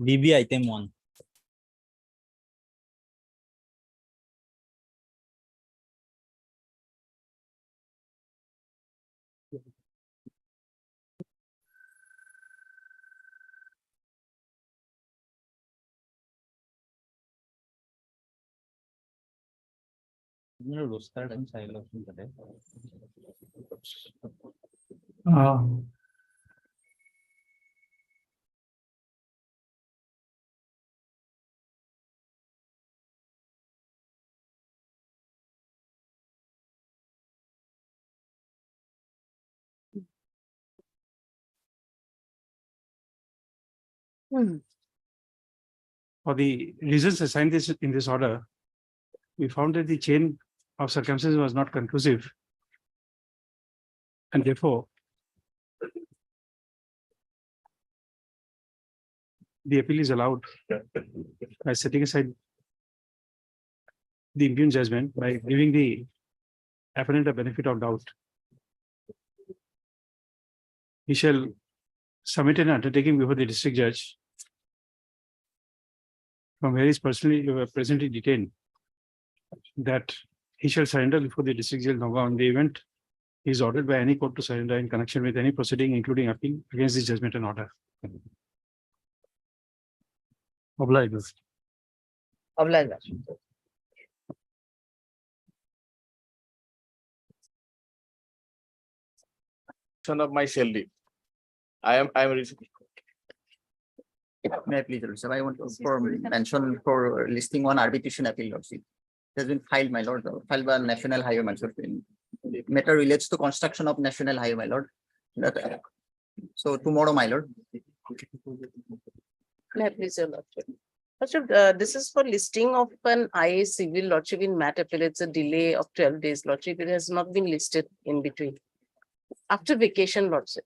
BB item 1. For the reasons assigned this in this order, we found that the chain of circumstances was not conclusive. And therefore, the appeal is allowed by setting aside the impugned judgment by giving the appellant a benefit of doubt. He shall submit an undertaking before the district judge from where he is presently detained, that he shall surrender before the district jail Nagaon in the event he is ordered by any court to surrender in connection with any proceeding, including appeal against this judgment and order. Obliged. Obliged. Of my shall leave. I am May I please, sir, I want to mention for listing one arbitration appeal, Lordship. It has been filed, my lord, filed by National Highway, my lord. The matter relates to construction of National Highway, my lord. So tomorrow, my lord. May I please, your lordship. Lordship, this is for listing of an IA civil lordship in MAT appeal. It's a delay of 12 days, lordship. It has not been listed in between. After vacation, lordship.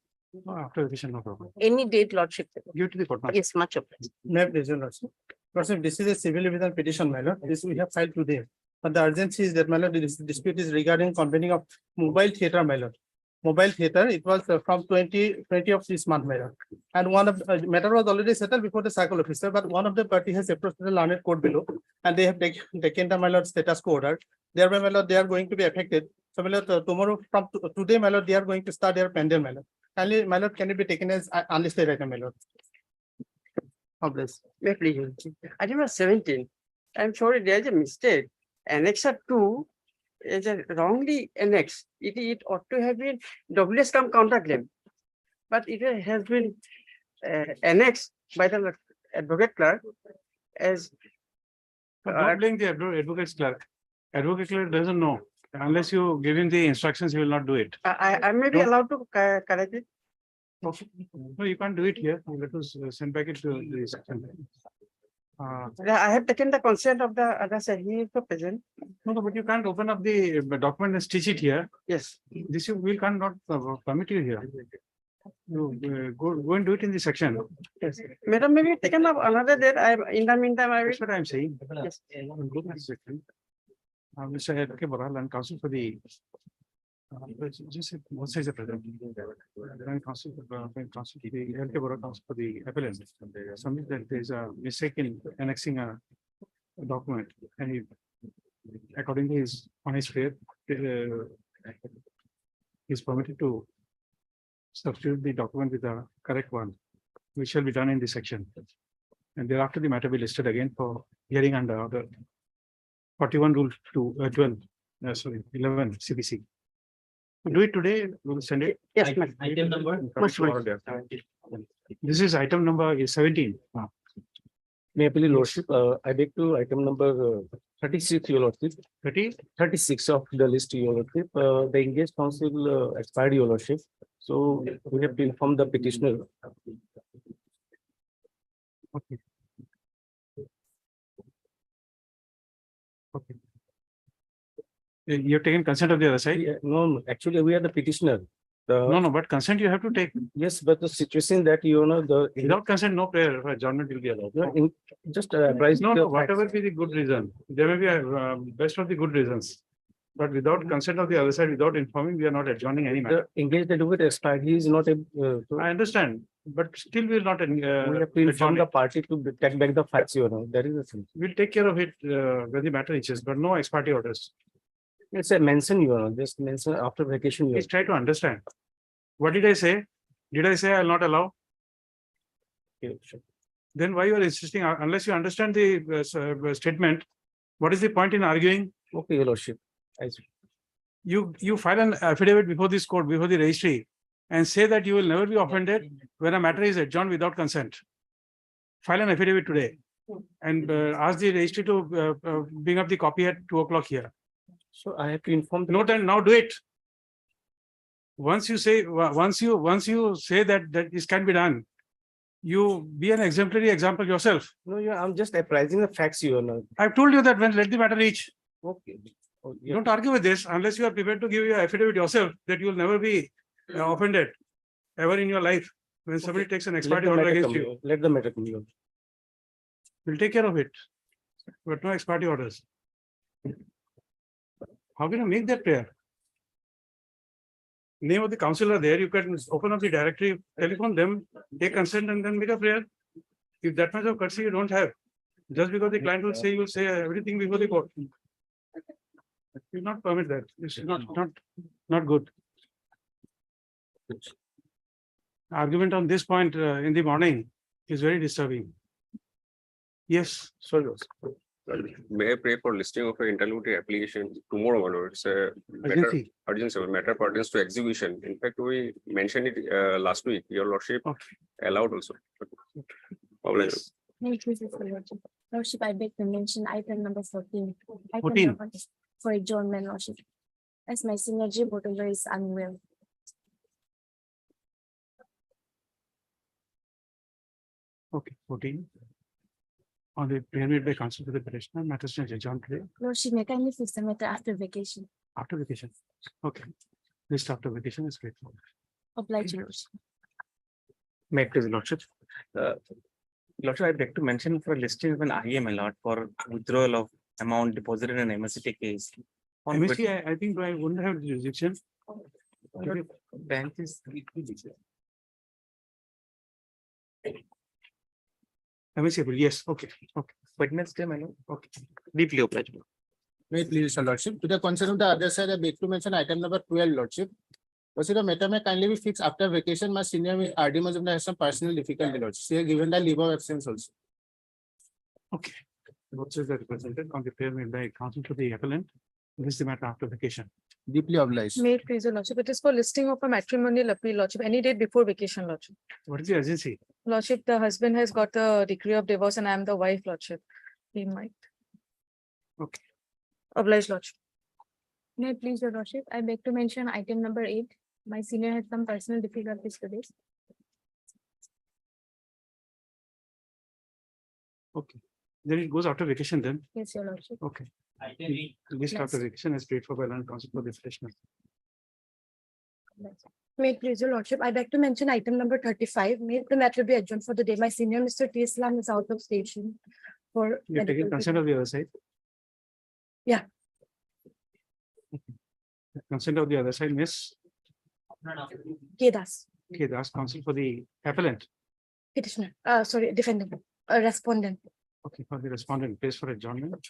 After vacation, no problem. Any date, lordship. Give to the court. Yes, much obliged. May I please, your lordship. Lordship, this is a civil division petition, my lord. This we have filed today. But the urgency is that, my lord, this dispute is regarding convening of mobile theatre, my lord. Mobile theatre, it was from 20 of this month, my lord. And one of the matter was already settled before the cycle officer, but one of the party has approached the learned court below, and they have taken the, my lord, status quo order. Thereby, my lord, they are going to be affected. So, my lord, tomorrow from today, my lord, they are going to start their pending, my lord. Kindly, my lord, can it be taken as unlisted item, my lord? God bless. May I please? Item number 17. I'm sorry, there is a mistake. Annexer 2 is a wrongly annexed. It ought to have been WS come counterclaim. But it has been annexed by the advocate clerk as Don't blame the advocate's clerk. Advocate clerk doesn't know. Unless you give him the instructions, he will not do it. I may be Don't- allowed to correct it. No, you can't do it here. Let us send back it to the section. I have taken the consent of the other side. He is the present. No, but you can't open up the document and stitch it here. Yes. This we can't not permit you here. You go and do it in the section. Yes. Madam, maybe taken up another date. In the meantime, I will. That's what I'm saying. Yes. Go to the section. Mr. K. Boral and counsel for the. Just what size the president? Counsel for the L. K. Boral counsel for the appellant. Submit that there is a mistake in annexing a document, and he accordingly is on his fair. Is permitted to substitute the document with the correct one, which shall be done in this section. And thereafter, the matter will be listed again for hearing under the 41 rule 12, 11 CPC. Do it today, we'll send it. Yes, ma'am. Item number. This is item number 17. May I please, lordship, I beg to item number 36, your lordship. 36 of the list, your lordship. The engaged counsel expired, your lordship. So we have to inform the petitioner. Okay. Okay. You have taken consent of the other side? No, actually, we are the petitioner. No, but consent you have to take. Yes, but the situation that, you know, Without consent, no prayer for adjournment will be allowed. just advise. No, whatever be the good reason, there may be a best of the good reasons. But without consent of the other side, without informing, we are not adjourning any matter. The engaged advocate expired, he is not able. I understand, but still we will not. We have to inform the party to take back the facts, Your Honor. That is the thing. We'll take care of it when the matter reaches, but no ex parte orders. It's a mention, Your Honor. Just mention after vacation. Your Please try to understand. What did I say? Did I say I'll not allow? Honor. Sure. Then why you are insisting, unless you understand the statement, what is the point in arguing? Okay, Your Lordship. I see. You file an affidavit before this court, before the registry, and say that you will never be offended when a matter is adjourned without consent. File an affidavit today and ask the registry to bring up the copy at 2 o'clock here. So I have to inform. No, then now do it. Once you say that this can be done, you be an exemplary example yourself. No, I'm just apprising the facts, Your Honor. I've told you that when let the matter reach. Okay. Oh, You yeah. don't argue with this unless you are prepared to give your affidavit yourself that you will never be offended ever in your life when somebody takes an ex Let parte the order matter against come, you. Your Honor. Let the matter come, Your Honor. We'll take care of it. But no ex parte orders. How can you make that prayer? Name of the counselor there, you can open up the directory, telephone them, take consent and then make a prayer. If that much of courtesy you don't have, just because the client will say, you will say everything before the court. You not permit that. It's not good. Argument on this point in the morning is very disturbing. Yes, Sorry, Your Honor. May I pray for listing of an interlocutory application tomorrow onwards? Matter urgency. urgency, matter pertains to execution. In fact, we mentioned it last week. Your lordship Okay. allowed also. Obliged. Lordship, I beg to mention item number 14. Item 14. number is for adjournment, Lordship. As my senior G. Botover is unwell. Okay, 14. On the prayer made by counsel to the petitioner, matters to adjourn today Lordship, may kindly fix the matter after vacation. after vacation. Okay. List after vacation is straightforward. Oblige, Lordship. May it please Your Lordship. Lordship, I'd like to mention for listing of an IAM alert for withdrawal of amount deposited in MSCT case. On MSC, I think I wouldn't have jurisdiction. bank is. MSC, yes, okay, okay, Wednesday, my lord. okay. Deeply obliged. May it please, your lordship. To the concern of the other side, I beg to mention item number 12, lordship. Lordship, the matter may kindly be fixed after vacation. My senior Ms. RD Mazumdar has some personal difficulty, lordship. She has given the leave of absence also. Okay. What is the represented on the prayer made by counsel to the appellant? This is the matter after vacation. Deeply obliged. May it please your lordship, it is for listing of a matrimonial appeal, lordship, any date before vacation, lordship. What is the urgency? Lordship, the husband has got a decree of divorce and I am the wife, lordship. He might. Okay. Oblige, lordship. May I please, your Lordship, I beg to mention item number 8. My senior has some personal difficulties today. Okay. Then it goes after vacation then. Yes, your Lordship. Okay. List after vacation is paid for by land counsel for the petitioner. May it please, your Lordship, I beg to mention item number 35. May the matter be adjourned for the day. My senior, Mr. T. Islam, is out of station for. You have taken medical consent of the other side? Yeah. Consent of the other side, Miss. Kedas, Okay, that's counsel for the appellant. petitioner, sorry, defendant, respondent. Okay, for the respondent, pays for adjournment.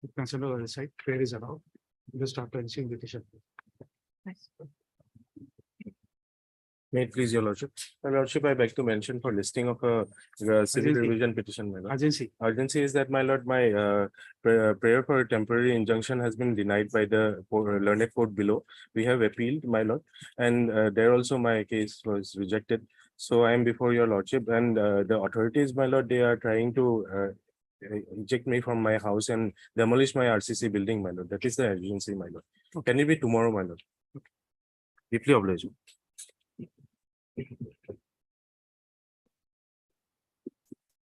The consent of the other side, prayer is allowed. Just after receiving the petition. May it please your lordship. My lordship, I beg to mention for listing of a civil Urgency. revision petition. My lord. Urgency. Urgency is that, my lord, my prayer for a temporary injunction has been denied by the learned court below. We have appealed, my lord, and there also my case was rejected. So I am before your lordship, and the authorities, my lord, they are trying to eject me from my house and demolish my RCC building, my lord. That is the urgency, my lord. Can it be tomorrow, my lord? Deeply obliged.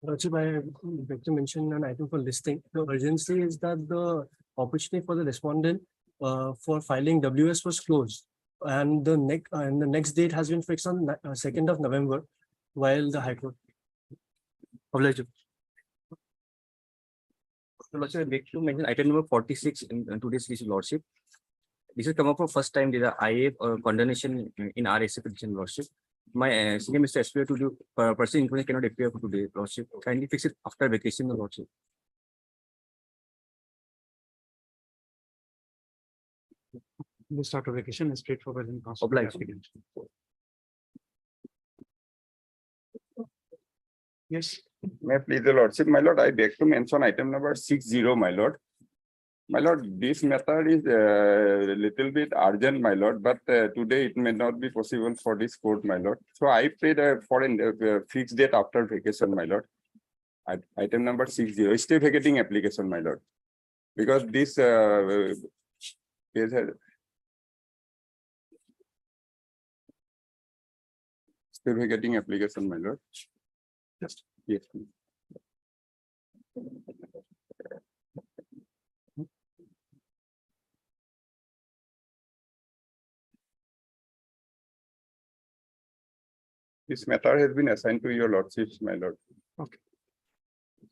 Lordship, I beg to mention an item for listing. The urgency is that the opportunity for the respondent for filing WS was closed. And the next date has been fixed on 2nd of November, while the High Court. Obliged. Lordship, I beg to mention item number 46 in today's list, lordship. this has come up for first time. There are IA condemnation in RSA petition, Lordship. My senior Mr. SPR to do person information cannot appear for today, Lordship. Kindly fix it after vacation, Lordship. The start of vacation is straight for present counsel. Obliged. Yes, May I please the lordship, my lord, I beg to mention item number 60, my lord. My lord, this matter is a little bit urgent, my lord, but today it may not be possible for this court, my lord. So I paid for a fixed date after vacation, my lord. Item number 60, stay vacating application, my lord. Because this case has stay vacating application, my lord. just Yes. This matter has been assigned to your lordships, my lord. Okay.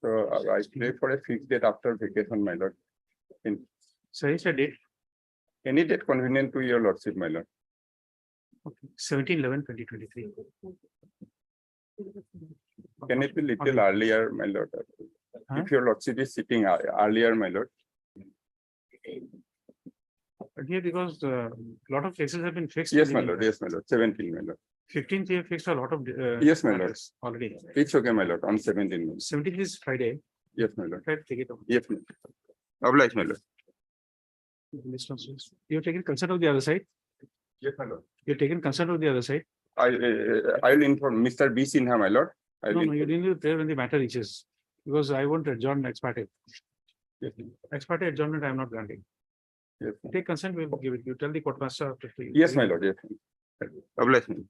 So I pray for a fixed date after vacation, my lord. In so it's a date, any date convenient to your lordship, my lord. okay, 17/11/2023. Can it be little earlier, my lord? Huh? If your lordship is sitting earlier, my lord. But here, because lot of cases have been fixed. Yes, my lord. Yes, my lord. 17, my lord. 15th, we have fixed a lot of. Yes, my lord. matters already. It's okay, my lord. On 17, my lord. 17th is Friday. Yes, my lord. Right, take it off. Yes, my lord. Oblige, my lord. This one, please. You've taken consent of the other side. Yes, my lord. You've taken consent of the other side. I will inform Mr. B. Sinha, my lord. I will No, you inform- didn't do prayer when the matter reaches, because I want to adjourn ex parte. Yes, Ex parte adjournment, I am not granting. yes, Take consent, we will give it. You tell the court master after. yes, my lord. Yes. Oblige, my lord.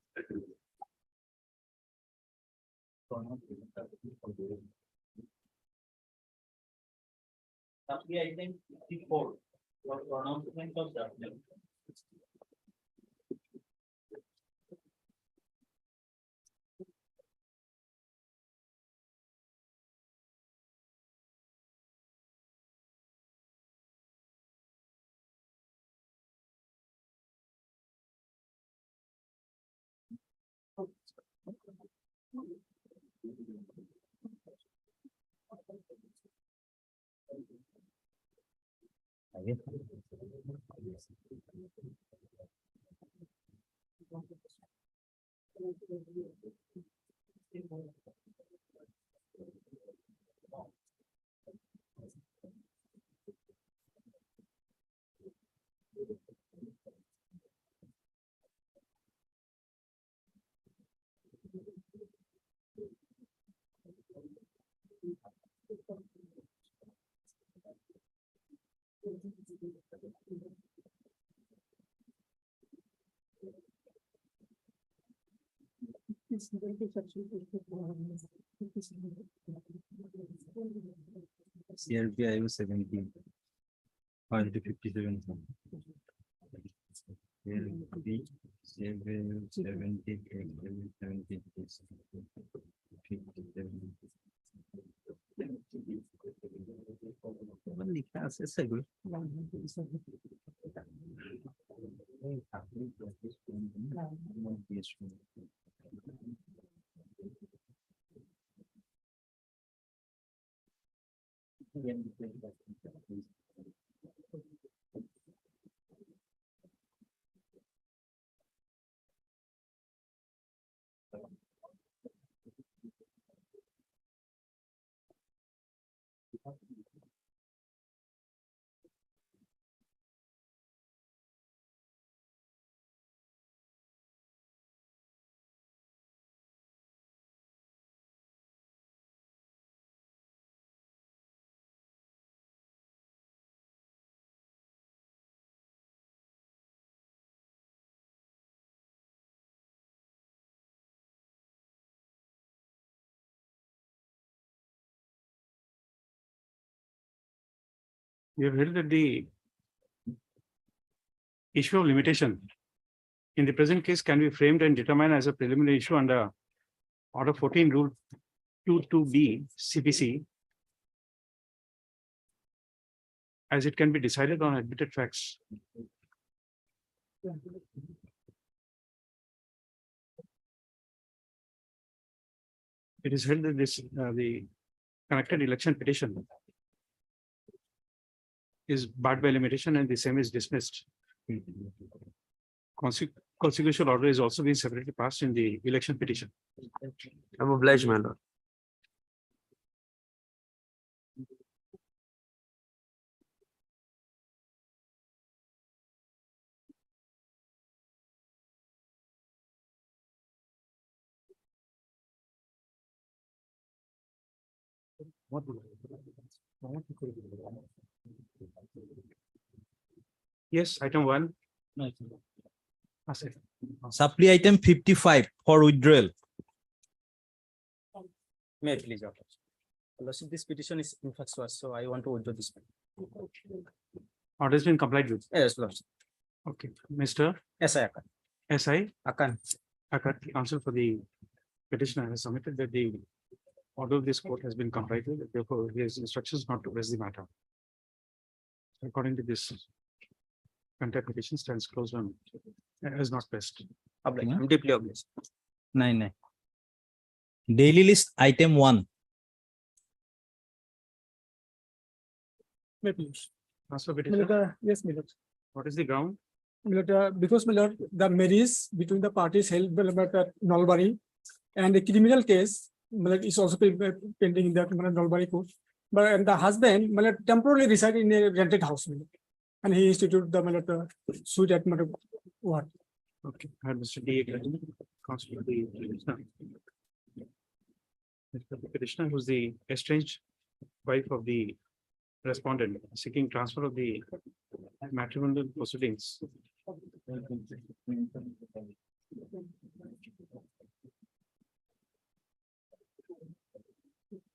CRPI was 17. 57. We have held that the issue of limitation in the present case can be framed and determined as a preliminary issue under Order 14 Rule 22B CPC, as it can be decided on admitted facts. It is held that this, the connected election petition is barred by limitation and the same is dismissed. Consequential order is also being separately passed in the election petition. I'm obliged, my lord. Yes, item one. Supply item 55 for withdrawal. May I please, Your Lordship, this petition is infructuous, so I want to withdraw this. Order has been complied with. Yes, Lordship. Okay, Mr. Yes, I can. SI Akan. Akat, counsel for the petitioner has submitted that the order of this court has been complied with, therefore his instructions not to press the matter. According to this, contempt petition stands closed on, is not pressed. Obliged. I'm deeply obliged. 9. Daily list item 1. May I please? Counsel for My petitioner, lord, yes, my lord. what is the ground? My lord, because my lord, the marriage between the parties held by Nalbari and a criminal case my lord, is also pending in the Nalbari court. But and the husband my lord, temporarily reside in a rented house, my lord, and he instituted the my lord, suit at my lord, what? Okay, I have Mr. D. Counsel for the petitioner. The petitioner, who's the estranged wife of the respondent, seeking transfer of the matrimonial proceedings.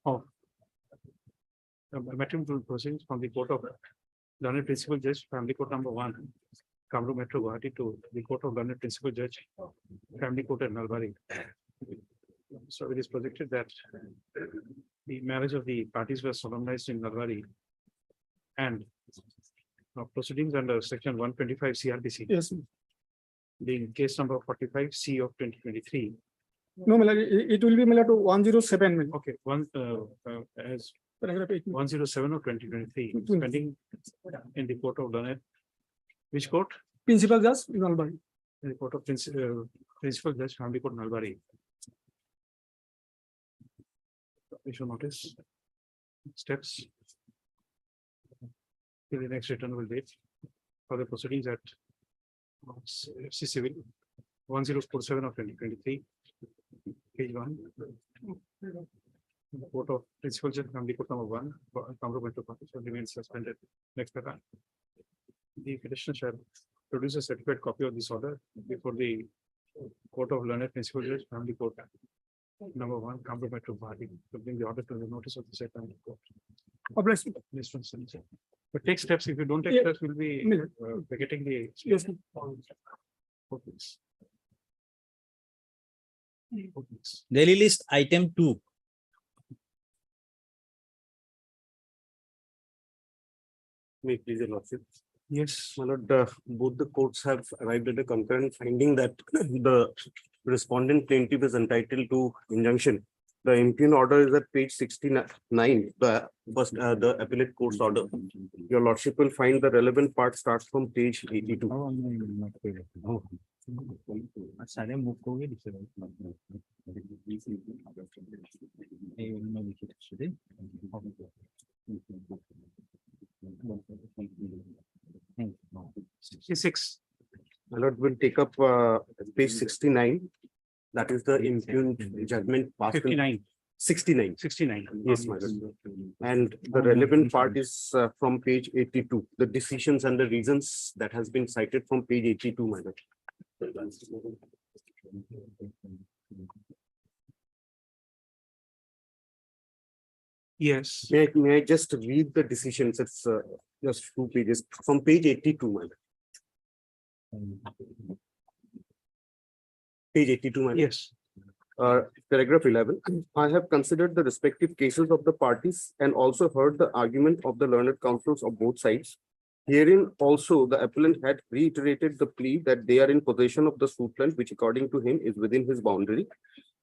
Of matrimonial proceedings from the court of learned principal judge, family court number 1, Kamru Metro, Guwahati, to the court of learned principal judge, family court at Nalbari. So it is projected that the marriage of the parties was solemnized in Nalbari and proceedings under section 125 CRPC, Yes. being case number 45 C of 2023. No, my lord, it will be my lord 107. my lord. Okay, as Paragraph 8. 107 of 2023, pending in the court of learned. Which court? Principal Judge Nalbari. In the court of principal judge, family court, Nalbari. Issue notice. Steps. Till the next returnable date for the proceedings at FC Civil 1047 of 2023. Page 1. The court of principal judge, family court number 1, Kamru Metro shall remain suspended. Next paragraph. The petitioner shall produce a certified copy of this order before the court of learned principal judge, family court number 1, Kamru Metro, Guwahati, to bring the order to the notice of the said family court. Obliged. This one, sir. But take steps. If you don't take Yeah. steps, we'll be vacating the. Yes. Courts. Courts. Daily list item 2. May it please, Your Lordship. Yes. My lord, both the courts have arrived at a concurrent finding that the respondent plaintiff is entitled to injunction. The impugn order is at page 69, the appellate court's order. Your Lordship will find the relevant part starts from page 82. Six. My lord will take up page 69. That is the impugned judgment passed in 59. 69. 69. Yes, my lord. And the relevant part is from page 82, the decisions and the reasons that has been cited from page 82, my lord. Yes. May I just read the decisions? It's just 2 pages from page 82, my lord. Page 82, my lord. Yes. Paragraph 11. I have considered the respective cases of the parties and also heard the argument of the learned counsels of both sides. Herein also, the appellant had reiterated the plea that they are in possession of the suit land, which according to him is within his boundary.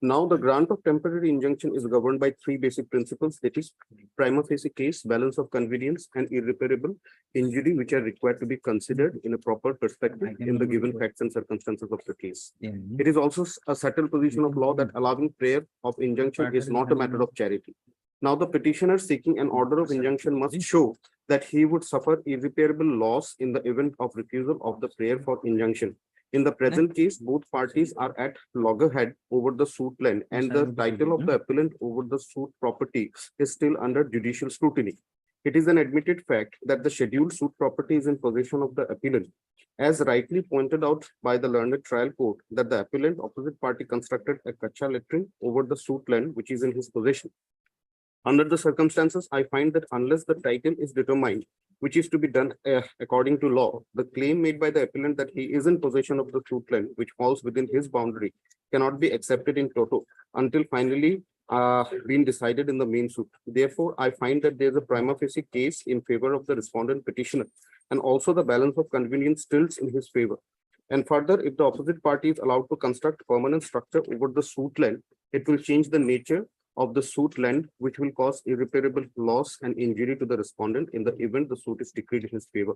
Now, the grant of temporary injunction is governed by three basic principles, that is prima facie case, balance of convenience, and irreparable injury, which are required to be considered in a proper perspective in the given facts and circumstances of the case. It is also a settled position of law that allowing prayer of injunction is not a matter of charity. Now, the petitioner seeking an order of injunction must show that he would suffer irreparable loss in the event of refusal of the prayer for injunction. In the present case, both parties are at loggerhead over the suit land, and the title of the appellant over the suit property is still under judicial scrutiny. It is an admitted fact that the scheduled suit property is in possession of the appellant. As rightly pointed out by the learned trial court, that the appellant opposite party constructed a kacha latrine over the suit land which is in his possession. Under the circumstances, I find that unless the title is determined, which is to be done according to law, the claim made by the appellant that he is in possession of the suit land, which falls within his boundary, cannot be accepted in toto until finally being decided in the main suit. Therefore, I find that there is a prima facie case in favor of the respondent petitioner, and also the balance of convenience tilts in his favor. And further, if the opposite party is allowed to construct permanent structure over the suit land, it will change the nature of the suit land, which will cause irreparable loss and injury to the respondent in the event the suit is decreed in his favor.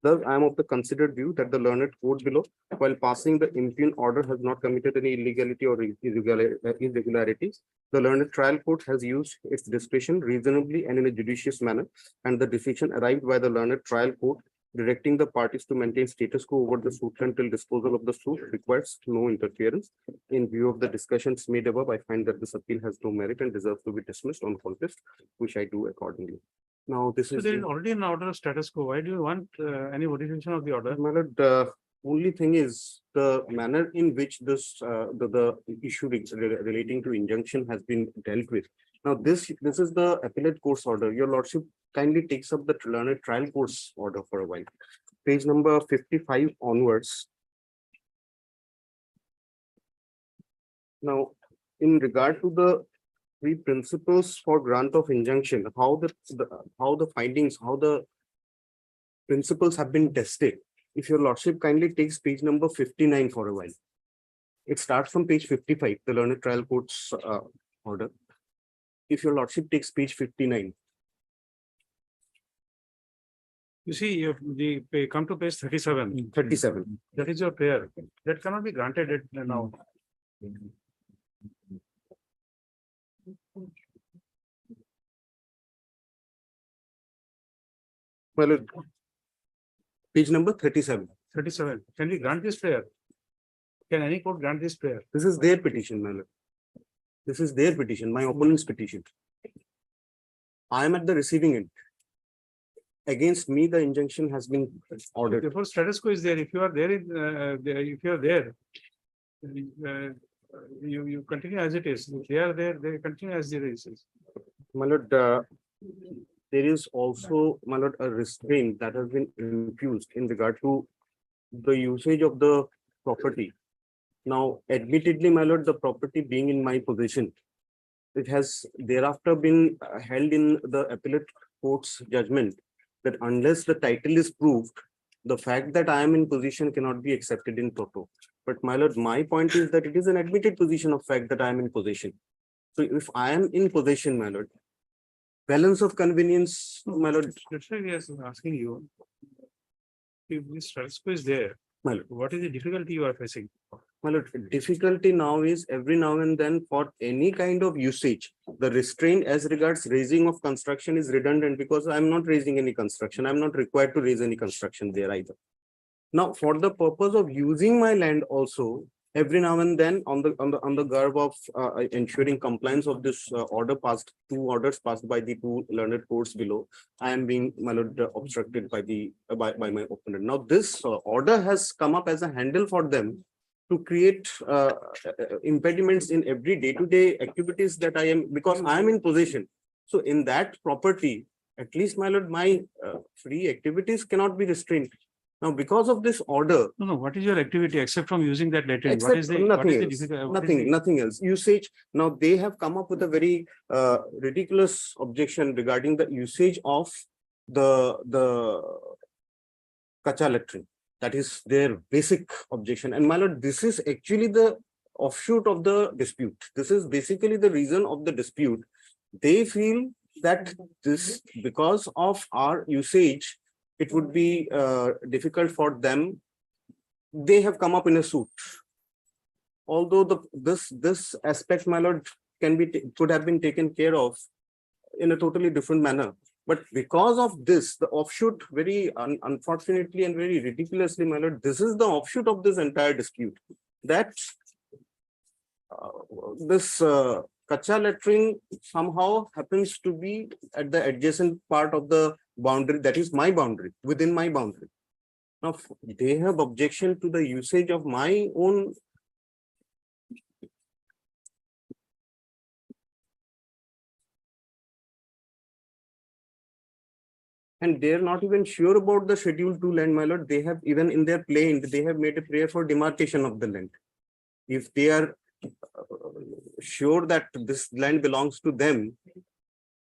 Thus, I am of the considered view that the learned court below, while passing the impugned order, has not committed any illegality or irregularities. The learned trial court has used its discretion reasonably and in a judicious manner, and the decision arrived by the learned trial court directing the parties to maintain status quo over the suit until disposal of the suit requires no interference. In view of the discussions made above, I find that this appeal has no merit and deserves to be dismissed on contest, which I do accordingly. Now, this So is there is already an order of status quo. Why do you want any modification of the order? my lord, the only thing is the manner in which this the issue relating to injunction has been dealt with. Now, this is the appellate court's order. Your lordship kindly takes up the learned trial court's order for a while. Page number 55 onwards. Now, in regard to the three principles for grant of injunction, how the findings, how the principles have been tested. If your lordship kindly takes page number 59 for a while. It starts from page 55, the learned trial court's order. If your lordship takes page 59. You see, you come to page 37. 37. That is your prayer. That cannot be granted now. Well, page number 37. 37. Can we grant this prayer? Can any court grant this prayer? This is their petition, my lord. This is their petition, my opponent's petition. I am at the receiving end. Against me, the injunction has been ordered. Therefore, status quo is there. If you are there, if you are there, you continue as it is. If they are there, they continue as it is. My lord, there is also, my lord, a restraint that has been infused in regard to the usage of the property. Now, admittedly, my lord, the property being in my possession, it has thereafter been held in the appellate court's judgment that unless the title is proved, the fact that I am in possession cannot be accepted in toto. But my lord, my point is that it is an admitted position of fact that I am in possession. So if I am in possession, my lord, balance of convenience, my lord. That's why we are asking you. If this status quo is there, my lord, what is the difficulty you are facing? my lord, difficulty now is every now and then for any kind of usage, the restraint as regards raising of construction is redundant because I'm not raising any construction. I'm not required to raise any construction there either. Now, for the purpose of using my land also, every now and then on the garb of ensuring compliance of this order passed, two orders passed by the two learned courts below, I am being, my lord, obstructed by by my opponent. Now, this order has come up as a handle for them to create impediments in every day-to-day activities that I am, because I am in possession. So in that property, at least, my lord, my free activities cannot be restrained. Now, because of this order. No, what is your activity except from using that latrine? Except nothing else. Usage. Now, they have come up with a very ridiculous objection regarding the usage of the kacha latrine. That is their basic objection. And my lord, this is actually the offshoot of the dispute. This is basically the reason of the dispute. They feel that this, because of our usage, it would be difficult for them. They have come up in a suit. Although this aspect, my lord, could have been taken care of in a totally different manner. But because of this, the offshoot, very unfortunately and very ridiculously, my lord, this is the offshoot of this entire dispute. That this kacha latrine somehow happens to be at the adjacent part of the boundary, that is my boundary, within my boundary. Now, they have objection to the usage of my own. And they're not even sure about the Schedule 2 land, my lord. They have, even in their plaint, they have made a prayer for demarcation of the land. If they are sure that this land belongs to them,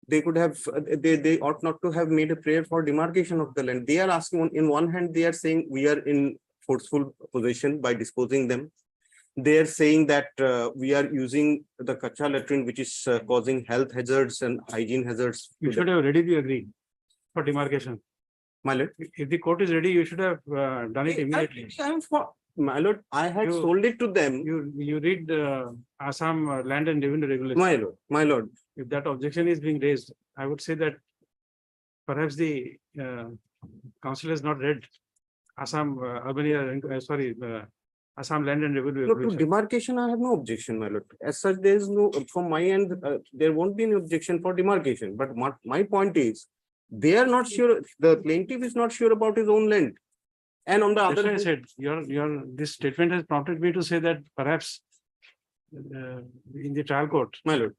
they could have, they ought not to have made a prayer for demarcation of the land. They are asking, in one hand, they are saying we are in forceful possession by disposing them. They are saying that we are using the kacha latrine, which is causing health hazards and hygiene hazards. You should have ready agreed for demarcation. My lord, If the court is ready, you should have done it immediately. My lord, I had sold it to them. You read Assam Land and Revenue Regulation. My lord. If that objection is being raised, I would say that perhaps the council has not read Assam Assam Land and Revenue No, to Regulation. demarcation, I have no objection, my lord. As such, there is no, from my end, there won't be any objection for demarcation. But my point is, they are not sure, the plaintiff is not sure about his own land. And on the That's other why I hand, said, this statement has prompted me to say that perhaps in the trial court, my lord,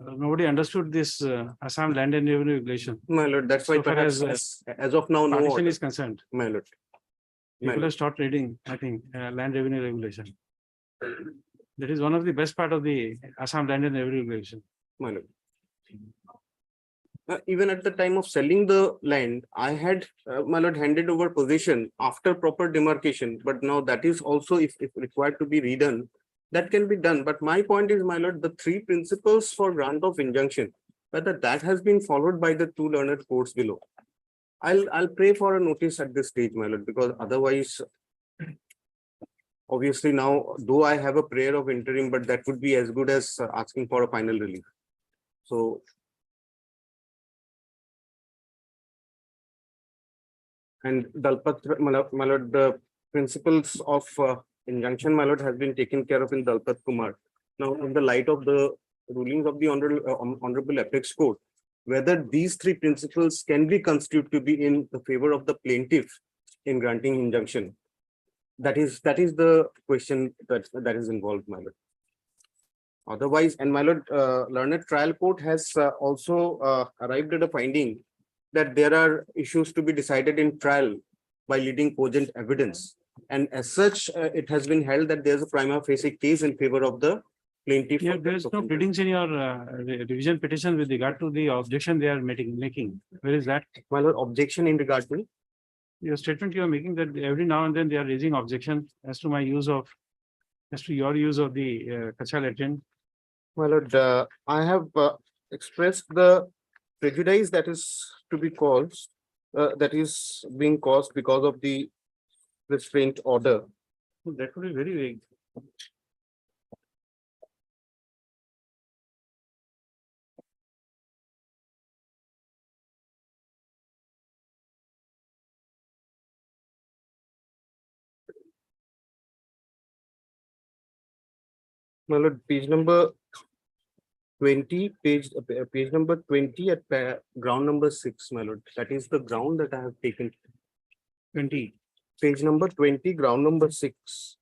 nobody understood this Assam Land and Revenue Regulation. my lord, that's why So far perhaps as of now, no Partition order, is concerned. my lord. People have stopped reading, I think, Land Revenue Regulation. That is one of the best part of the Assam Land and Revenue Regulation. My lord. Even at the time of selling the land, I had, my lord, handed over possession after proper demarcation. But now that is also, if required to be redone, that can be done. But my point is, my lord, the three principles for grant of injunction, whether that has been followed by the two learned courts below. I'll pray for a notice at this stage, my lord, because otherwise, obviously now, though I have a prayer of interim, but that would be as good as asking for a final relief. So. And Dalpat, my lord, the principles of injunction, my lord, has been taken care of in Dalpat Kumar. Now, in the light of the rulings of the Honorable Apex Court, whether these three principles can be constituted to be in the favor of the plaintiff in granting injunction, that is the question that is involved, my lord. Otherwise, and my lord, learned trial court has also arrived at a finding that there are issues to be decided in trial by leading cogent evidence. And as such, it has been held that there's a prima facie case in favor of the plaintiff. Yeah, there's no pleadings in your revision petition with regard to the objection they are making. Where is that? My lord, objection in regard to your statement you are making that every now and then they are raising objection as to your use of the kacha latrine. My lord, I have expressed the prejudice that is to be caused, that is being caused because of the restraint order. That would be very vague. My lord, page number 20, page number 20 at ground number 6, my lord. That is the ground that I have taken. 20. Page number 20, ground number 6.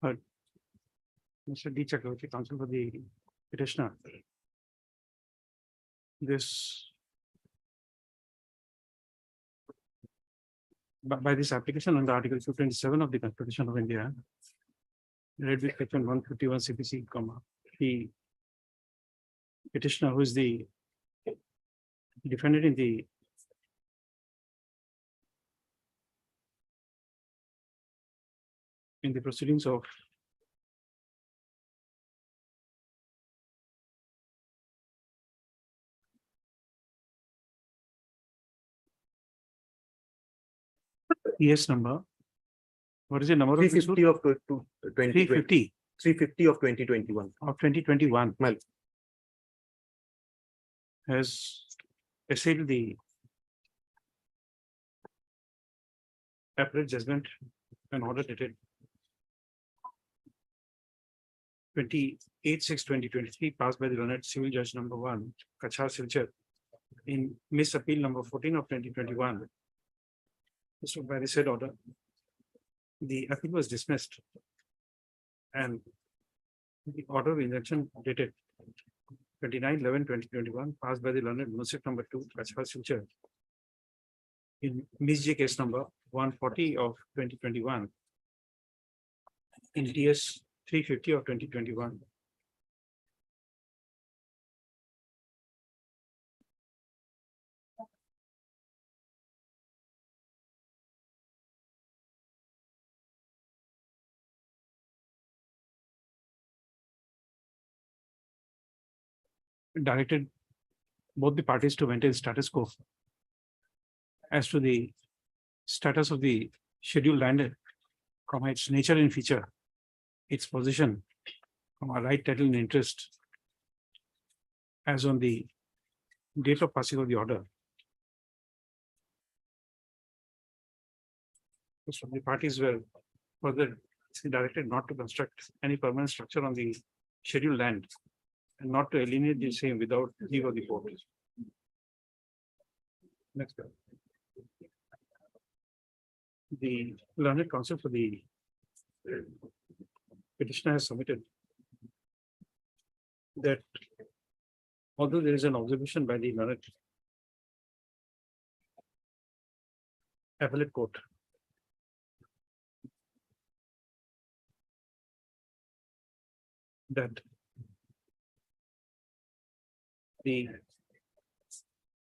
Mr. D. Chakravarti, counsel for the petitioner. This. By this application under Article 227 of the Constitution of India, read with section 151 CPC, the petitioner, who is the defendant in the proceedings of ES number. What is the number of the suit? 350 of 2020. 350 350 of 2021. of 2021 Well, has assailed the appellate judgment and order dated 28/6/2023, passed by the Learned Civil Judge number 1, Kachar Silchar, in Miss Appeal number 14 of 2021. So by the said order, the appeal was dismissed and the order of injunction dated 29/11/2021, passed by the Learned Musik number 2, Kachar Silchar, in Miss J case number 140 of 2021, in DS 350 of 2021. Directed both the parties to maintain status quo as to the status of the scheduled land from its nature and feature, its position from a right, title, and interest as on the date of passing of the order. So the parties were further directed not to construct any permanent structure on the scheduled land and not to alienate the same without leave of the court. Next. The learned counsel for the petitioner has submitted that although there is an observation by the learned appellate court that the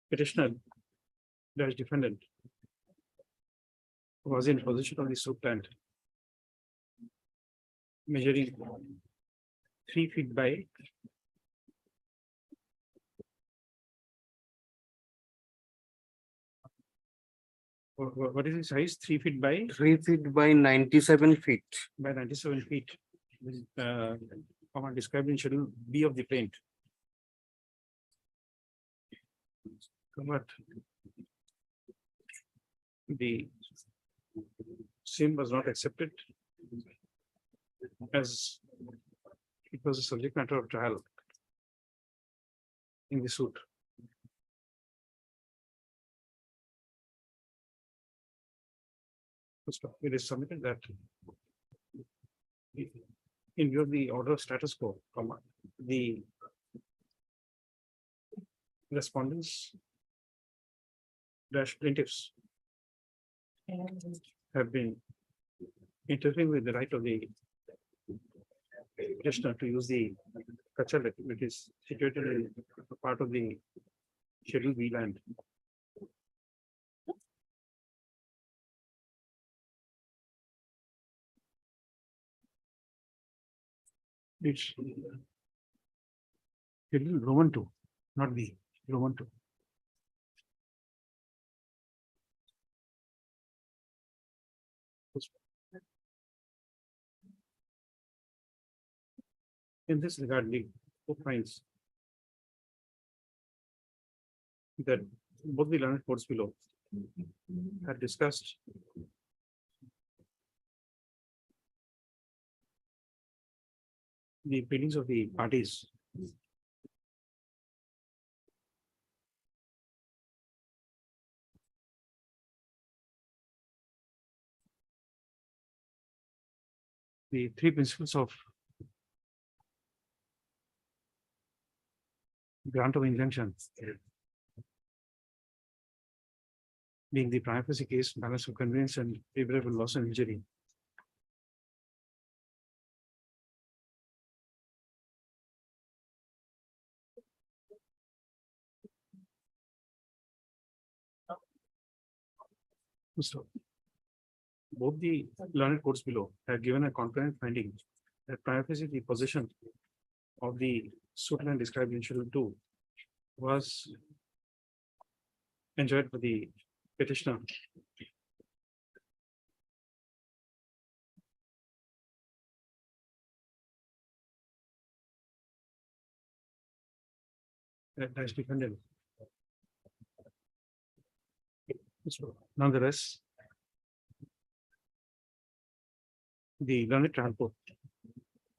petitioner, that is defendant, was in possession of the suit land measuring 3 feet by what is the size? 3 feet by 3 feet by 97 feet. 97 feet. This is, described in schedule B of the plaint. But the same was not accepted as it was a subject matter of trial in the suit. It is submitted that in view of the order of status quo, the respondents dash plaintiffs have been interfering with the right of the petitioner to use the kachar, which is situated in a part of the Schedule B land. It's Schedule Roman 2, not B, Roman 2. In this regard, the court finds that both the learned courts below had discussed the pleadings of the parties the three principles of grant of injunction being the prima facie case, balance of convenience, and irreparable loss and injury. So, both the learned courts below have given a concurrent finding that prima facie the possession of the suit land described in Schedule 2 was enjoyed by the petitioner. That is defended. So, nonetheless, the learned trial court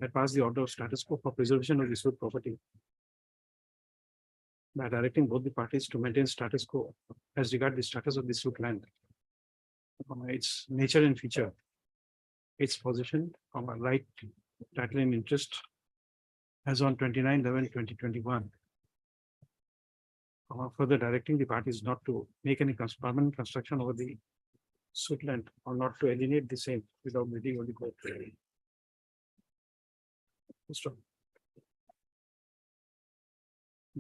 had passed the order of status quo for preservation of the suit property by directing both the parties to maintain status quo as regard the status of the suit land, its nature and feature, its possession, right, title and interest as on 29/11/2021. Further directing the parties not to make any permanent construction over the suit land or not to alienate the same without meeting of the court.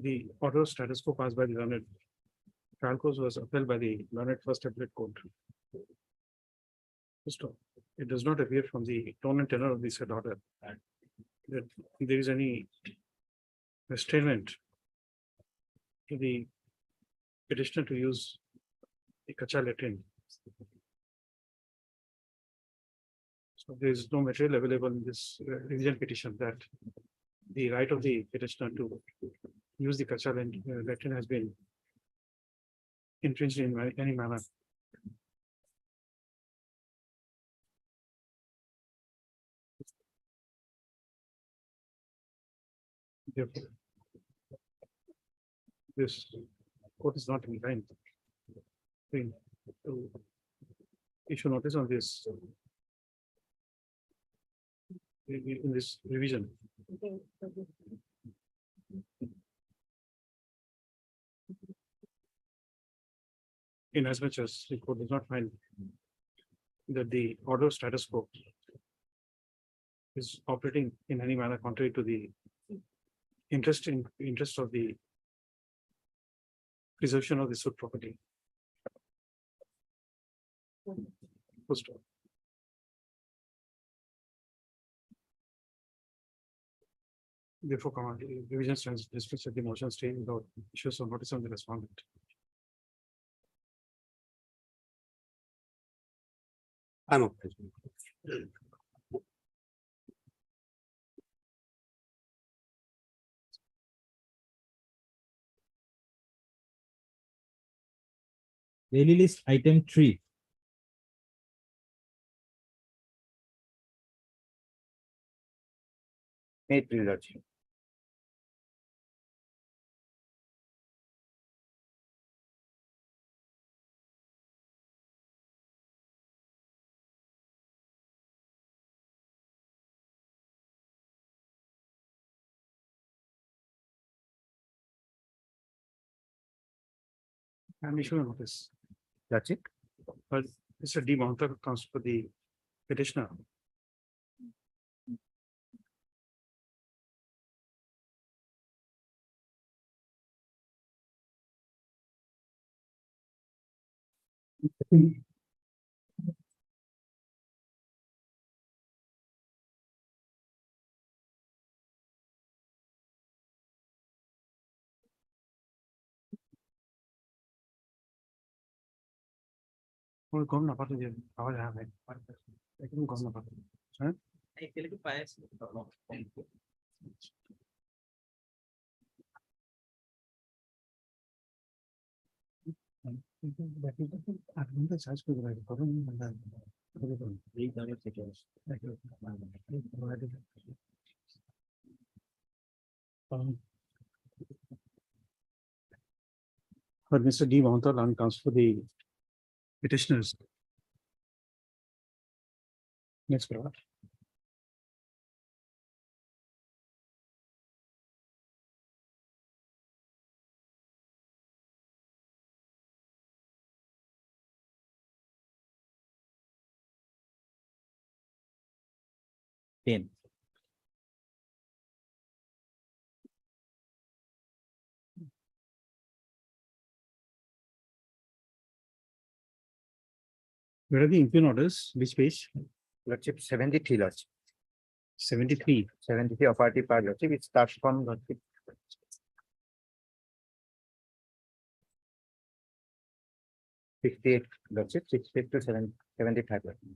The order of status quo passed by the learned trial court was upheld by the learned First Appellate Court. It does not appear from the tone and tenor of the said order that there is any restraint to the petitioner to use the Kacha latrine. So there is no material available in this revision petition that the right of the petitioner to use the Kacha latrine has been infringed in any manner. Therefore, this court is not inclined to issue notice on this in this revision. In as much as the court does not find that the order of status quo is operating in any manner contrary to the interest of the preservation of the suit property. First of all, therefore, revision stands dismissed at the motion stage without issues of notice on the respondent. I'm okay. Daily list item 3. Made pre-lodging. I'm issuing a notice. That's it. But Mr. D. Mahanta comes for the petitioner. কম না পাতে যে আওয়াজ হবে একদম কম না পাতে হ্যাঁ আট ঘন্টা চার্জ করে রাখবে করুন এই দামের থেকে but Mr. D. Mahanta comes for the petitioners. Next, brother. 10. Where are the impugn orders? Which page? Lordship 73, Lordship. 73. 73 of party part, Lordship, it starts from Lordship. 68, Lordship, 68 to 75. Lordship.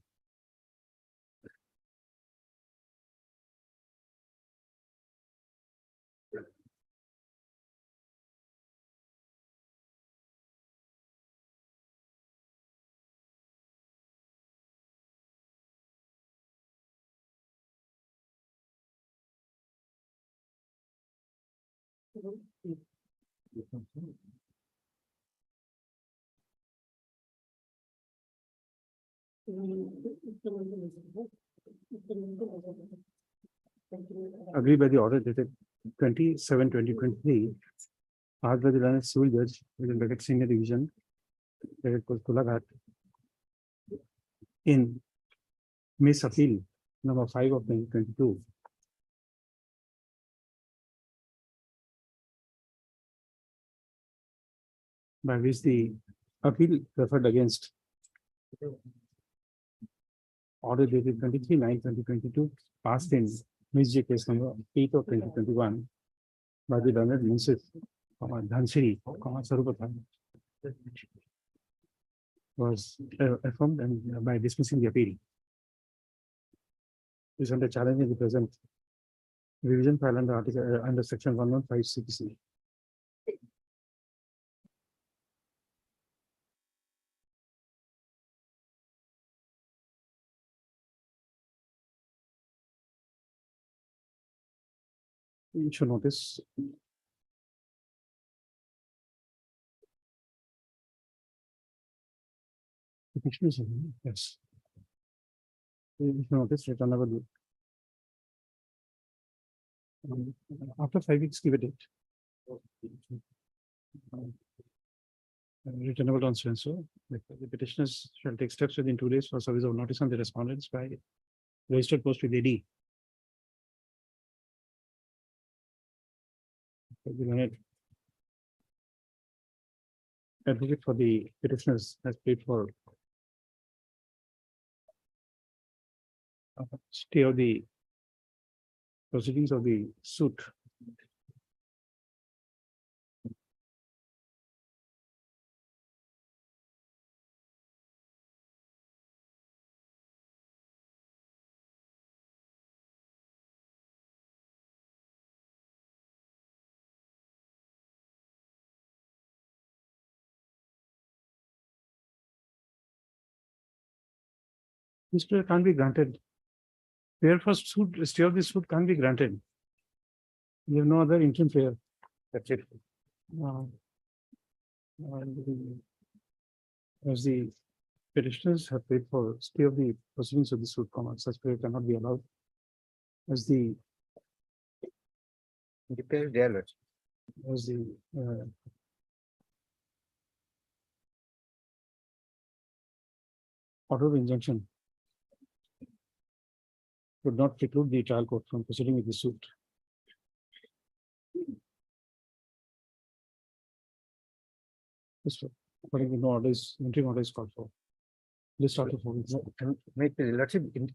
Agreed by the order dated 27/20/23. Passed by the learned civil judge within bracket senior division. Dated Kolkata in Miss Appeal number 5 of 2022. By which the appeal referred against order dated 23/9/2022, passed in Miss J case number 8 of 2021 by the learned Munsif, Dhansiri, Sarupathan, was affirmed and by dismissing the appeal. Is under challenge in the present revision filed under article under section 115 CPC. You should notice. Petitioners, yes. You should notice returnable. After 5 weeks, give a date. Returnable on so the petitioners shall take steps within 2 days for service of notice on the respondents by registered post with AD. Advocate for the petitioners has paid for stay of the proceedings of the suit. This prayer can't be granted. Prayer for suit, stay of the suit can't be granted. You have no other interim prayer. That's it. As the petitioners have paid for stay of the proceedings of the suit, such prayer cannot be allowed. As the prayer there, as the order of injunction would not preclude the trial court from proceeding with the suit. This according to no orders, interim order is called for. List out of orders. Make the Lordship in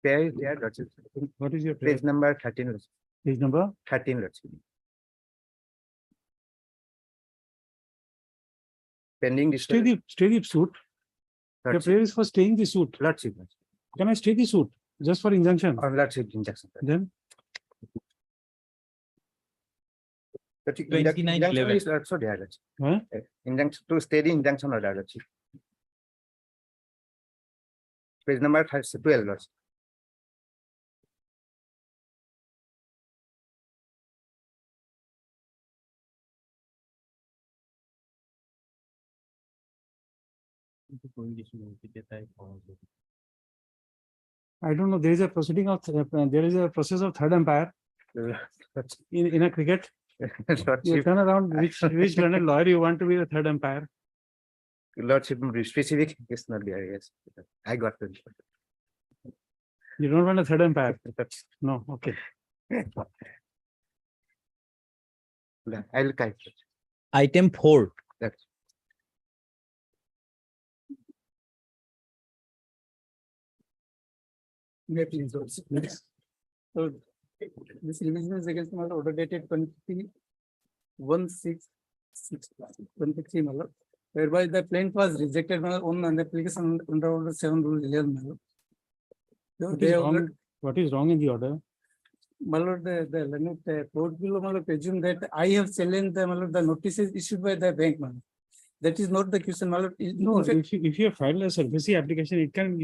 pair there, Lordship. What is your Page number 13, Lordship. Page number 13, Lordship. Pending stay the suit. The prayer is for staying the suit. Lordship. Can I stay the suit just for injunction? Or Lordship injunction. Then 29/11. Is also there, Lordship. Huh? Injunction to stay the injunction order, Lordship. Page number 12, Lordship. I don't know. There is a proceeding of there is a process of third umpire in a cricket. You turn around which learned lawyer you want to be the third umpire. Lordship specific is not there, yes. I got it. You don't want a third empire. That's, no, okay. I'll type. Item 4. May I please also. So this revision is against my order dated 20-1/6/23, my lord, whereby the plaintiff was rejected on an application under order 7 rule 11, my lord. So What they is have wrong? What is wrong in the order? my lord, the court below, my lord, presume that I have challenged the, my lord, the notices issued by the bank, my lord. That is not the question, my lord. No, In fact, if you have filed a SARFAESI application, it can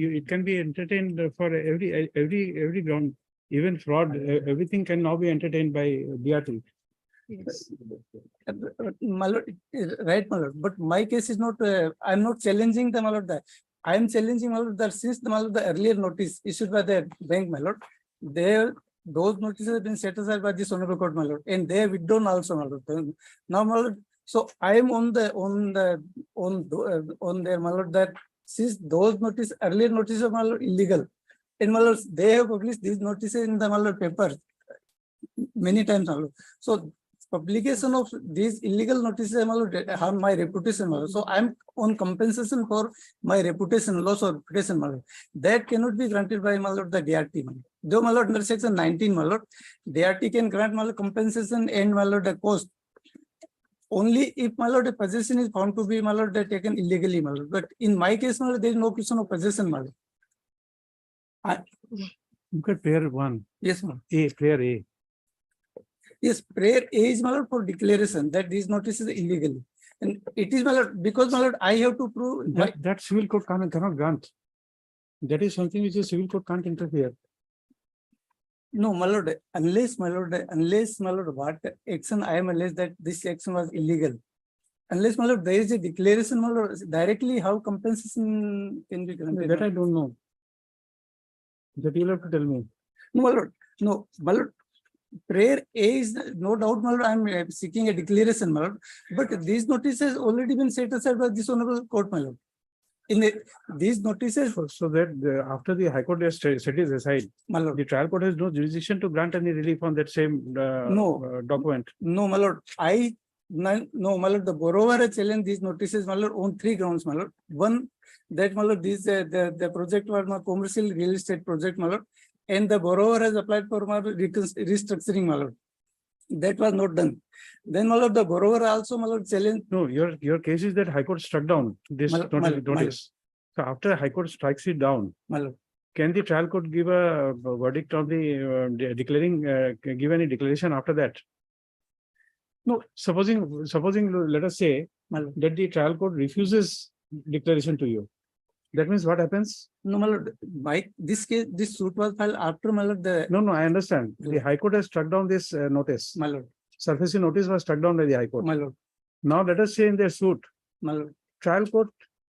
be entertained for every ground. Even fraud, everything can now be entertained by DRT. Yes. my lord, right, my lord, but my case is not, I'm not challenging the, my lord, I am challenging, my lord, that since the, my lord, the earlier notice issued by the bank, my lord, those notices have been set aside by this honorable court, my lord, and they have withdrawn also, my lord. Now, my lord, so I am on their, my lord, that since those earlier notices are, my lord, illegal, and my lord, they have published these notices in the, my lord, papers many times, my lord. So publication of these illegal notices, my lord, harm my reputation, my lord. So I'm on compensation for my reputation, loss or reputation, my lord. That cannot be granted by, my lord, the DRT, my lord. Though, my lord, under section 19, my lord, DRT can grant, my lord, compensation and, my lord, the cost only if, my lord, a possession is found to be, my lord, taken illegally, my lord. But in my case, my lord, there is no question of possession, my lord. Look at prayer 1, Yes, ma'am. prayer A. Yes, prayer A is, my lord, for declaration that these notices are illegally. And it is, my lord, because, my lord, I have to prove That civil court cannot grant. That is something which the civil court can't interfere. no, my lord, unless, my lord, what action I am alleged that this action was illegal. Unless, my lord, there is a declaration, my lord, directly how compensation can be granted. That I don't know. That you'll have to tell me. No, my lord, no, my lord, prayer A is no doubt, my lord, I'm seeking a declaration, my lord, but these notices already been set aside by this honorable court, my lord. These notices, So that after the High Court has set it aside, my lord, the trial court has no jurisdiction to grant any relief on that same document. no, my lord, no, my lord, the borrower has challenged these notices, my lord, on 3 grounds, my lord. One, that, my lord, the project was my commercial real estate project, my lord, and the borrower has applied for my restructuring, my lord. That was not done. Then, my lord, the borrower also, my lord, challenged. No, your case is that High Court struck down this notice. So after High Court strikes it down, my lord, can the trial court give a verdict on the declaring, give any declaration after that? No, supposing, let us say that the trial court refuses declaration to you. That means what happens? No, my lord, by this case, this suit was filed after, my lord, No, I understand. The High Court has struck down this notice. my lord, SARFAESI notice was struck down by the High Court. my lord, Now let us say in their suit, my lord, trial court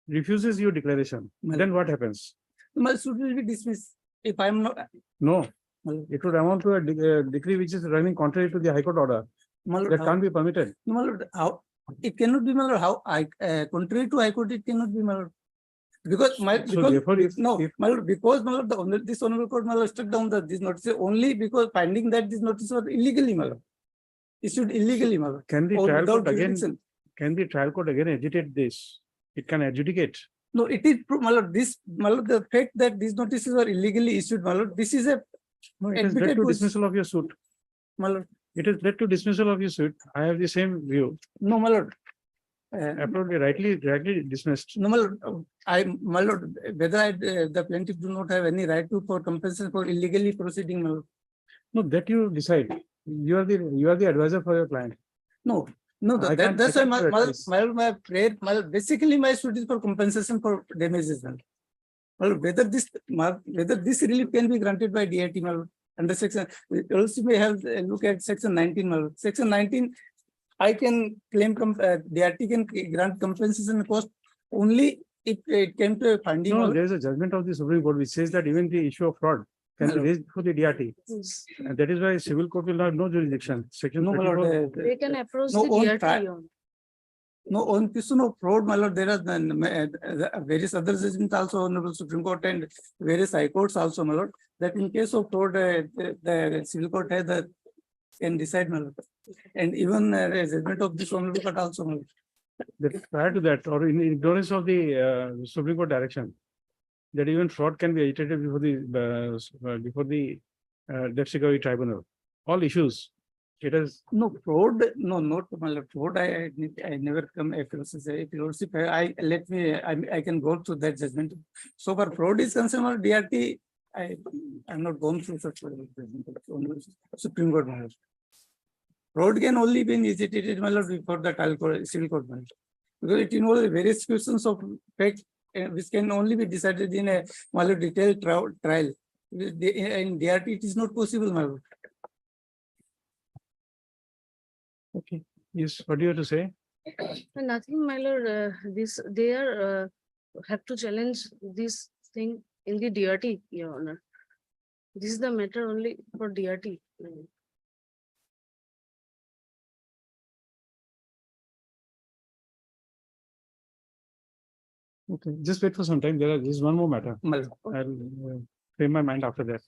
refuses your declaration. Then what happens? my suit will be dismissed if I am not. No, My lord, it would amount to a decree which is running contrary to the High Court order. my lord, That can't be permitted. no, my lord, how it cannot be, my lord, how contrary to High Court, it cannot be, my lord. Because my So therefore, my lord, because, my lord, this honorable court, my lord, struck down this notice only because finding that this notice was illegally, my lord, issued illegally, my lord. Can the or trial without court again? jurisdiction. Can the trial court again agitate this? It can adjudicate. No, it is true, my lord. My lord, the fact that these notices were illegally issued, my lord, this is a. No, it has led admitted to position. dismissal of your suit. My lord, It has led to dismissal of your suit. I have the same view. no, my lord. Absolutely rightly dismissed. No, my lord, my lord, whether the plaintiff do not have any right to for compensation for illegally proceeding, my lord. No, that you decide. You are the advisor for your client. No, I that's why can't advise. my prayer, basically my suit is for compensation for damages. Well, whether this relief can be granted by DIT, my lord, under section, we also may have a look at section 19, my lord. Section 19, I can claim DIT can grant compensation cost only if it came to a finding. No, there is a judgment of the Supreme Court which says that even the issue of fraud can be raised before the DRT. And that is why civil court will have no jurisdiction. Section No, my 34. lord, They can approach no, the on DRT. trial. No, on question of fraud, my lord, there are various other judgments also, Honorable Supreme Court and various high courts also, my lord, that in case of fraud, the civil court has the can decide, my lord. And even a judgment of this Honorable Court also, my lord. Prior to that, or in ignorance of the Supreme Court direction, that even fraud can be agitated before the Debt Recovery Tribunal. All issues. It is No, fraud, no, not my lord, fraud, I never come across as a lordship. I can go through that judgment. So far fraud is concerned, or DRT, I'm not gone through such Supreme Court, my lord. Fraud can only be agitated, my lord, before the trial court, civil court, my lord. Because it involves various questions of fact, which can only be decided in a my lord, detailed trial. In DRT, it is not possible, my lord. okay. Yes, what do you have to say? Nothing, my lord, they are, have to challenge this thing in the DRT, Your Honor. This is the matter only for DRT. Okay, just wait for some time. There is one more matter. My lord. I'll frame my mind after that.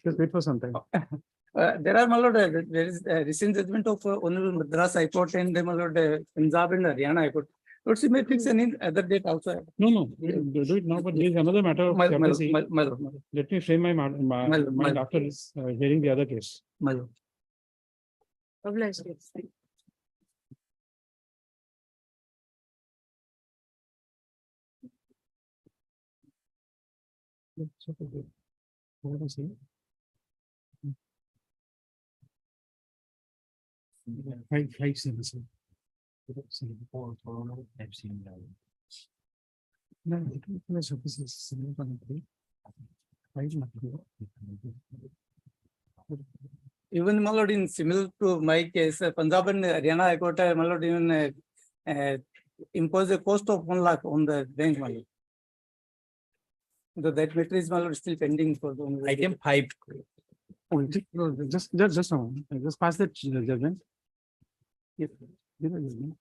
Just wait for some time. There are, my lord, there is a recent judgment of Honorable Madras High Court and my lord, Punjab and Haryana High Court. Lordship may fix any other date also. No, do it now, but there is another matter of courtesy. My lord. Let me frame my mind after hearing the other case. My lord. Obliged. What was he? Five scenes. I've seen that. No, it was supposed to similar country. Even my lord, in similar to my case, Punjab and Haryana High Court, my lord, even impose a cost of 1 lakh on the bank, my lord. So that matter is, my lord, still pending for the Item 5. Just a moment. Just pass that judgment. Yes. Give the judgment.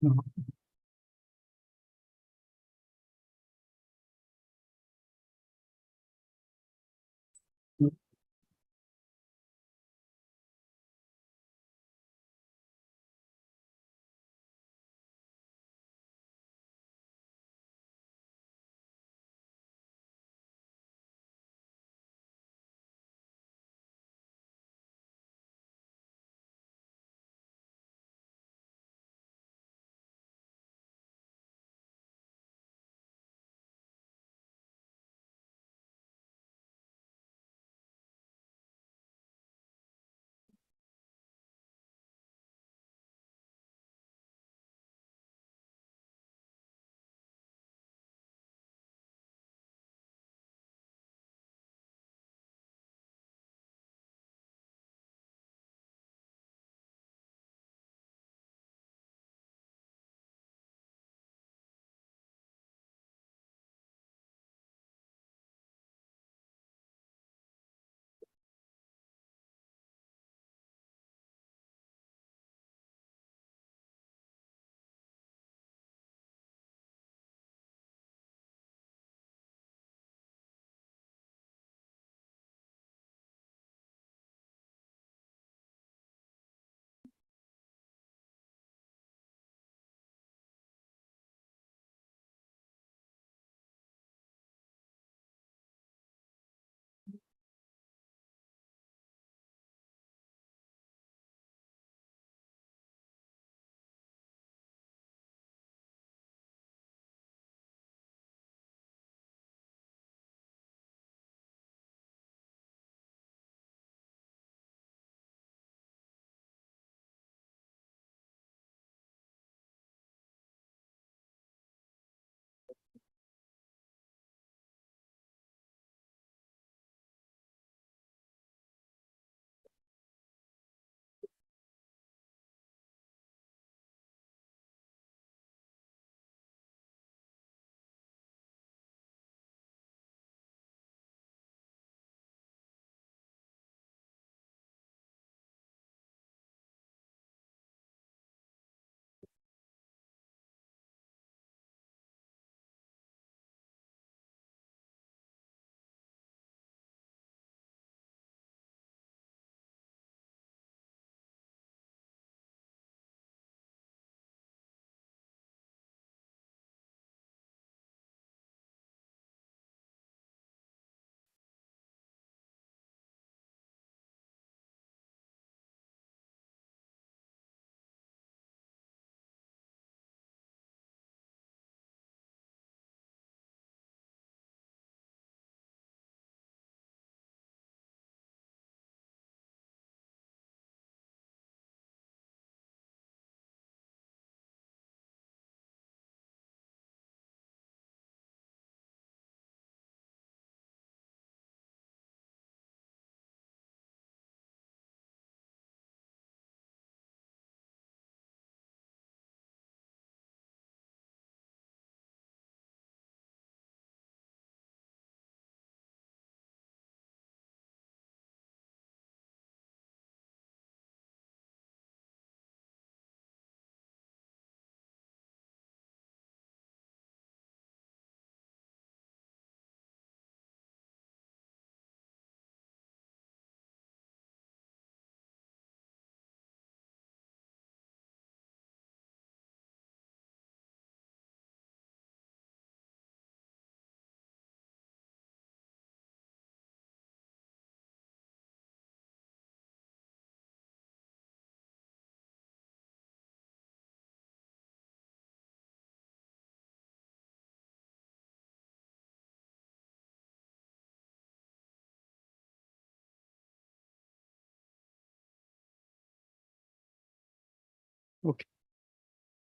No.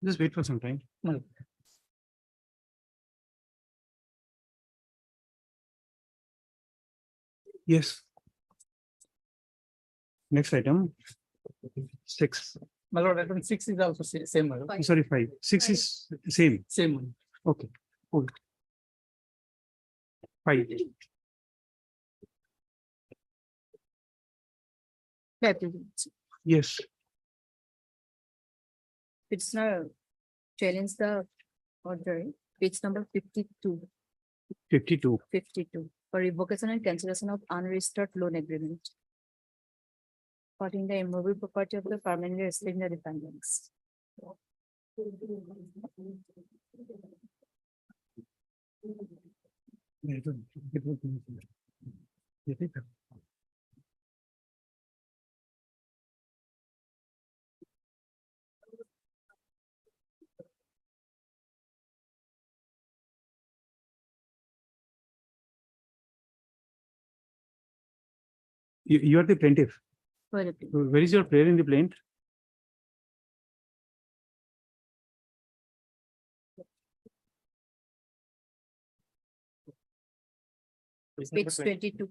Just wait for some time. Yes. Next item. 6. My lord, item 6 is also same, my lord. I'm sorry, 5. 6 is same. Same one. Okay, cool. 5. Yes. It's not challenge the order, page number 52, 52. 52 for revocation and cancellation of unregistered loan agreement. Putting the immovable property of the permanently resident dependents. You are the plaintiff. Where is your prayer in the plaint? Page 22.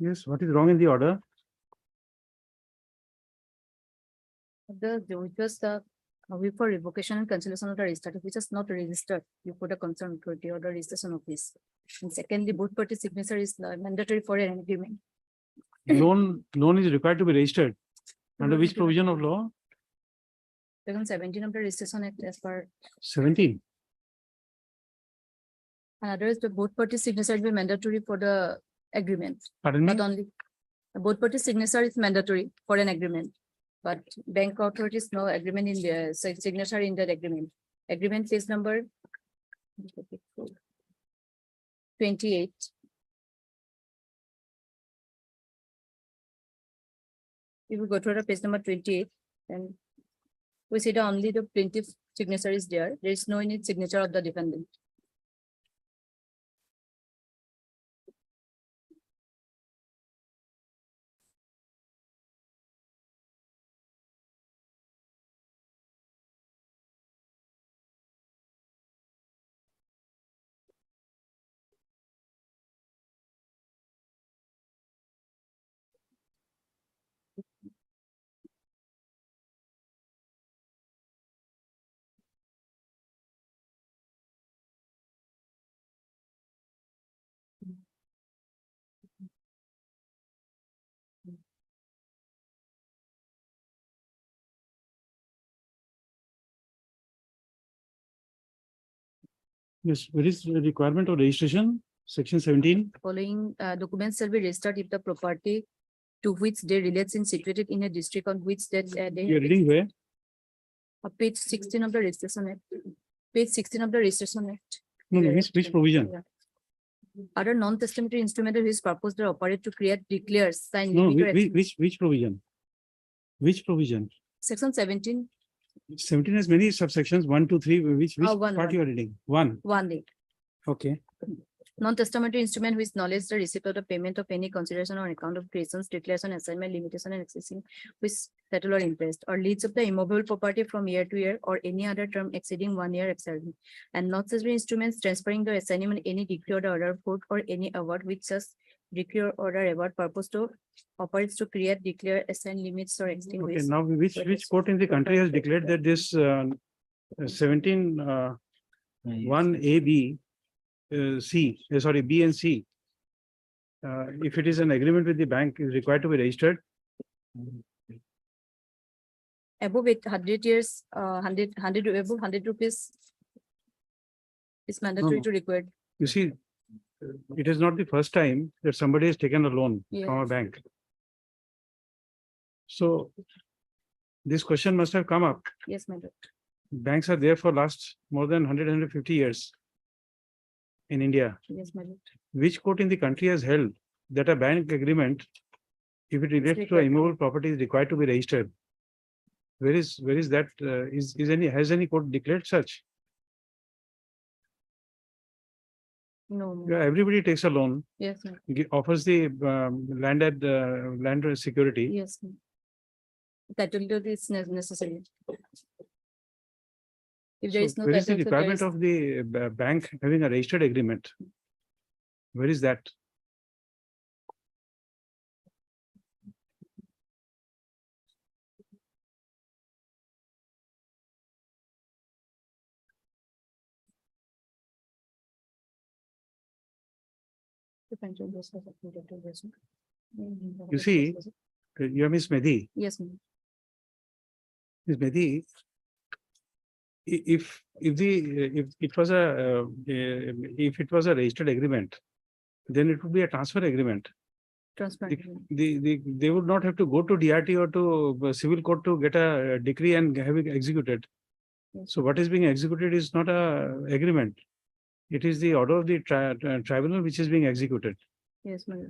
Yes, what is wrong in the order? Which was the wait for revocation and cancellation of the registered, which is not registered, you put a concern authority or the registration office. And secondly, both party signature is mandatory for an agreement. Loan is required to be registered. Under which provision of law? Section 17 of the registration act as per 17. and otherwise the both party signature will be mandatory for the agreement. Pardon me? Not only both party signature is mandatory for an agreement, but bank authorities no agreement in the signature in that agreement. Agreement page number 28. If you go to the page number 28, then we see that only the plaintiff signature is there. There is no any signature of the defendant. Yes, where is the requirement of registration? Section 17. Following documents shall be registered if the property to which they relates in situated in a district on which that You are reading where? page 16 of the registration act. Page 16 of the registration act. No, We are which reading. provision? Yeah. Other non-testamentary instrument whose purpose they operate to create, declares, sign, No, limit, or extinguish. which provision? Which provision? Section 17, 17 has many subsections, 1, 2, 3, which one, part one. you are reading? 1. 1A. Okay. Non-testamentary instrument which knowledge the receipt of the payment of any consideration on account of creations, declaration, assignment, limitation, and accessing which settle or interest or leads of the immovable property from year to year or any other term exceeding 1 year exceeding. And not such instruments transferring the assignment any decree or order of court or any award which such decree or order award purpose to operates to create, declare, assign limits or Okay, extinguish. now which court in the country has declared that this 17 1 A B C, sorry, B and C. If it is an agreement with the bank is required to be registered. above 100 years, 100 above 100 rupees is mandatory no. to record. You see, it is not the first time that somebody has taken a loan from a Yes. bank. So this question must have come up. Yes, my lord. Banks are there for last more than 150 years in India. Yes, my lord. Which court in the country has held that a bank agreement, if it relates to a required. immovable property, is required to be registered? Where is that? Has any court declared such? No. Yeah, everybody takes a loan, Yes, ma'am. offers the land security. Yes. Ma'am. Title deed is necessary. If there So is no where is the title, so there requirement is- of the bank having a registered agreement? Where is that? You see, you are Miss Medhi. Yes, ma'am. Miss Medhi, if it was a registered agreement, then it would be a transfer agreement. Transparent. They would not have to go to DRT or to civil court to get a decree and have it executed. Yes. So what is being executed is not a agreement. It is the order of the tribunal which is being executed. Yes, ma'am.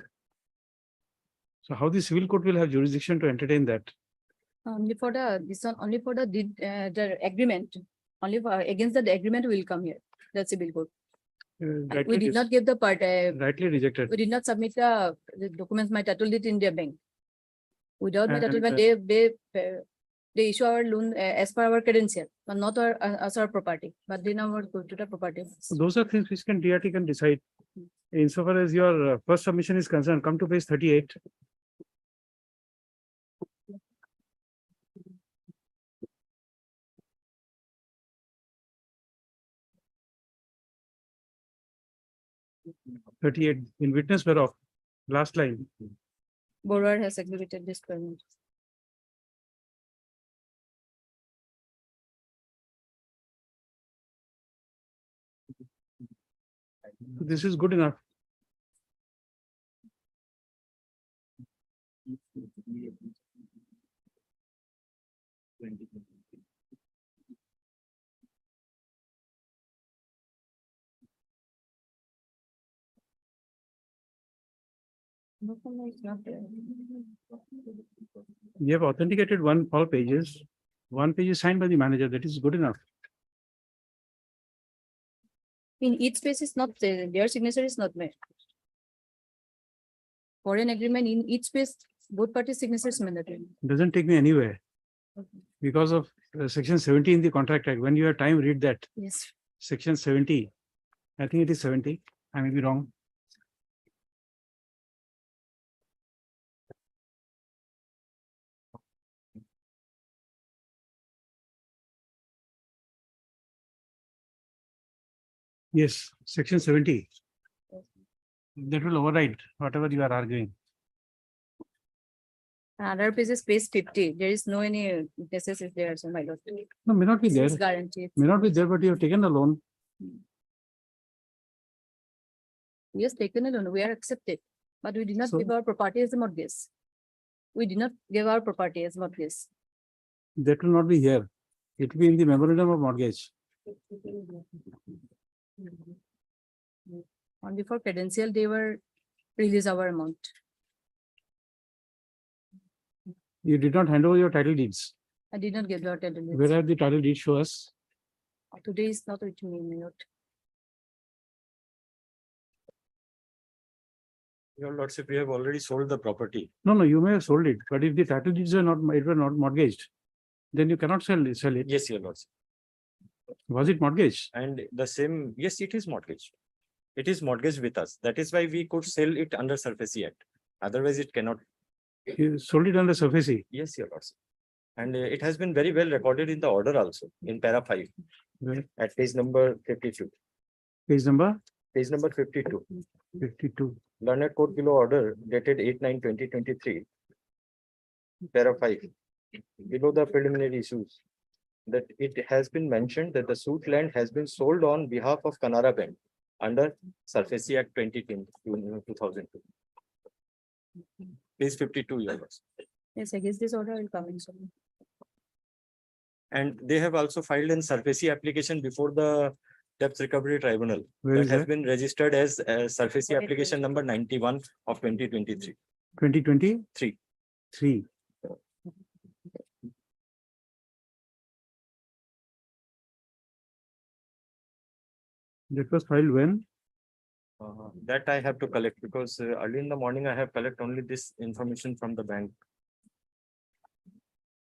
So how the civil court will have jurisdiction to entertain that? Only for this one, only for the agreement, only for against the agreement will come here, the civil court. We did not give the part, Rightly rejected. we did not submit the documents, my title deed in their bank. Without my title, And, deed, they issue our loan as per our credential, but not as our property, but they now go to the property. So those are things which DRT can decide. Insofar as your first submission is concerned, come to page 38. In witness whereof, last line. Borrower has executed this permit. This is good enough. No, no, it's not there. You have authenticated all pages. One page is signed by the manager. That is good enough. In each space is not there, their signature is not there. For an agreement in each space, both parties' signatures mandatory. Doesn't take me anywhere. Because of section 70 in the Contract Act. When you have time, read that. Yes. Section 70. I think it is 70. I may be wrong. Yes, section 70. That will override whatever you are arguing. Another page is page 50. There is no any necessity there, so my lord. No, may not be there. This is guaranteed. May not be there, but you have taken a loan. Yes, taken a loan, we are accepted, but we did not So- give our property as a mortgage. We did not give our property as mortgage. That will not be here. It will be in the memorandum of mortgage. Only for credential, they were release our amount. You did not hand over your title deeds. I did not give our title deeds. Where are the title deeds? Show us. Today is not with me, my lord. Your lordship, we have already sold the property. No, you may have sold it, but if the title deeds are not, it were not mortgaged, then you cannot sell it. Yes, your lordship. Was it mortgaged? And the same, yes, it is mortgaged. It is mortgaged with us. That is why we could sell it under SURFACE Act. Otherwise, it cannot. You sold it on the surface. Yes, your lordship. And it has been very well recorded in the order also, in para 5, Where? at page number 52. Page number Page number 52. 52. Learned Court below order dated 8/9/2023. Para 5. below the preliminary issues, that it has been mentioned that the suit land has been sold on behalf of Canara Bank under SARFAESI Act 2002. Page 52, Your Worship. Yes, I guess this order will come in soon. And they have also filed an SARFAESI application before the Debt Recovery Tribunal. Where That is has that? been registered as SARFAESI application number 91 of 2023. 2023. Three. That was filed when? That I have to collect because early in the morning I have collect only this information from the bank.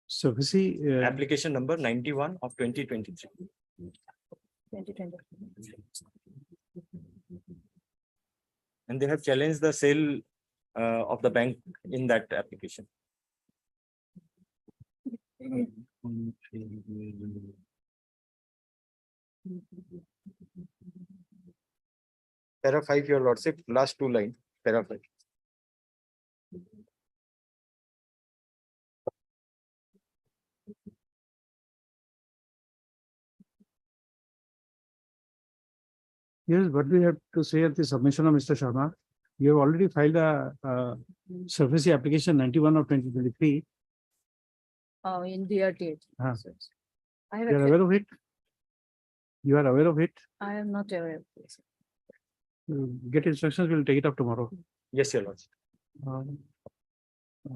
Suffici, Application number 91 of 2023. 2020. And they have challenged the sale of the bank in that application. Para 5, Your Lordship, last 2 line, para 5. yes, what we have to say at the submission of Mr. Sharma, you have already filed a Suffici application 91 of 2023. In DRT. Ah. I have, You are aware of it? You are aware of it? I am not aware of this. You get instructions, we'll take it up tomorrow. Yes, Your Lordship.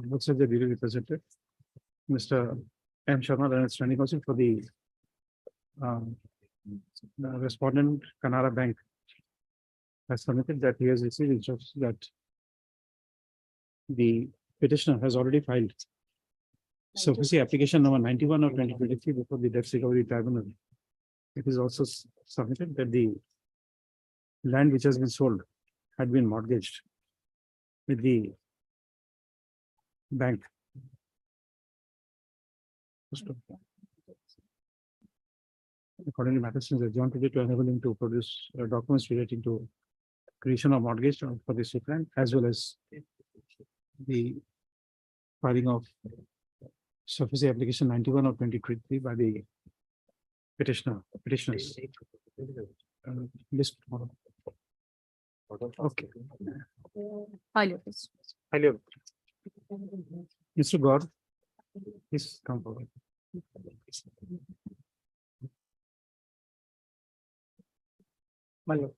Looks like the duly represented. Mr. M. Sharma, the standing counsel for the respondent Canara Bank has submitted that he has received instructions that the petitioner has already filed Suffici application number 91 of 2023 before the Debt Recovery Tribunal. It is also submitted that the land which has been sold had been mortgaged with the bank. Accordingly, matters is adjourned today to enable him to produce documents relating to creation of mortgage for this land as well as the filing of Suffici application 91 of 2023 by the petitioners. List tomorrow. Okay. File office. Hello. Mr. God, please come forward. My lord.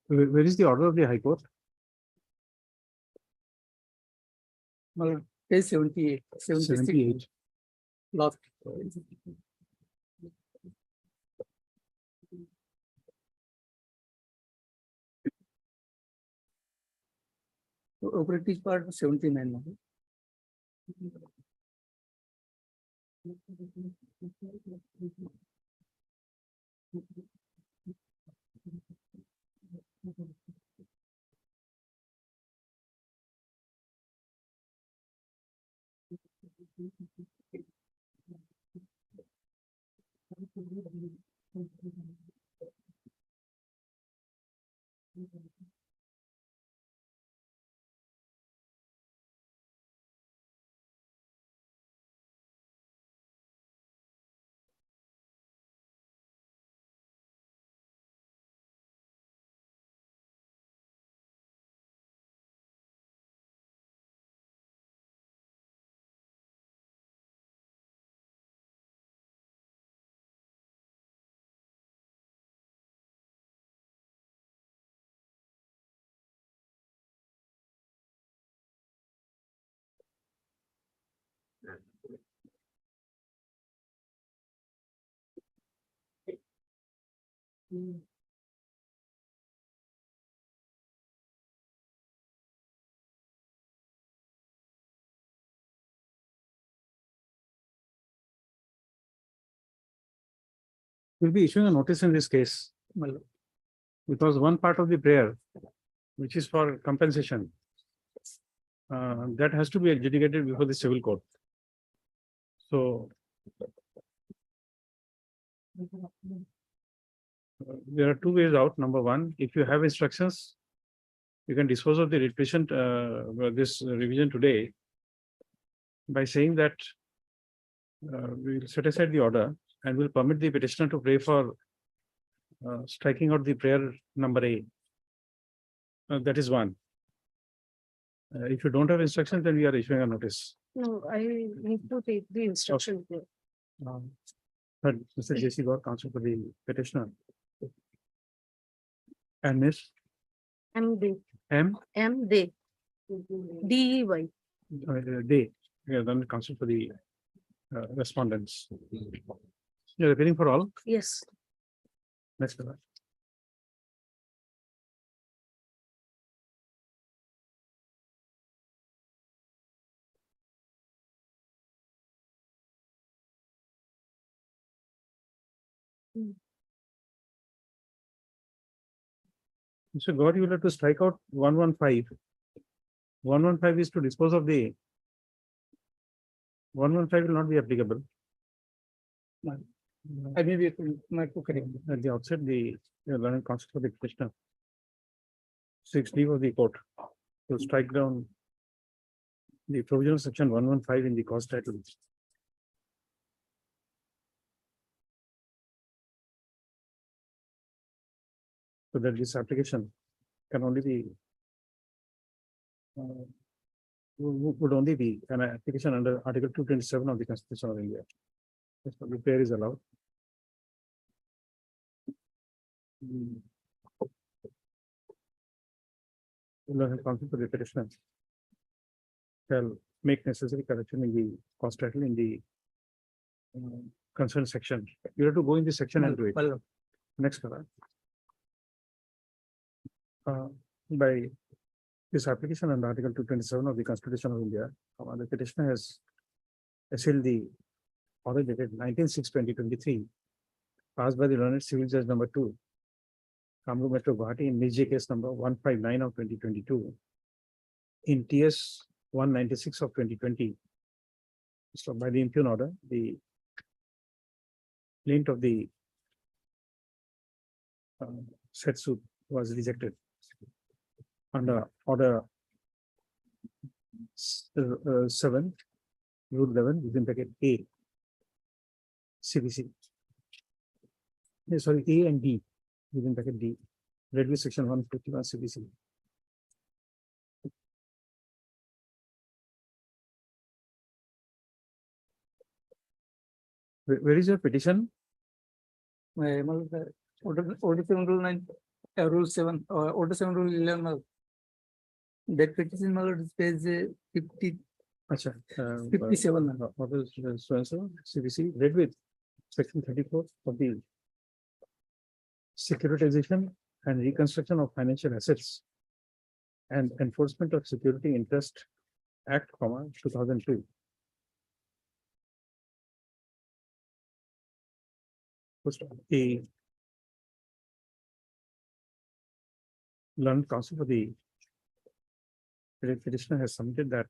Where is the order of the High Court? My lord, page 78, 76. 78. Last. Operative part 79. my lord. We'll be issuing a notice in this case. My lord. Because one part of the prayer which is for compensation. That has to be adjudicated before the civil court. So there are two ways out. Number one, if you have instructions, you can dispose of the revision, this revision today by saying that we will set aside the order and will permit the petitioner to pray for striking out the prayer number A. That is one. If you don't have instructions, then we are issuing a notice. No, I need to take the instruction. here. Third, Mr. J.C. Gaur, counsel for the petitioner. And Miss MD, M. MD, DEY. Day, then counsel for the respondents. You're appearing for all? Yes. Next. Mr. Gaur, you will have to strike out 115. 115 is to dispose of the 115 will not be applicable. I may be correct. At the outset, the learned counsel for the petitioner seeks leave of the court to strike down the provision of section 115 in the cause title. So that this application can only be would only be an application under Article 227 of the Constitution of India. The prayer is allowed. Learned counsel for the petitioner shall make necessary correction in the cause title in the concerned section. You have to go in this section and do it. Next. By this application under Article 227 of the Constitution of India, the petitioner has assailed the order dated 19/6/2023, passed by the learned civil judge number 2, Kamrup Metro Guwahati, in Nijay case number 159 of 2022, in TS 196 of 2020. So by the impugn order, the plaint of the said suit was rejected under order 7, rule 11 within bracket A, CBC. Sorry, A and D within bracket D, read with section 151 CBC. Where is your petition? Order 7 rule 9, rule 7, order 7 rule 11. That petition is page 50. Acha, 57. What is so and so CBC read with section 34 of the securitization and reconstruction of financial assets and enforcement of security interest act, 2002. The learned counsel for the petitioner has submitted that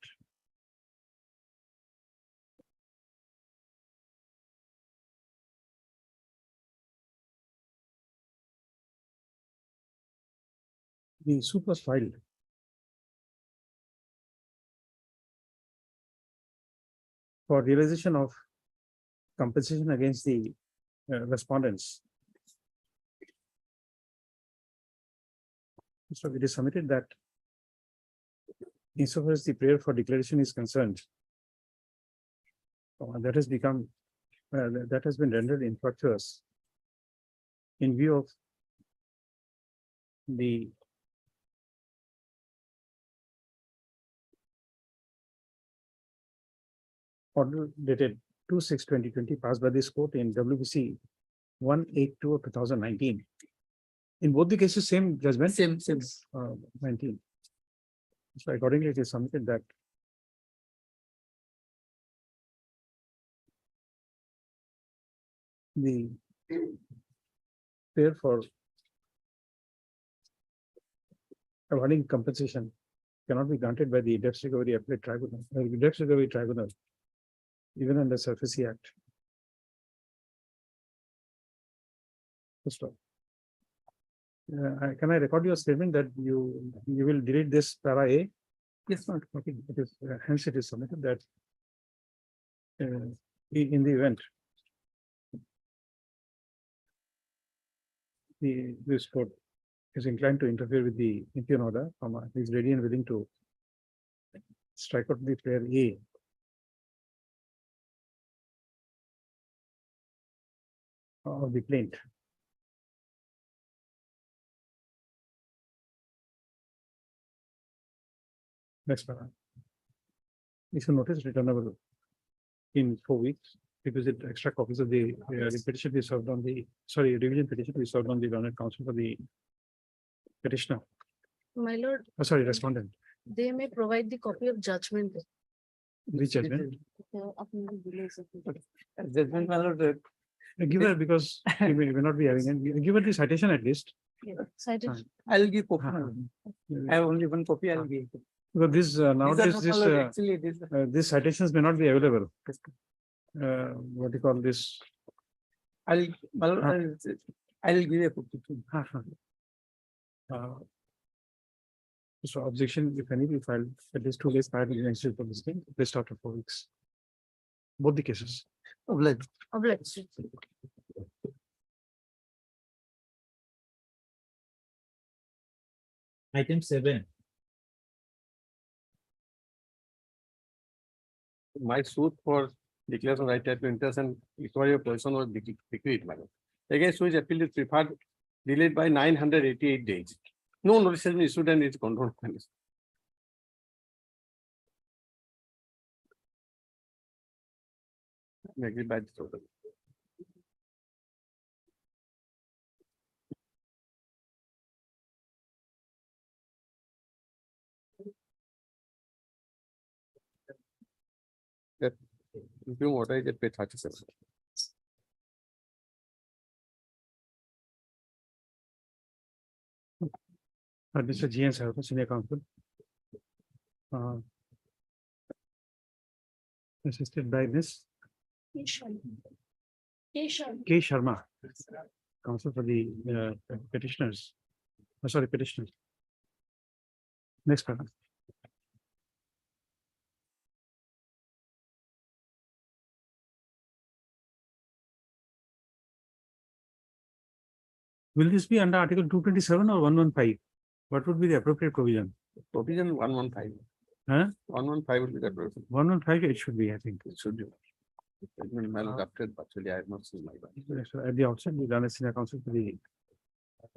the suit was filed for realization of compensation against the respondents. So it is submitted that insofar as the prayer for declaration is concerned, that has become that has been rendered infructuous in view of the order dated 2/6/2020 passed by this court in WBC 182 of 2019. In both the cases, same judgment. Same. 19. So accordingly, it is submitted that the prayer for awarding compensation cannot be granted by the debt recovery appellate tribunal, debt recovery tribunal, even under Surface Act. First of all. Can I record your statement that you will delete this para A? Yes, not, okay, it is, hence it is submitted that in the event this court is inclined to interfere with the impugned order, is ready and willing to strike out the prayer A. Of the plaint. Next paragraph. If you notice, returnable in 4 weeks, because it extra copies of the petition we served on the, sorry, revision petition we served on the learned counsel for the petitioner. My lord, Oh, sorry, respondent. they may provide the copy of judgment. Which judgment? Judgment, my lord, Give her because we may not be having, and give her the citation at least. Cited. I'll give copy. Uh-huh. I have only one copy, I'll give. Because this nowadays not this allowed, actually, this. these citations may not be available. What do you call this? I'll, my lord, I'll give a copy. So objection, if any, be filed at least 2 days prior to the next date of this thing, list after 4 weeks. Both the cases. Obliged. Obliged. Item 7. My suit for declaration of right to interest and recovery of possession was decreed, madam. Against which appeal is preferred delayed by 988 days. No notice has been issued and it's controlled. Agreed by the total. If you what I get paid 37. Mr. GN Sarva, Senior Counsel. Assisted by Ms. K. Sharma, Counsel for the petitioners. Sorry, petitioners. Next paragraph. Will this be under Article 227 or 115? What would be the appropriate provision? Provision 115. Huh? 115 would be the provision. 115, it should be, I think. It should be. It will be maladapted, but actually I have not seen my. Yes, sir. At the outset, the Ghana Senior Counsel for the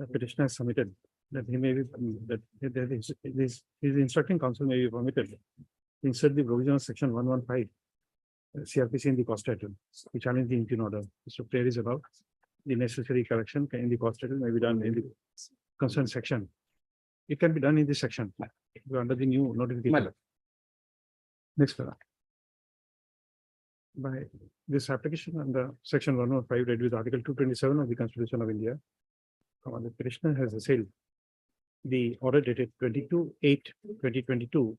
petitioner has submitted that he may be, that his instructing counsel may be permitted to insert the provision of section 115 CRPC in the cost title, which challenge the impugned order. So prayer is about the necessary correction in the cost title may be done in the concerned section. It can be done in this section under the new notification. Next paragraph. By this application under section 115 read with article 227 of the Constitution of India, the petitioner has assailed the order dated 22/8/2022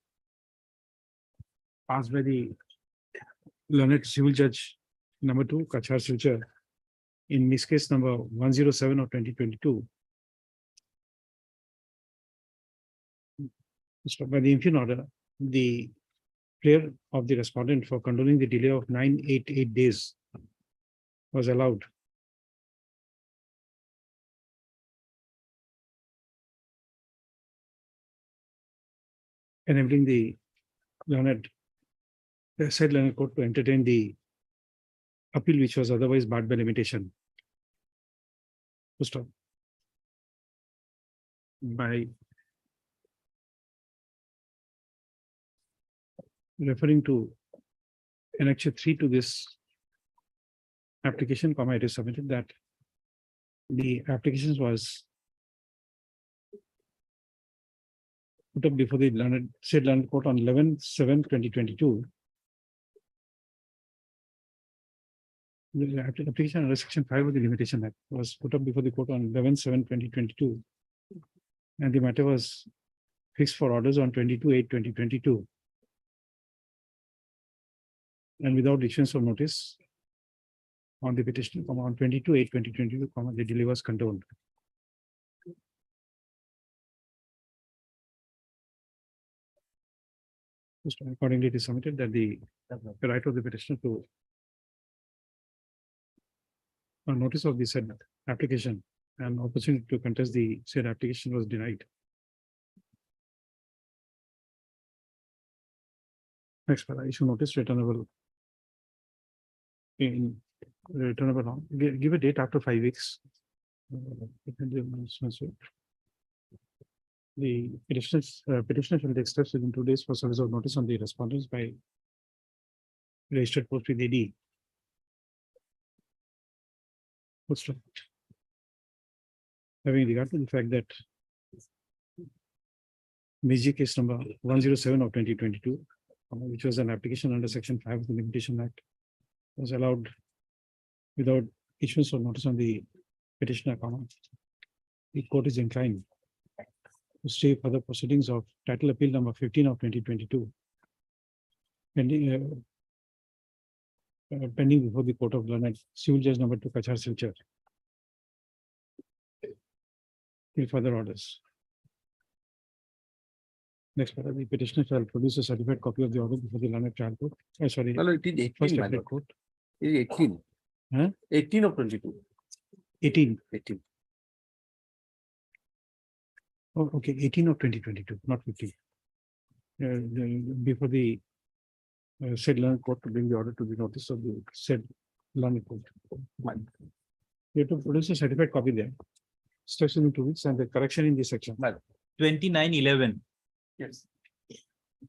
passed by the learned civil judge number 2 Kachar Silchar in this case number 107 of 2022. So by the impugned order, the prayer of the respondent for condoning the delay of 988 days was allowed. Enabling the said learned court to entertain the appeal which was otherwise barred by limitation. To stop. By referring to Annexure 3 to this application, it is submitted that the application was put up before the said learned court on 11/7/2022. The application under section 5 of the Limitation Act was put up before the court on 11/7/2022. And the matter was fixed for orders on 22/8/2022. And without issuance of notice on the petition, on 22/8/2022, the delay was condoned. Accordingly, it is submitted that the right of the petitioner to a notice of the said application and opportunity to contest the said application was denied. Next, issue notice returnable. In returnable, give a date after 5 weeks. The petitioner shall take steps within 2 days for service of notice on the respondents by registered post with AD. Having regard to the fact that BG case number 107 of 2022, which was an application under section 5 of the Limitation Act, was allowed without issuance of notice on the petitioner account. The court is inclined to stay further proceedings of title appeal number 15 of 2022. Pending before the Court of Learned, Civil Judge number 2, Kachar Silchar. Till further orders. Next, the petitioner shall produce a certified copy of the order before the Learned Trial Court. Sorry. No, it is First 18, my appellate lord. court. It is 18. Huh? 18 of 22. 18. 18. Oh, okay, 18 of 2022, not 15. Before the said Learned Court to bring the order to the notice of the said Learned Court. You have to produce a certified copy there. Steps in 2 weeks and the correction in this section. 29/11. Yes.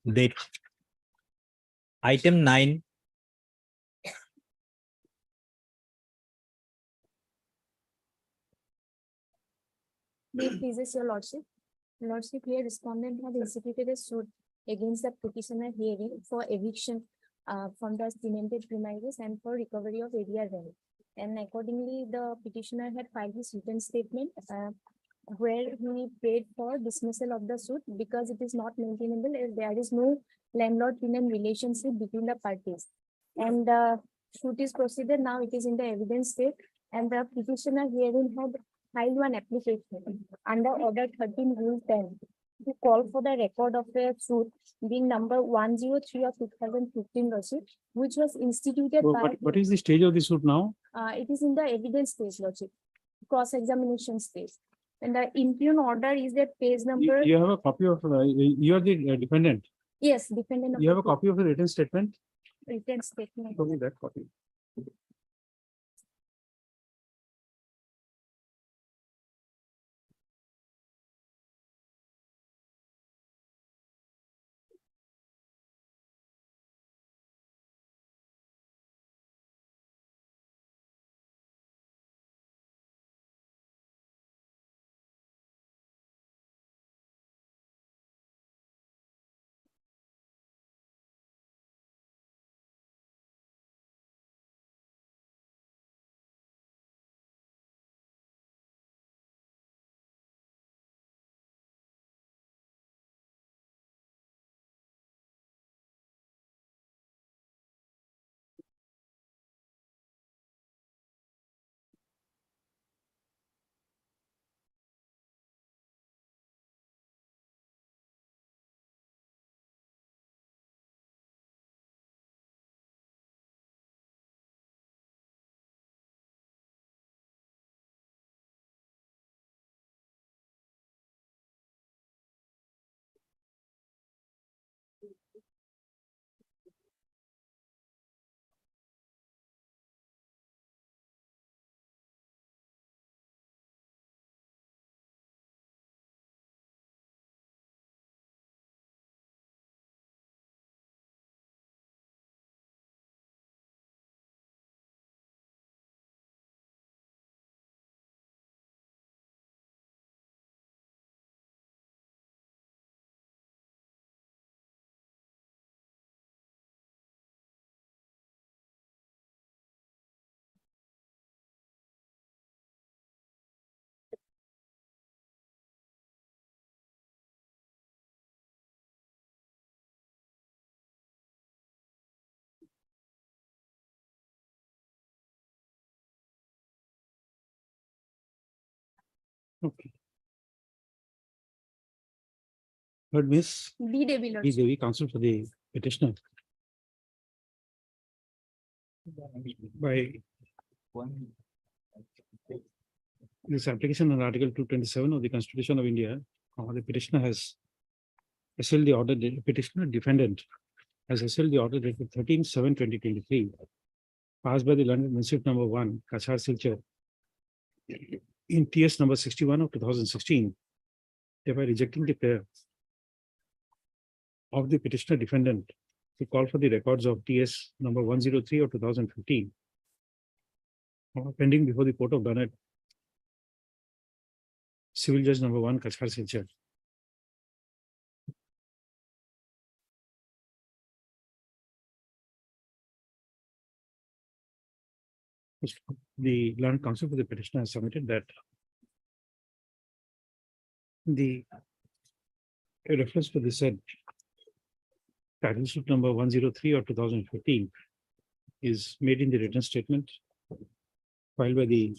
Date. Item 9. May it pleases your lordship. Lordship, here respondent has instituted a suit against the petitioner hearing for eviction from the tenanted premises and for recovery of area rent. And accordingly, the petitioner had filed his written statement where he prayed for dismissal of the suit because it is not maintainable if there is no landlord-tenant relationship between the parties. And the suit is proceeded now, it is in the evidence state, and the petitioner hearing had filed one application under order 13 rule 10 to call for the record of the suit being number 103 of 2015 lawsuit, which was instituted by, What is the stage of the suit now? it is in the evidence stage lawsuit, cross-examination stage. And the impugn order is that page number, You have a copy of, you are the defendant. yes, dependent You have a of copy of the written statement? written statement. Show me that copy. Okay. Heard Miss B Devi B. Lordship. Devi, counsel for the petitioner. By this application on Article 227 of the Constitution of India, the petitioner has assailed the order, the petitioner defendant has assailed the order dated 13/7/2023, passed by the London Municipal Number 1, Kachar Silchar, in TS number 61 of 2016, thereby rejecting the prayer of the petitioner defendant to call for the records of TS number 103 of 2015, pending before the Court of Bernard, Civil Judge number 1, Kachar Silchar. The land counsel for the petitioner has submitted that the a reference to the said title suit number 103 of 2015 is made in the written statement filed by the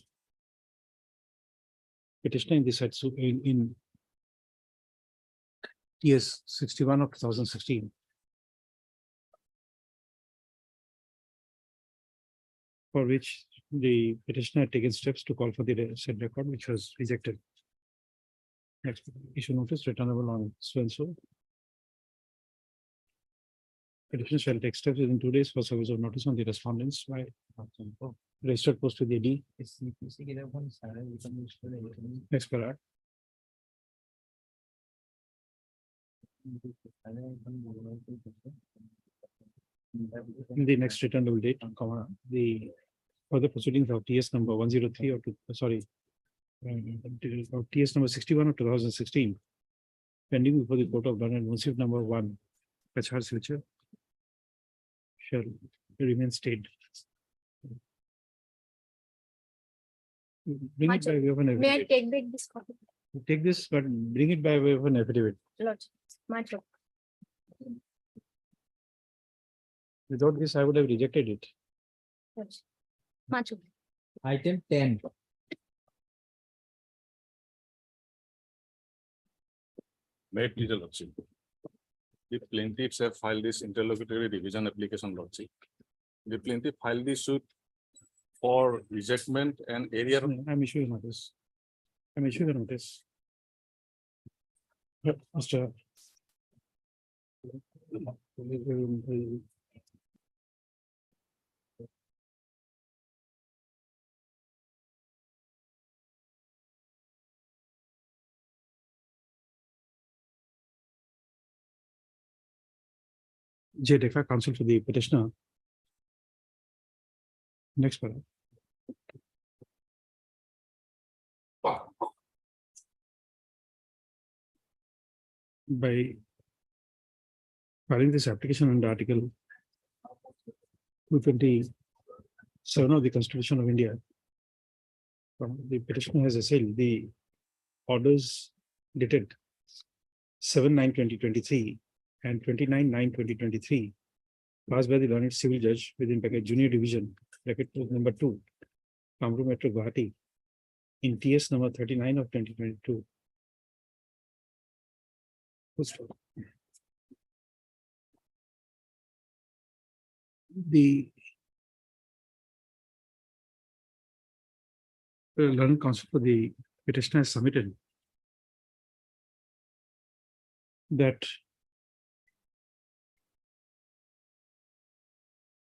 petitioner in the said suit in TS 61 of 2016. For which the petitioner had taken steps to call for the said record, which was rejected. Next, issue notice returnable on so and so. Petitioner shall take steps within 2 days for service of notice on the respondents by registered post with the AD. Next paragraph. In the next returnable date, comma, the further proceedings of TS number 103 or of TS number 61 of 2016, pending before the Court of Bernard Municipal number 1, Kachar Silchar, shall remain stayed. Bring it by way of an May I affidavit. take back this copy? Take this, but bring it by way of an affidavit. Lordship, my job. Without this, I would have rejected it. Lordship, my job. Item 10. May it please the Lordship. The plaintiffs have filed this interlocutory revision application, Lordship. The plaintiff filed this suit for rejectment and area. I'm issuing notice. I'm issuing a notice. Mr. J. Defa, counsel for the petitioner. Next paragraph. By filing this application under Article 227 of the Constitution of India, the petitioner has assailed the orders dated 7/9/2023 and 29/9/2023, passed by the learned civil judge within bracket junior division, bracket number 2, Kamru Metro Guwahati, in TS number 39 of 2022. The learned counsel for the petitioner has submitted that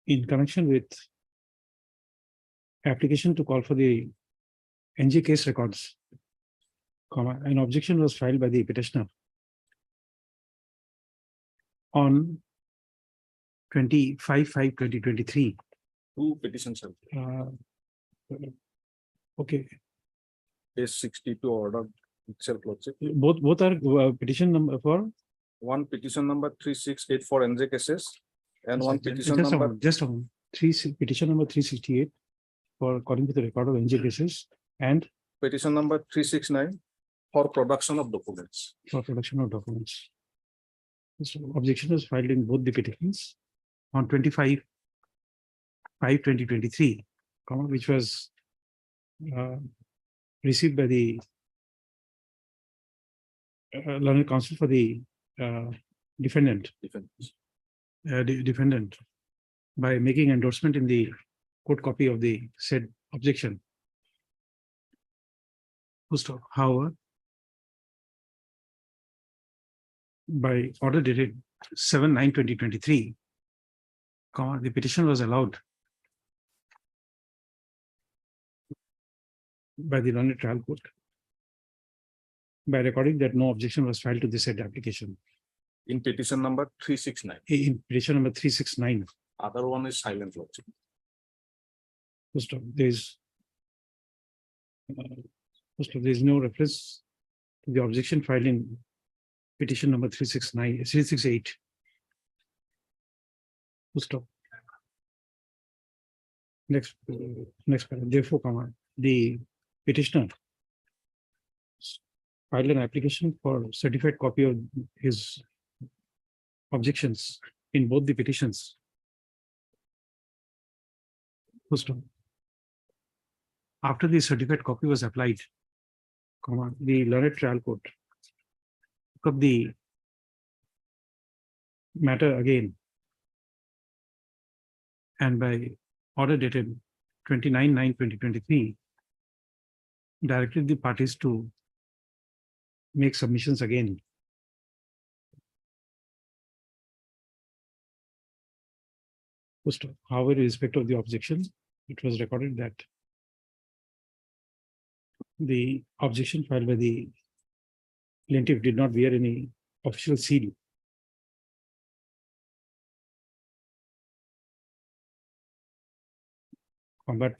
in connection with application to call for the NJ case records, an objection was filed by the petitioner on 25/5/2023. Two petitions. Okay, Case 62 order itself, Lordship. both are petition number for. One petition number 3684 NJ cases and one petition Just a number. moment, just a moment. Petition number 368 for according to the record of NJ cases and Petition number 369 for production of documents. for production of documents. This objection was filed in both the petitions on 25/5/2023, which was received by the learned counsel for the defendant, defendant by making endorsement in the court copy of the said objection. First of, however, by order dated 7/9/2023, the petition was allowed by the learned trial court by recording that no objection was filed to the said application. In petition number 369, In petition number 369, other one is silent, Lordship. first of, there is no reference to the objection filed in petition number 368. Full stop. Next, therefore, the petitioner filed an application for certified copy of his objections in both the petitions. Full stop. After the certified copy was applied, the learned trial court took up the matter again, and by order dated 29/9/2023, directed the parties to make submissions again. First, however, in respect of the objection, it was recorded that the objection filed by the plaintiff did not bear any official seal. But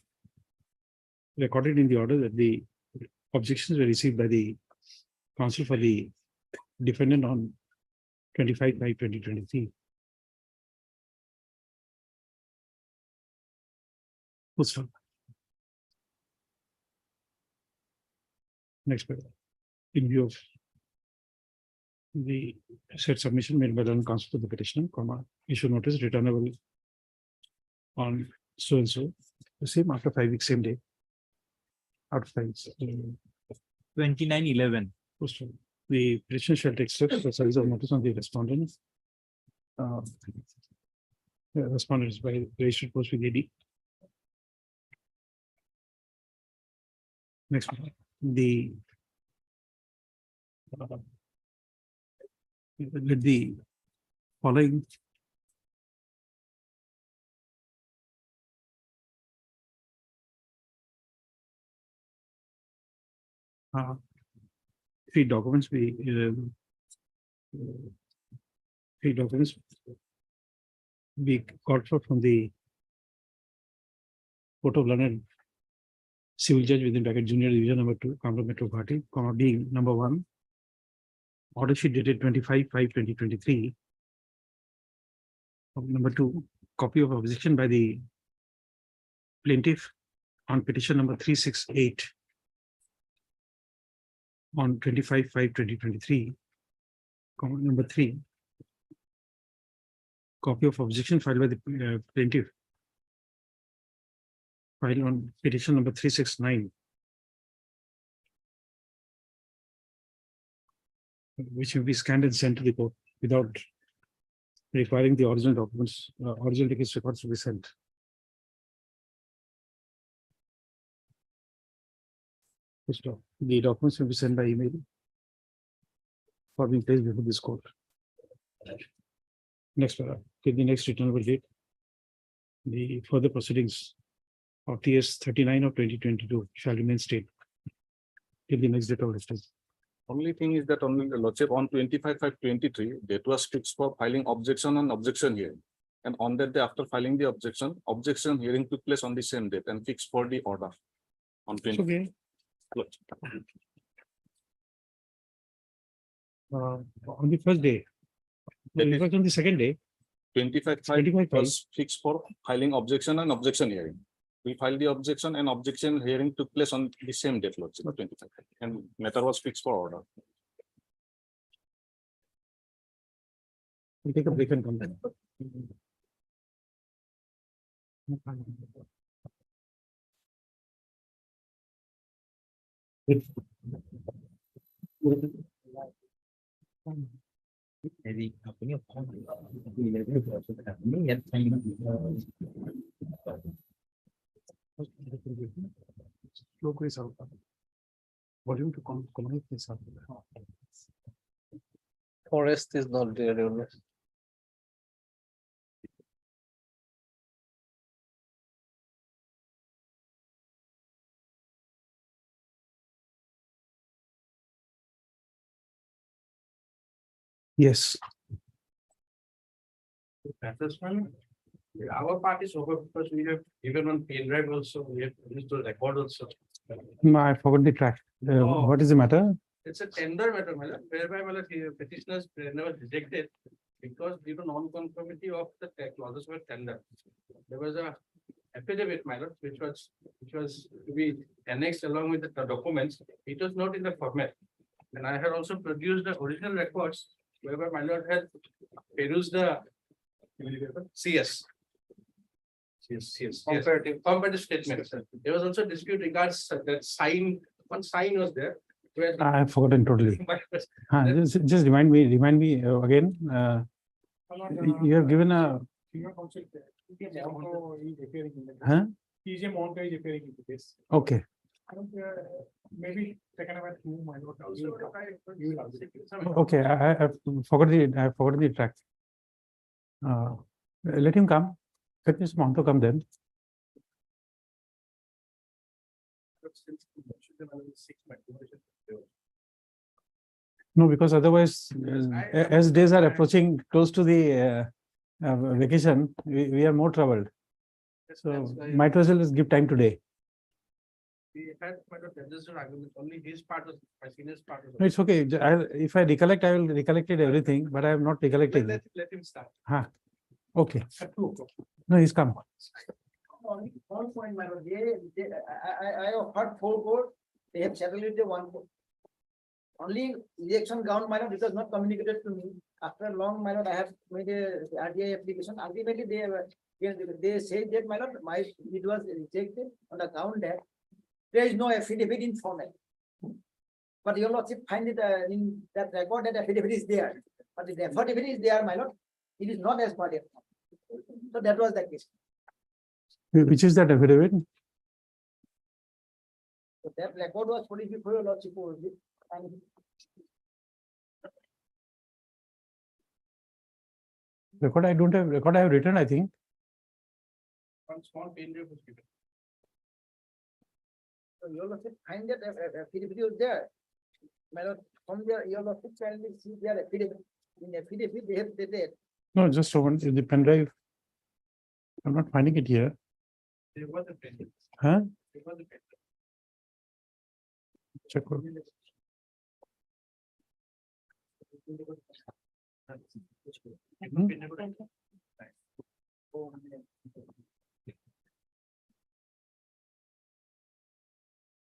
recorded in the order that the objections were received by the counsel for the defendant on 25/5/2023. Full stop. Next paragraph. In view of the said submission made by the counsel to the petitioner, issue notice returnable on so and so, the same after 5 weeks, same day. After 5 weeks. 29/11. The petitioner shall take steps for service of notice on the respondent. Respondent is by registered post with AD. Next one, the let the following three documents be called for from the Court of Learned Civil Judge within bracket Junior Division number 2, Kamrup Metro Guwahati, being number 1, order sheet dated 25/5/2023. Number 2, copy of objection by the plaintiff on petition number 368 on 25/5/2023. Number 3, copy of objection filed by the plaintiff filed on petition number 369, which will be scanned and sent to the court without requiring the original documents, original case records to be sent. First off, the documents will be sent by email for being placed before this court. Next, till the next returnable date, the further proceedings of TS 39 of 2022 shall remain stayed till the next date of listing. Only thing is that only the Lordship on 25/5/23, date was fixed for filing objection and objection hearing. And on that day, after filing the objection hearing took place on the same date and fixed for the order on 20. Okay. On the first day, it was on the second day. 25/5 was fixed for filing objection and objection hearing. We filed the objection and objection hearing took place on the same date, Lordship, 25, and matter was fixed for order. We'll take a break and come back. Flow queries out. Volume to communicate this out. Forest is not there, Your Lordship. Yes. This one, our part is over because we have even on pen drive also, we have used the record also. No, I forgot the track. Oh. What is the matter? It's a tender matter, my lord, whereby my lord, petitioners never rejected because due to non-conformity of the clauses were tender. There was a affidavit, my lord, which was to be annexed along with the documents. It was not in the format. And I had also produced the original records whereby my lord had perused the CS. Yes. Comparative statement. There was also dispute regards that sign, one sign was there. Where I have forgotten totally. Just remind me again. You have given a. Huh? Okay. Maybe second about two, my lord. Okay, I forgot the track. Let him come. Let Mr. Monto come then. No, because otherwise, as days are approaching close to the vacation, we are more troubled. So might as well just give time today. we had quite a registered argument, only his part was, my senior's part was. No, it's okay. If I recollect, I will recollect everything, but I have not recollected. Let him start. Huh. Okay. No, he's come. One point, my lord, I have heard 4 court, they have settled it to 1 court. Only election ground, my lord, it was not communicated to me. After a long, my lord, I have made a RDI application. Ultimately, they say that, my lord, it was rejected on the ground that there is no affidavit in format. But your lordship find it in that record that affidavit is there. But if the affidavit is there, my lord, it is not as part of. So that was the case. Which is that affidavit? So that record was put before your lordship only, and Record I don't have. Record I have written, I think. One small pen drive was given. so your lordship find that affidavit was there. My lord, from there, your lordship can see their affidavit. In affidavit, they have stated. No, just one. The pen drive. I'm not finding it here. There was a pen. Huh? There was a pen. Check.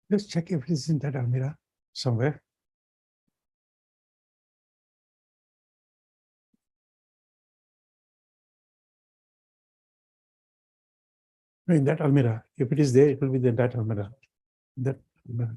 Just check if it is in that Almira somewhere. No, in that Almira, if it is there, it will be in that Almira. That Almira.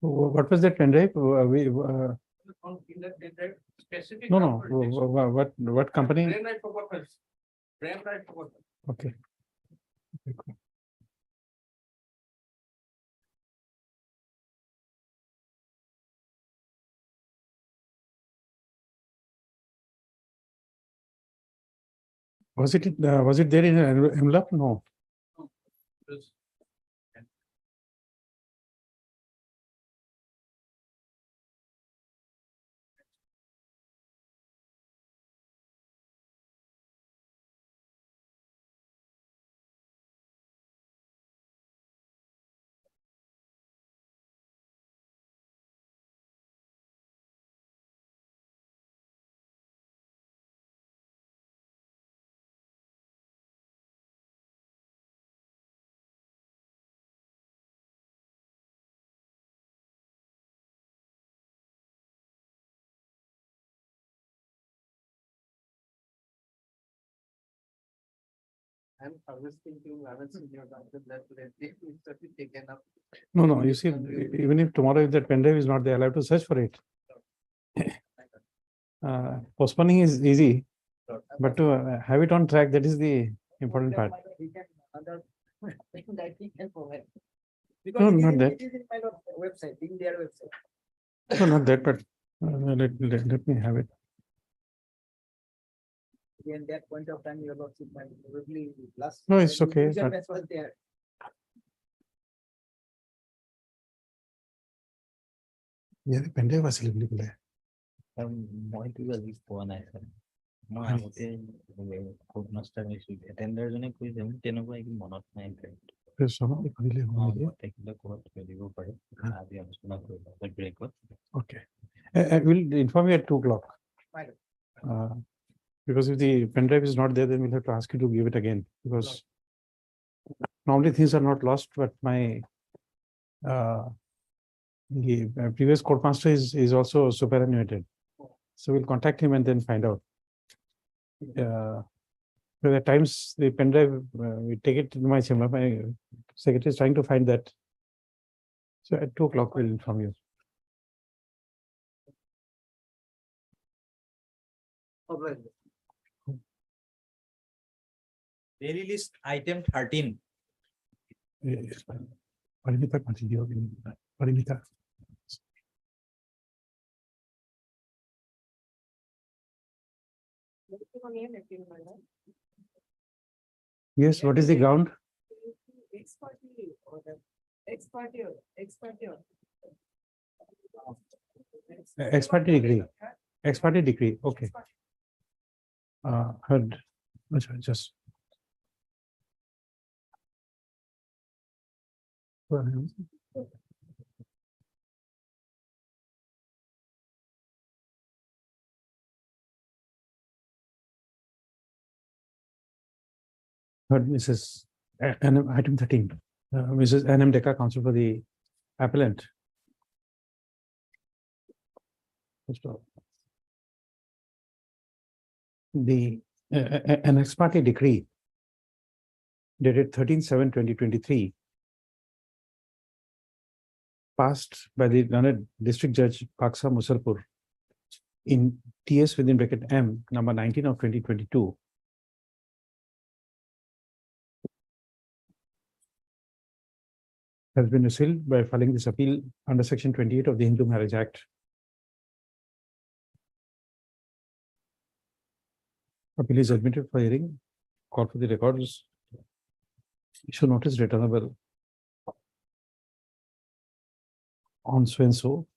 What was that pen drive? In that pen drive, specific. No, number, what company? Brand I forgot first. Brand I forgot. Okay. Was it there in an envelope? No. Because I'm suggesting to have senior doctor that it should be taken up. No, you see, even if tomorrow if that pen drive is not there, I'll have to search for it. Postponing is easy, but to have it on track, that is the important part. He can other that he can provide. No, not that. It is in my website, in their website. No, not that, but let me have it. In that point of time, your lordship might probably last. No, it's okay, User but- base was there. Yeah, the pen drive was available there. মই তো আজি পোৱা নাই sir মই হয়। আগতে code master এটেণ্ডাৰ জনে কৈছে মোৰ তেনেকুৱা একো মনত নাই Somebody কৰিলে হ'ব নেকি? তেখেতে ক'ৰবাত থৈ দিব পাৰে হা। আজি আলোচনা কৰিবা ব্ৰেকত Okay. I will inform you at 2 o'clock. Fine. Because if the pen drive is not there, then we'll have to ask you to give it again, because normally things are not lost, but my the previous court master is also superannuated. So we'll contact him and then find out. But at times the pen drive, we take it to my chamber, my secretary is trying to find that. So at 2 o'clock we'll inform you. Daily list item 13. Yes, Parimita continue. Parimita. Yes, what is the ground? Ex parte degree. Ex parte degree, okay. Heard. Just. Heard Mrs. Item 13, Mrs. NM Decca, counsel for the appellant. First of all, the an ex parte decree dated 13/7/2023 passed by the Learned District Judge Paksa Musalpur in TS within bracket M number 19 of 2022 has been resealed by filing this appeal under section 28 of the Hindu Marriage Act. Appeal is admitted for hearing. Call for the records. Issue notice returnable on so and so.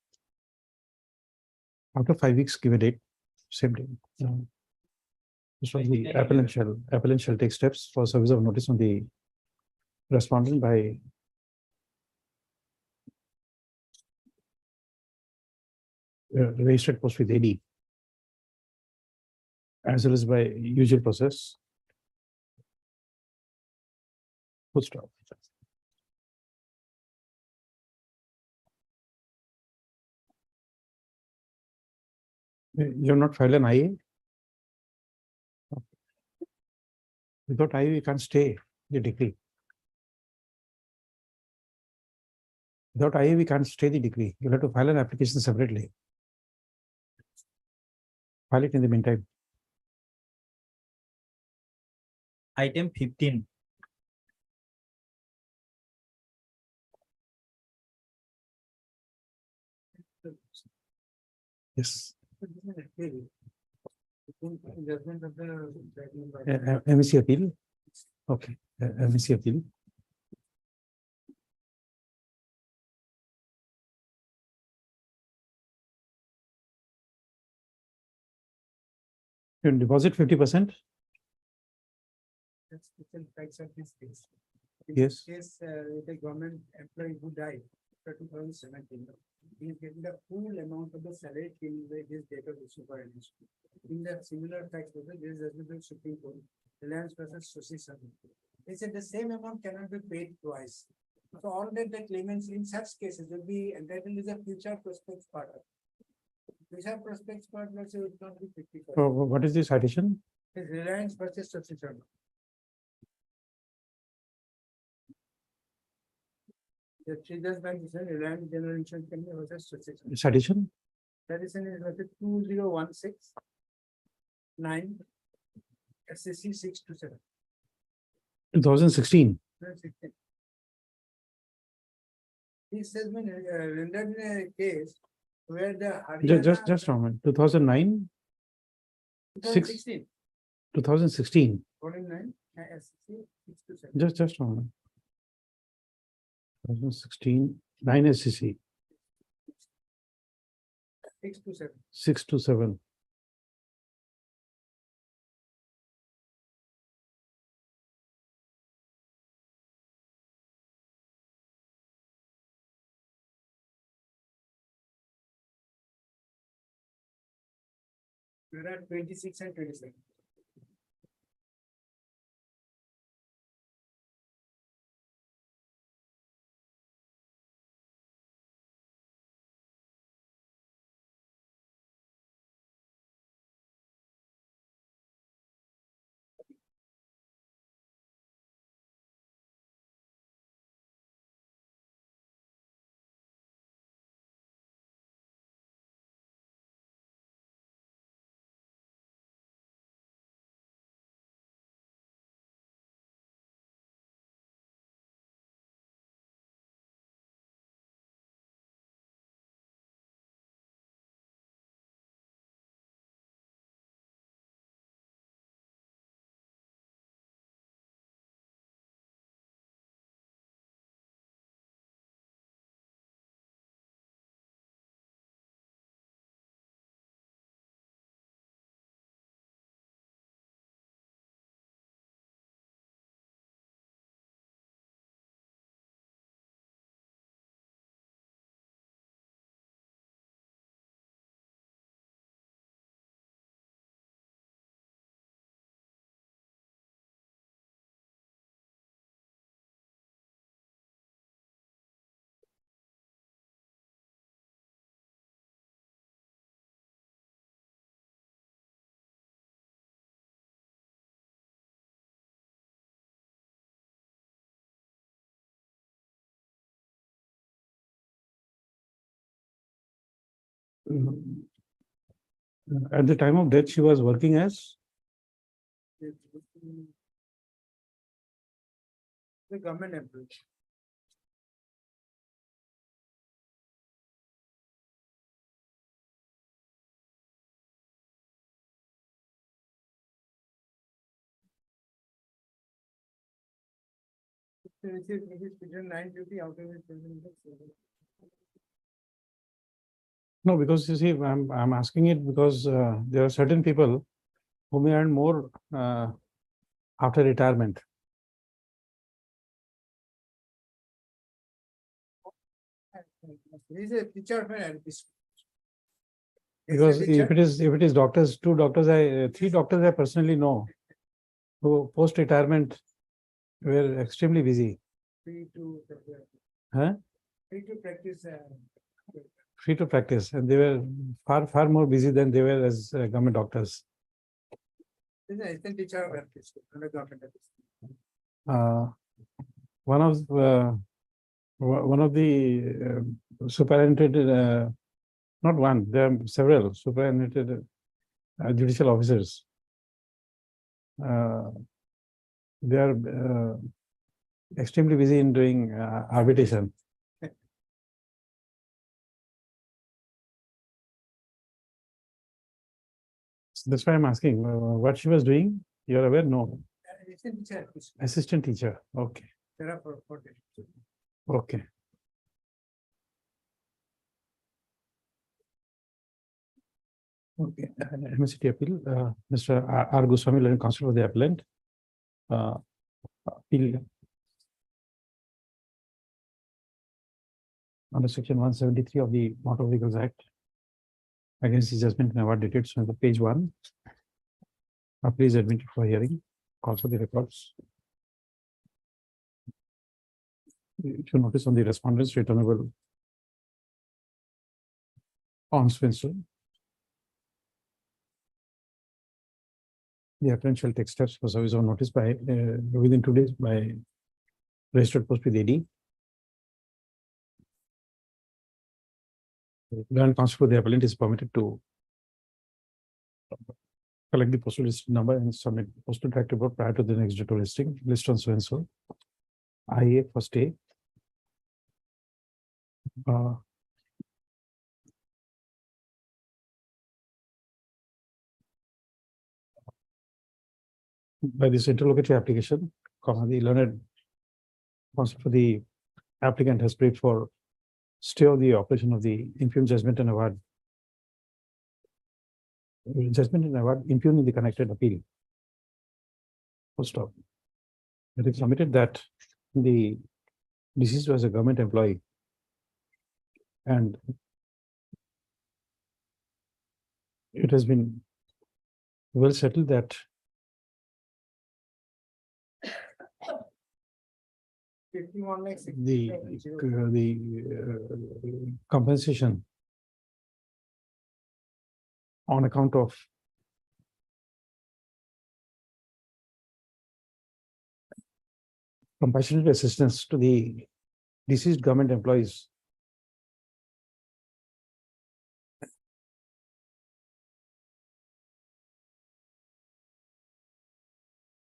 After 5 weeks, give a date, same day. This was the appellant shall take steps for service of notice on the respondent by registered post with AD, as well as by usual process. Full stop. You have not filed an IA? Without IA, you can't stay the decree. Without IA, we can't stay the decree. You'll have to file an application separately. File it in the meantime. Item 15. Yes. Judgment of the. MEC appeal. Okay, MEC appeal. You deposit 50%? That's the facts of this case. Yes. Case, the government employee who died after 2017, he is getting the full amount of the salary till his date of issue for NSP. In the similar facts, there is judgment Supreme Court, Reliance versus Sushi. They said the same amount cannot be paid twice. So all that the claimants in such cases will be entitled to the future prospects part. Future prospects part, let's say, it will not be 50%. What is the citation? It's Reliance versus Sushi. The Traders Bank is a Reliance General Insurance Company versus Succession. Which addition? That is in 2016 9 SCC 627. 2016. This has been rendered in a case where the. Just a moment. 2009, 2016. 2016. 49 SCC 627. Just a moment. 2016, 9 SCC, 627. 627. There are 26 and 27. At the time of death, she was working as The government employee. Between 950 out of it. no, because you see, I'm asking it because there are certain people who may earn more after retirement. He's a teacher of an LP. Because if it is doctors, three doctors I personally know who post-retirement were extremely busy. Free to Huh? free to practice. Free to practice, and they were far more busy than they were as government doctors. He's an assistant teacher of LP school, not a government LP school. One of the superintendent, not one, there are several superintendent judicial officers. They are extremely busy in doing arbitration. So that's why I'm asking what she was doing. You're aware? No. Assistant teacher LP school. Assistant teacher. Okay. There are for Okay. Okay. MSCT appeal. Mr. R. Goswami, learning counsel for the appellant. Appeal under section 173 of the Motor Vehicles Act against the judgment and award dated. So, on the page 1, please admit for hearing. Call for the records. You should notice on the respondents returnable on Swinson. The appellant shall take steps for service of notice by within 2 days by registered post with AD. Learned counsel for the appellant is permitted to collect the postal list number and submit postal track report prior to the next due to listing, list on so and so. IA first A. By this interlocutory application, comma, the learned counsel for the applicant has prayed for stay of the operation of the impugned judgment and award. Judgment and award impugned in the connected appeal. Full stop. It is submitted that the deceased was a government employee. And it has been well settled that the compensation on account of compassionate assistance to the deceased government employees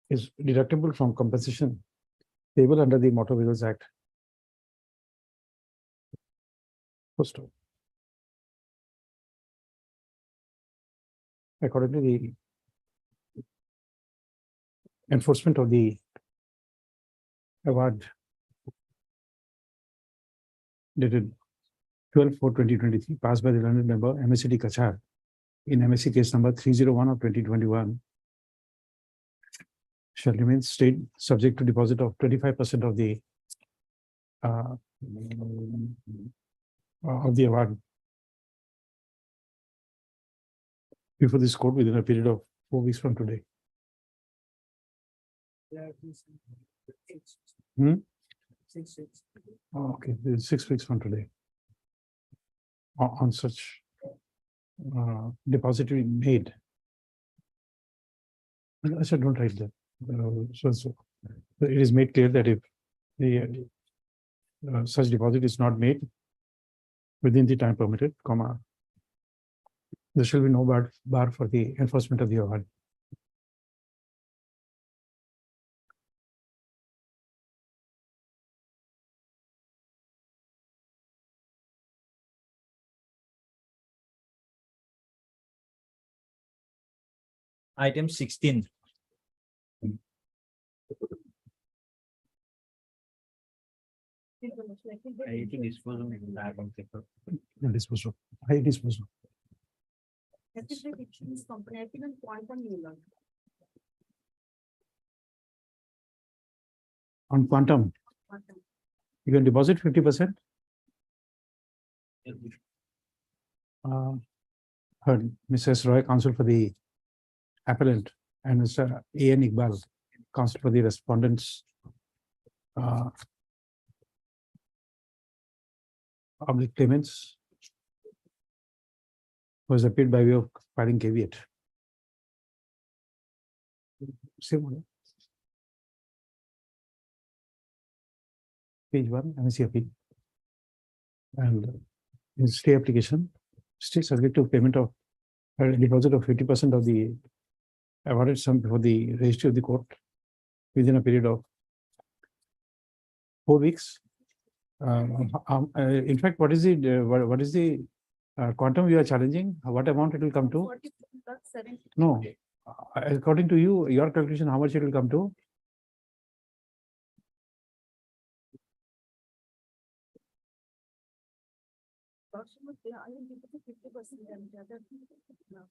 is deductible from compensation payable under the Motor Vehicles Act. First of all, according to the enforcement of the award dated 12/4/2023, passed by the learned member MSCD Kachar in MSC case number 301 of 2021, shall remain stayed subject to deposit of 25% of the award before this court within a period of 4 weeks from today. Okay, 6 weeks from today. On such depository made. I said, don't write that. So it is made clear that if the such deposit is not made within the time permitted, comma, there shall be no bar for the enforcement of the award. Item 16. I to dispose of that on paper. Disposal. High disposal. On quantum, you can deposit 50%. Heard Mrs. Roy, counsel for the appellant, and Mr. A.N. Iqbal, counsel for the respondents. Public claimants was appealed by way of filing caveat. Same one. Page 1, MSC appeal. And in stay application, stay subject to payment of a deposit of 50% of the awarded sum before the registry of the court within a period of 4 weeks. In fact, what is the quantum you are challenging? What amount it will come to? No, according to you, your calculation, how much it will come to?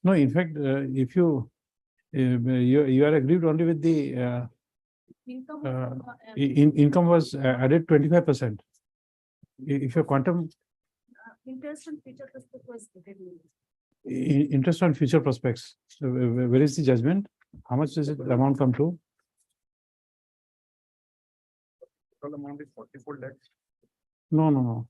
No, in fact, if you are aggrieved only with the income was added 25%. If your quantum Interest on future prospect was given. interest on future prospects, so where is the judgment? How much does the amount come to? Total amount is 44 lakhs. No.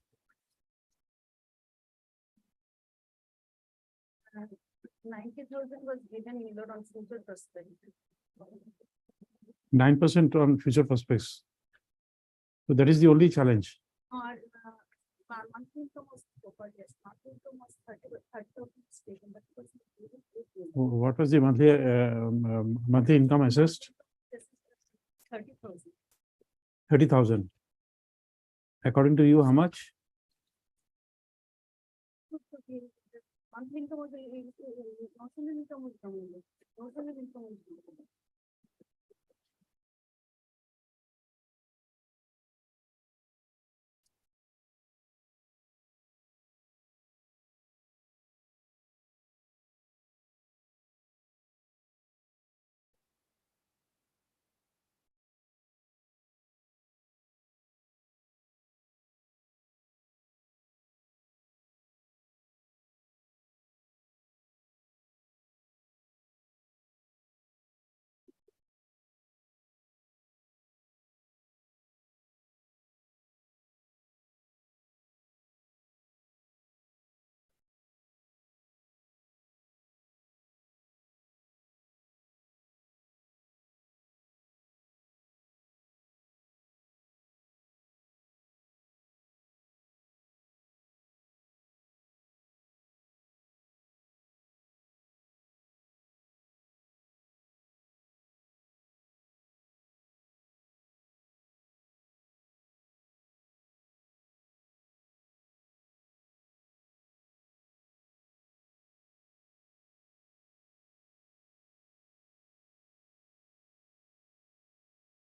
90,000 was given either on future prospect. 9% on future prospects. So that is the only challenge. Or What was the monthly income assessed? 30,000. According to you, how much?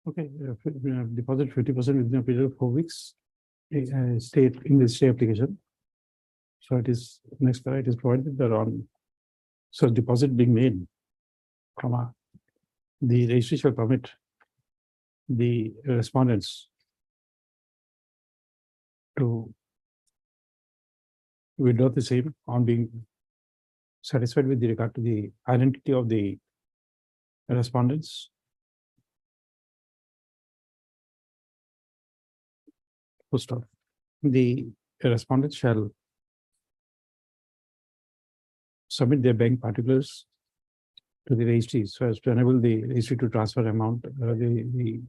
Okay, deposit 50% within a period of 4 weeks. State in the stay application. So it is next it is provided that on so deposit being made, comma, the registry shall permit the respondents to withdraw the same on being satisfied with regard to the identity of the respondents. Full stop. The respondents shall submit their bank particulars to the registry so as to enable the registry to transfer amount, the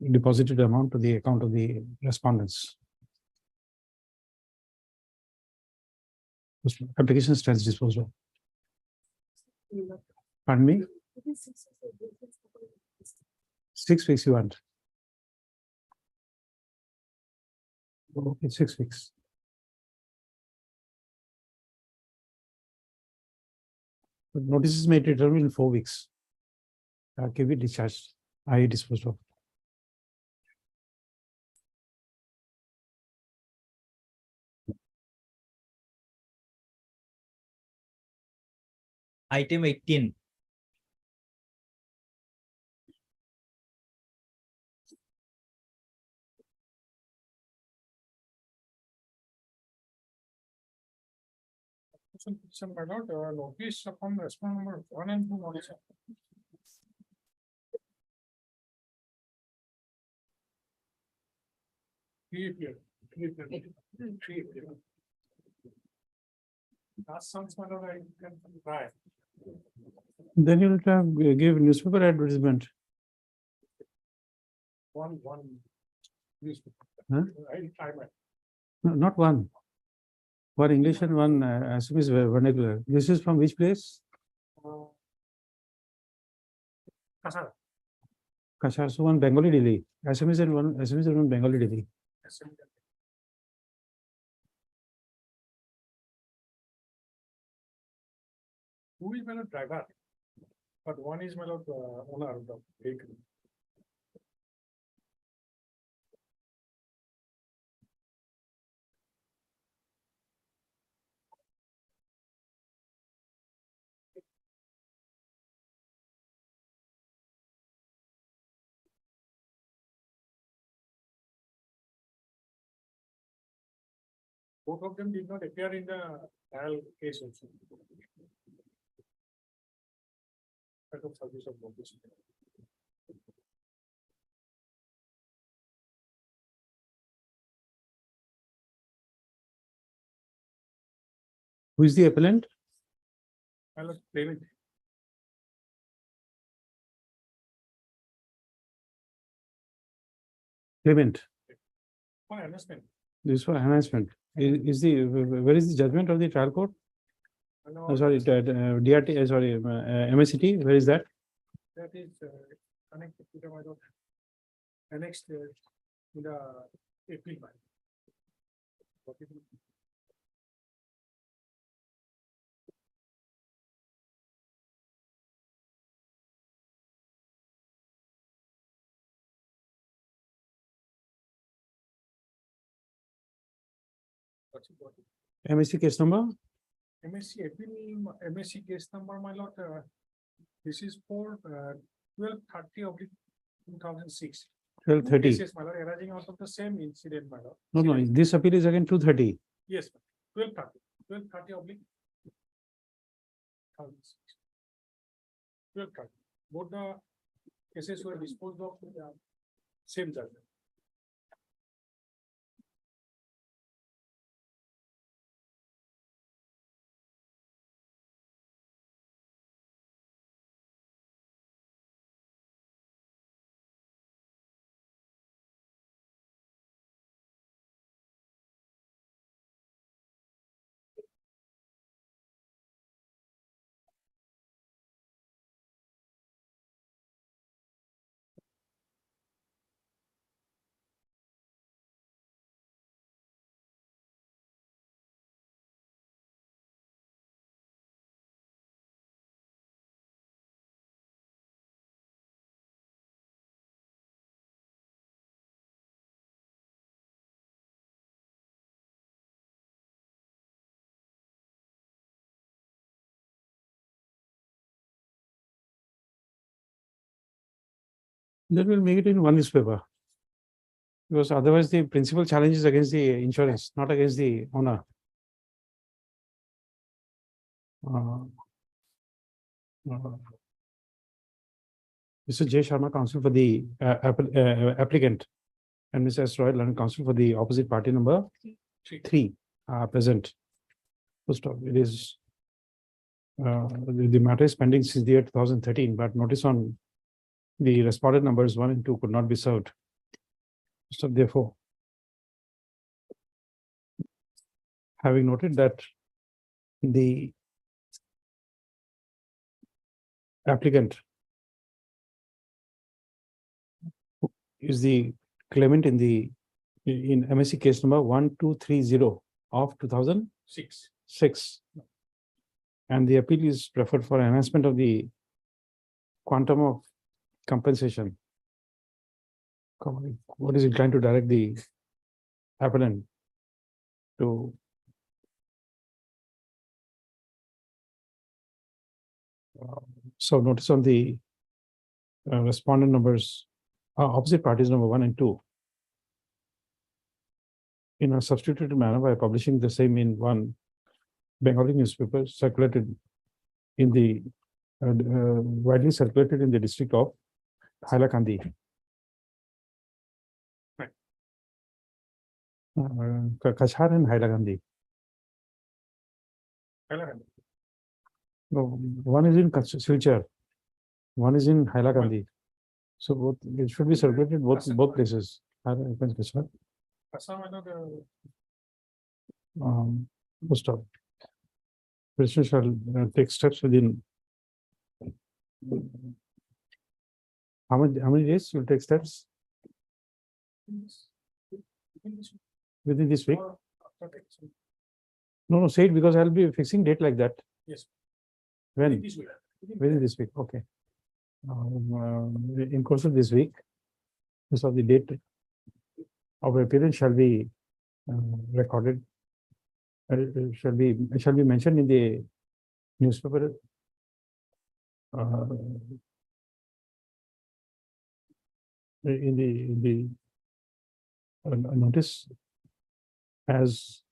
deposited amount to the account of the respondents. Application stands disposed of. Pardon me? 6 weeks you want? Okay, 6 weeks. But notices may determine in 4 weeks. Can be discharged. I disposed of. Item 18. Notice upon respondent number 1 and 2 notice. Then you'll have give newspaper advertisement. One newspaper. Huh? No, not one. One English and one Assamese vernacular. This is from which place? Kashar. So one Bengali Delhi. Assamese and one Bengali Delhi. Who is my driver? But one is my owner of the vehicle. Both of them did not appear in the trial case also. Of service of notice. Who is the appellant? I'll explain it. Clement. I understand. This for enhancement. Is the, where is the judgment of the trial court? Sorry, DRT, sorry, MSCT, where is that? That is connected to the my lord. Annexed to the appeal. MSC case number? MSC appeal, MSC case number, my lord, this is for 1230 of 2006. 1230. Cases, my lord, arising out of the same incident, my lord. No, no, this appeal is again 230. Yes, 1230 of 2006. 1230. Both the cases were disposed of with the same judgment. Then we'll make it in one newspaper. Because otherwise the principal challenge is against the insurance, not against the owner. Mr. J. Sharma, counsel for the applicant, and Mr. S. Roy, learned counsel for the opposite party number 3 present. First off, it is the matter is pending since the year 2013, but notice on the respondent numbers 1 and 2 could not be served. So therefore, having noted that the applicant is the claimant in MSC case number 1230 of 2006. And the appeal is preferred for enhancement of the quantum of compensation. What is it trying to direct the appellant to so notice on the respondent numbers, opposite parties number 1 and 2 in a substituted manner by publishing the same in one Bengali newspaper circulated in the widely circulated in the district of Hailakandi. Kachhar and Hailakandi. No, one is in Silchar, one is in Hailakandi. So both it should be circulated both places. Most of President shall take steps within. How many days will take steps? Within this week? No, say it because I'll be fixing date like that. Yes. When? This week. Within this week, okay. In course of this week, this of the date of appearance shall be recorded. Shall be mentioned in the newspaper. In the notice as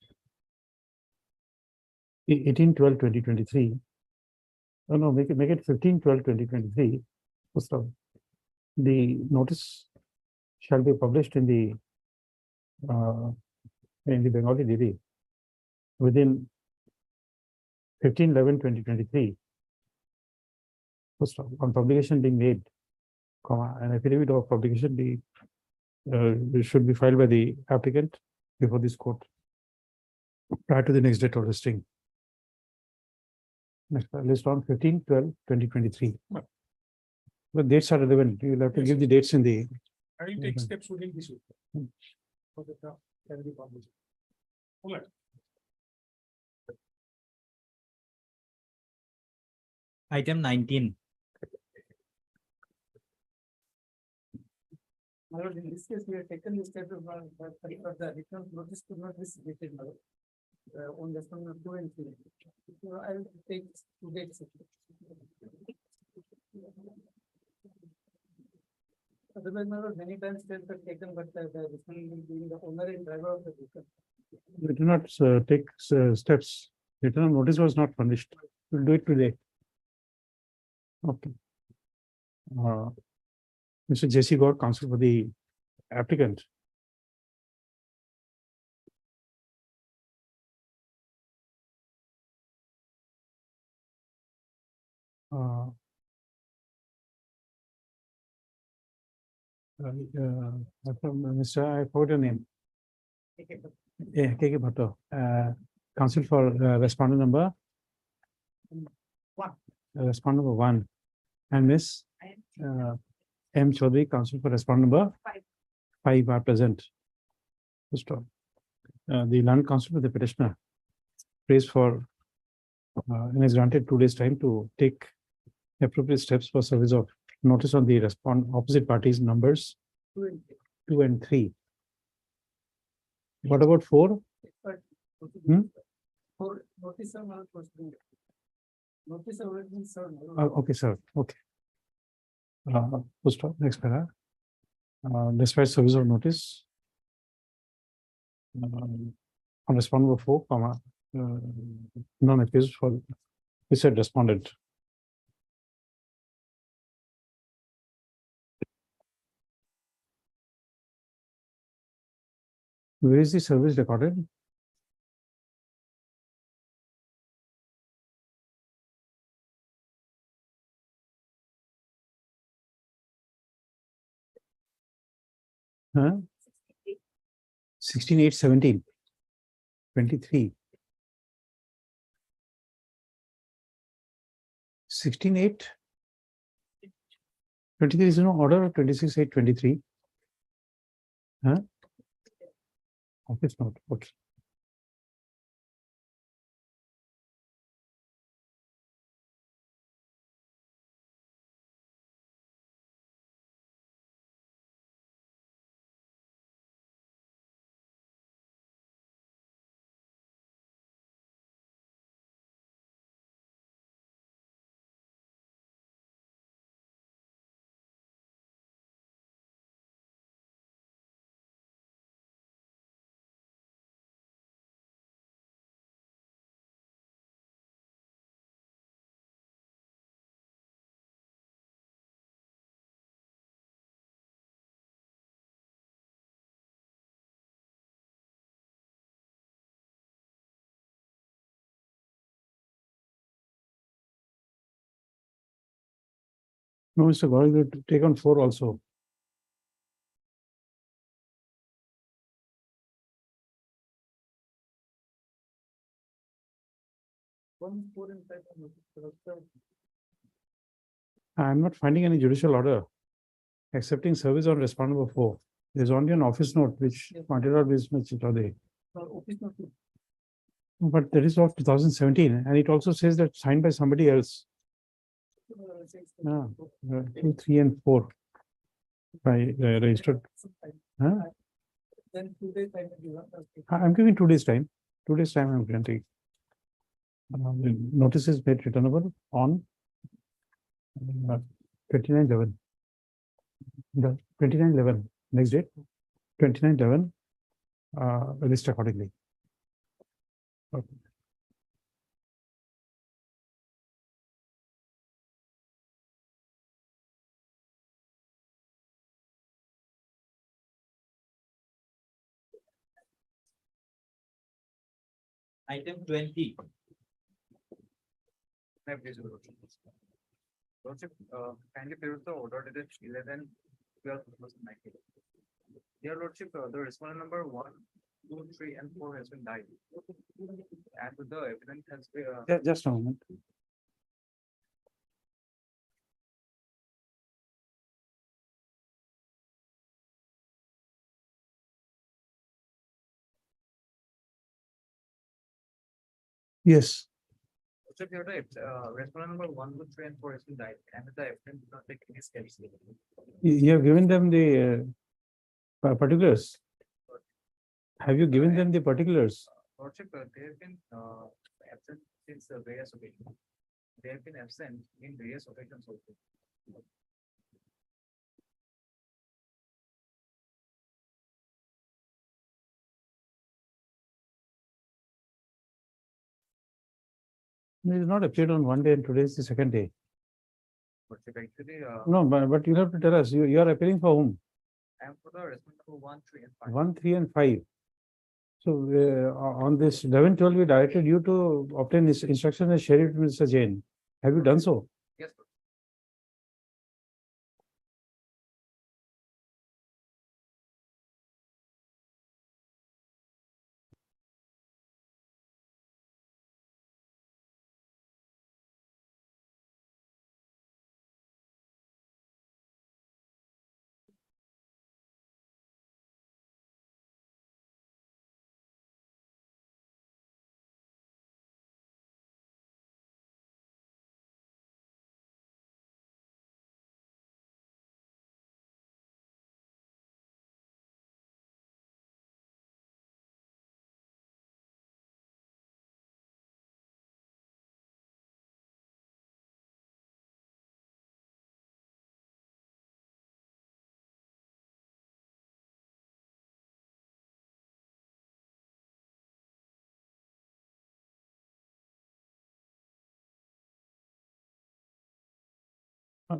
18/12/2023. Oh no, make it 15/12/2023. First of the notice shall be published in the Bengali DD within 15/11/2023. First of on publication being made, an affidavit of publication should be filed by the applicant before this court prior to the next date of listing. Next, list on 15/12/2023. The dates are relevant. You will have to give the dates in the. I will take steps within this week. Hmm. For the draft, can be published. All right. Item 19. My lord, in this case, we have taken the step of, the return notice could not be submitted now. On the one of 2 and 3. So I will take 2 dates. Otherwise, my lord, many times steps are taken, but the return being the owner and driver of the vehicle. We do not take steps. Return notice was not furnished. We'll do it today. Okay. Mr. J.C. Gaur, counsel for the applicant. Mr. I forgot your name. Yeah, K.K. Bhatto, counsel for respondent number. 1. Respondent number 1. And Miss M. Chaudhary, counsel for respondent number 5 are present. First of the land counsel for the petitioner prays for and is granted 2 days time to take appropriate steps for service of notice on the opposite parties numbers 2 and 3. What about 4? Hmm? For notice of malpractice. Notice of already served. Okay, sir. Okay. Full stop. Next para. Despite service of notice. On respondent number 4, comma, none appears for the said respondent. Where is the service recorded? Huh? 16/8/17. 23. 16/8. 23 is no order of 26/8/23. Huh? Office note. Okay. No, Mr. Gaur, you take on 4 also. I'm not finding any judicial order accepting service on respondent number 4. There's only an office note which pointed out this much today. But that is of 2017, and it also says that signed by somebody else. 2, 3, and 4 by registered. Huh? Then 2 days time. I'm giving 2 days time. 2 days time I'm granting. The notice is made returnable on 29/11. The 29/11, next date, 29/11, list accordingly. Okay. Item 20. Lordship, kindly peruse the order dated 11/12/2019. Dear Lordship, the respondent number 1 2, 3, and 4 has been died. And the evidence has been. Just a moment. Yes. So if you have respondent number 1, 2, 3, and 4 has been died, and the evidence did not take any steps. You have given them the particulars. Have you given them the particulars? Lordship, they have been absent since various occasions. They have been absent in various occasions also. It is not appeared on one day and today is the second day. Actually, no, but you have to tell us, you are appearing for whom? I am for the respondent number 1, 3, and 5. 1, 3, and 5. So on this 11, 12, we directed you to obtain this instruction and share it with Mr. Jain. Have you done so? Yes, sir.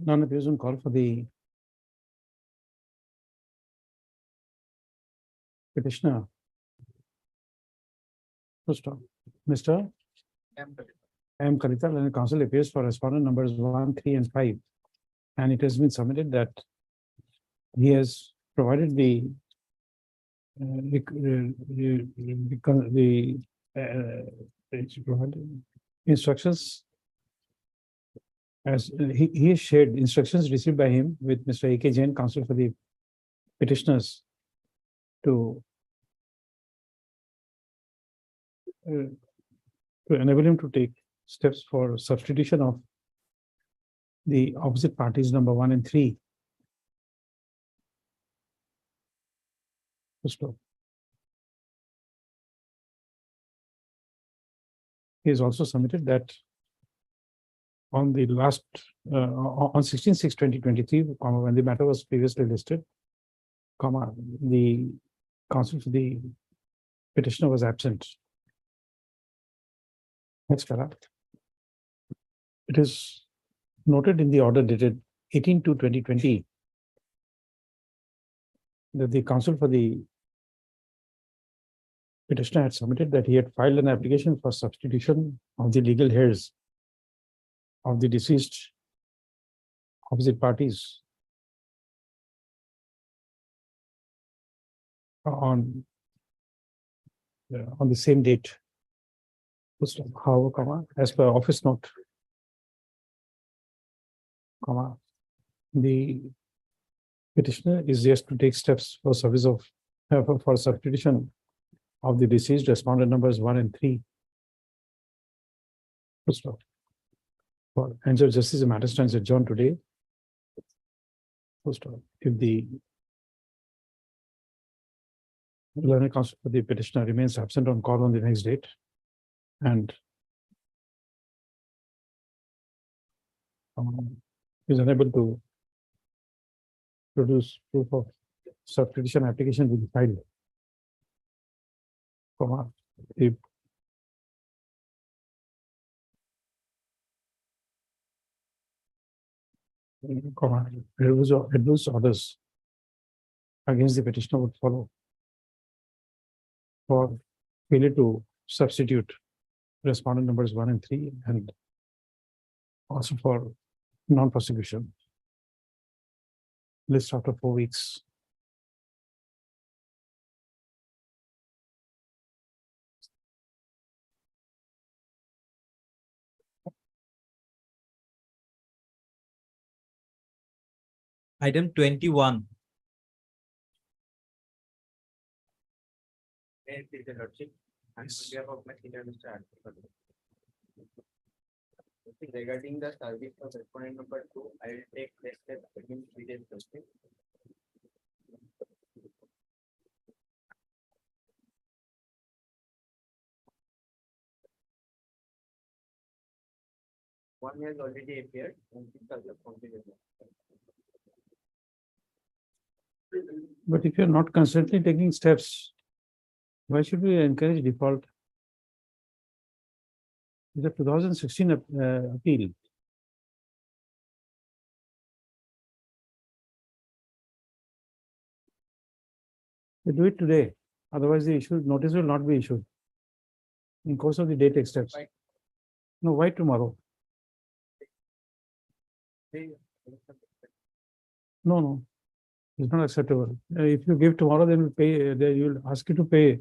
None of you call for the petitioner. First off, Mr. M. Kalital and the council appears for respondent numbers 1, 3, and 5. And it has been submitted that he has provided the instructions as he shared instructions received by him with Mr. A.K. Jain, counsel for the petitioners, to enable him to take steps for substitution of the opposite parties number 1 and 3. He has also submitted that on the last on 16/6/2023, when the matter was previously listed, the counsel for the petitioner was absent. Next paragraph. It is noted in the order dated 18/2/2020 that the counsel for the petitioner had submitted that he had filed an application for substitution of the legal heirs of the deceased opposite parties on the same date. However, as per office note, the petitioner is just to take steps for service of for substitution of the deceased respondent numbers 1 and 3. For answer justice, the matter stands adjourned today. If the learned counsel for the petitioner remains absent on call on the next date and is unable to produce proof of substitution, application will be filed. If adverse orders against the petitioner would follow for failure to substitute respondent numbers 1 and 3, and also for non-prosecution. List after 4 weeks. Item 21. May I please, Your Lordship, and on behalf of my senior Mr. Arthur. Regarding the service of respondent number 2, I will take next step against detailed question. One has already appeared and six others continued. But if you're not constantly taking steps, why should we encourage default? It's a 2016 appeal. We do it today, otherwise the issue notice will not be issued. In course of the day take steps. Why? No, why tomorrow? No, no. It's not acceptable. If you give tomorrow, then we pay, they will ask you to pay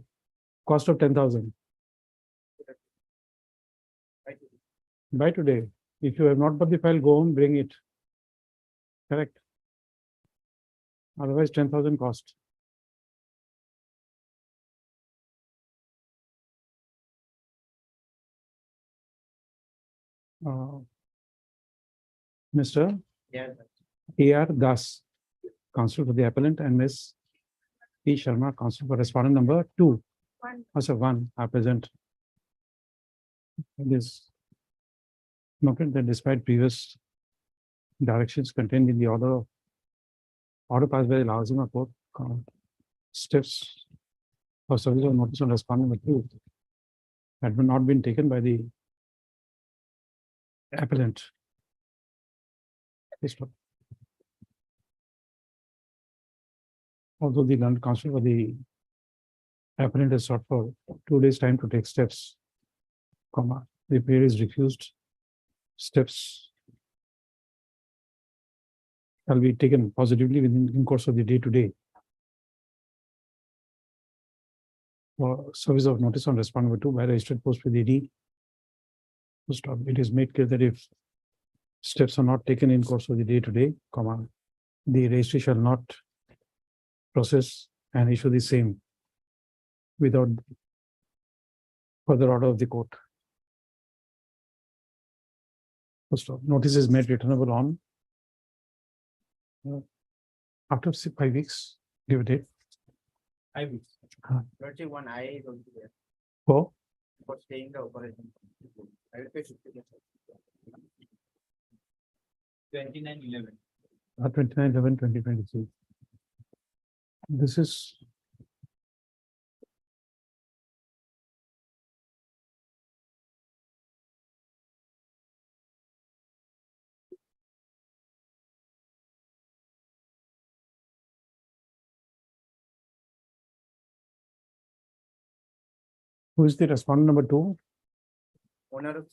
cost of 10,000. By today, if you have not got the file, go home, bring it. Correct. Otherwise 10,000 cost. Mr. Yeah. A.R. Das, counsel for the appellant, and Ms. P. Sharma, counsel for respondent number 2. Also 1 are present. It is noted that despite previous directions contained in the order passed by the Housing Court, steps for service of notice on respondent number 2 had not been taken by the appellant. Please stop. Although the learned counsel for the appellant is sought for 2 days' time to take steps, the period is refused. Steps shall be taken positively in course of the day to day. For service of notice on respondent number 2 by registered post with ED. Stop. It is made clear that if steps are not taken in course of the day to day, the registry shall not process and issue the same without further order of the court. First off, notice is made returnable on after 5 weeks, give a date. 5 weeks. Huh. 31 I is also there For staying the operation. I will pay 50%. 29/11. 29/11/2023. This is who is the respondent number 2? Owner of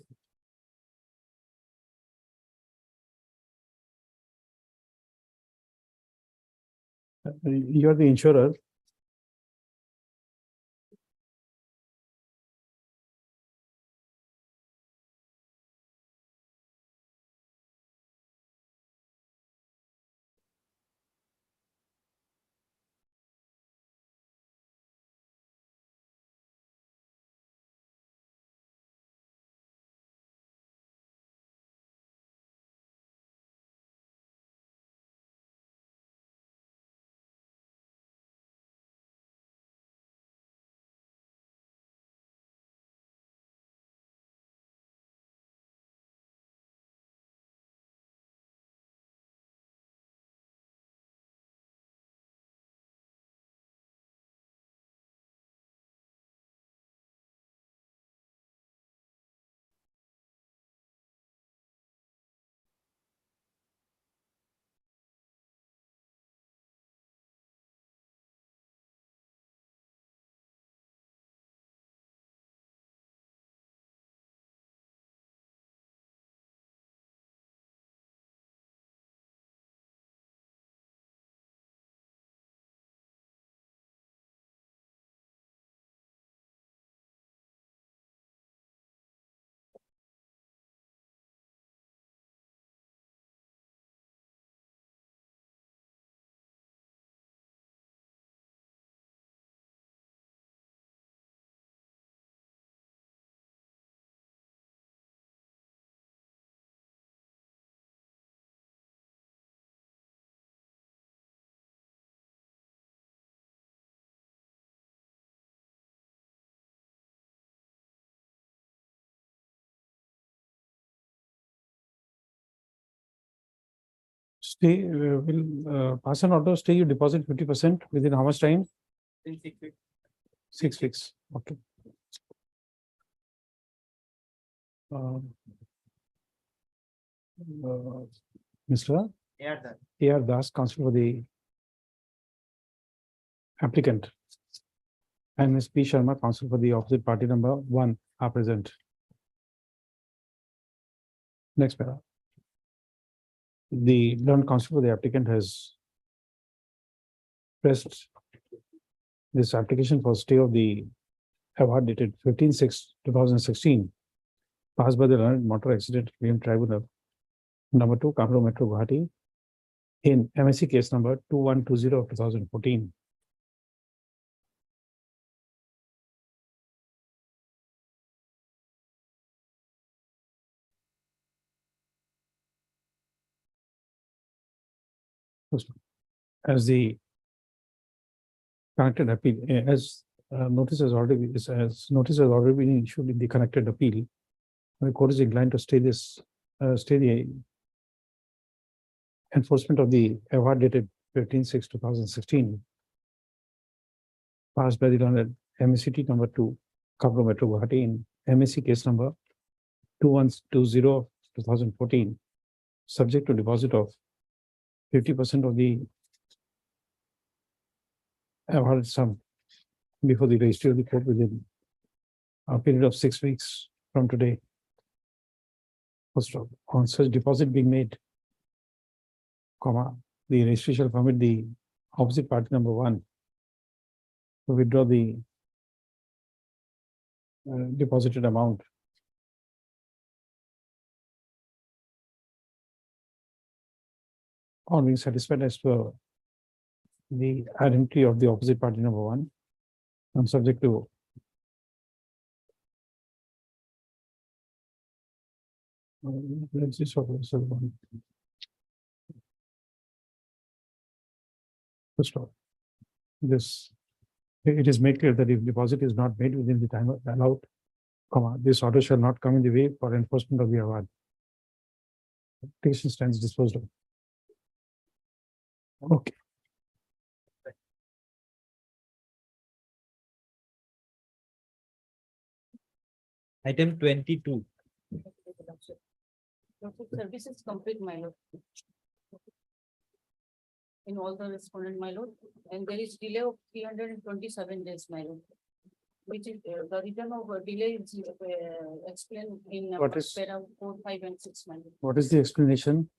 You are the insurer. Stay, will, pass an order, stay you deposit 50% within how much time? 6 weeks, okay. Mr. A.R. Das, counsel for the applicant. And Ms. P. Sharma, counsel for the opposite party number 1 are present. Next para. The learned counsel for the applicant has pressed this application for stay of the award dated 15/6/2016, passed by the Learned Motor Accident Claim Tribunal, number 2, Kamrup Metro, Guwahati, in MSC case number 2120 of 2014. As the connected appeal, as notice has already been issued in the connected appeal, the court is inclined to stay this, stay the enforcement of the award dated 15/6/2016, passed by the Learned MSCT number 2, Kamrup Metro, Guwahati, in MSC case number 2120 of 2014, subject to deposit of 50% of the awarded sum before the registry of the court within a period of 6 weeks from today. First of, on such deposit being made, comma, the registry shall permit the opposite party number 1 to withdraw the deposited amount on being satisfied as per the identity of the opposite party number 1 and subject to let's just one. First off, this, it is made clear that if deposit is not made within the time allowed, comma, this order shall not come in the way for enforcement of the award. Application stands disposed of. Okay. Item 22. Service is complete, my lord. In all the respondent, my lord, and there is delay of 327 days, my lord. Which is the reason of delay is explained in What is- para 4, 5, and 6, my lord. What is the explanation?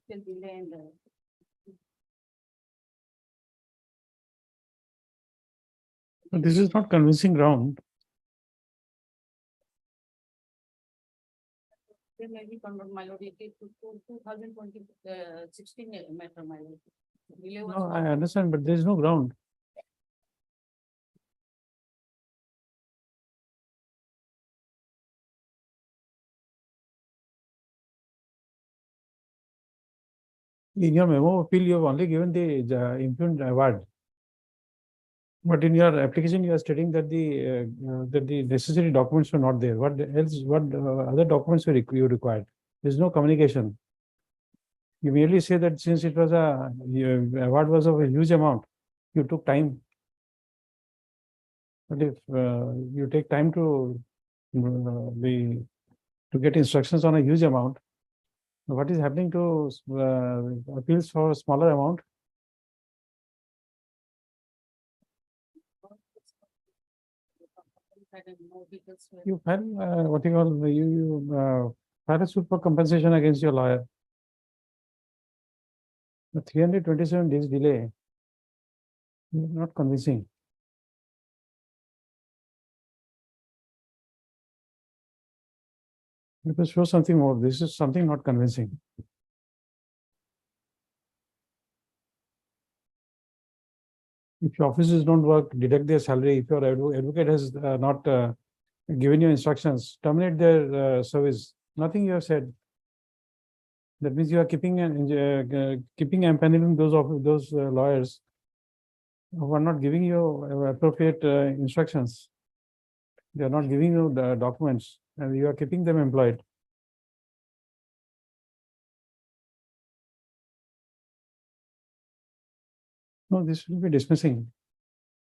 Still delay and This is not convincing ground. there may be convert, my lord, it is to 2020, 16 matter, my lord. Delay was No, I not- understand, but there is no ground. In your memo appeal, you have only given the impugned award. But in your application, you are stating that the necessary documents were not there. What else, what other documents were you required? There is no communication. You merely say that since it was award was of a huge amount, you took time. But if you take time to get instructions on a huge amount, what is happening to appeals for a smaller amount? You file what you call you file a suit for compensation against your lawyer. The 327 days delay is not convincing. Let us show something more. This is something not convincing. If your officers don't work, deduct their salary. If your advocate has not given you instructions, terminate their service. Nothing you have said. That means you are keeping keeping empaneling those lawyers who are not giving you appropriate instructions. They are not giving you the documents, and you are keeping them employed. No, this will be dismissing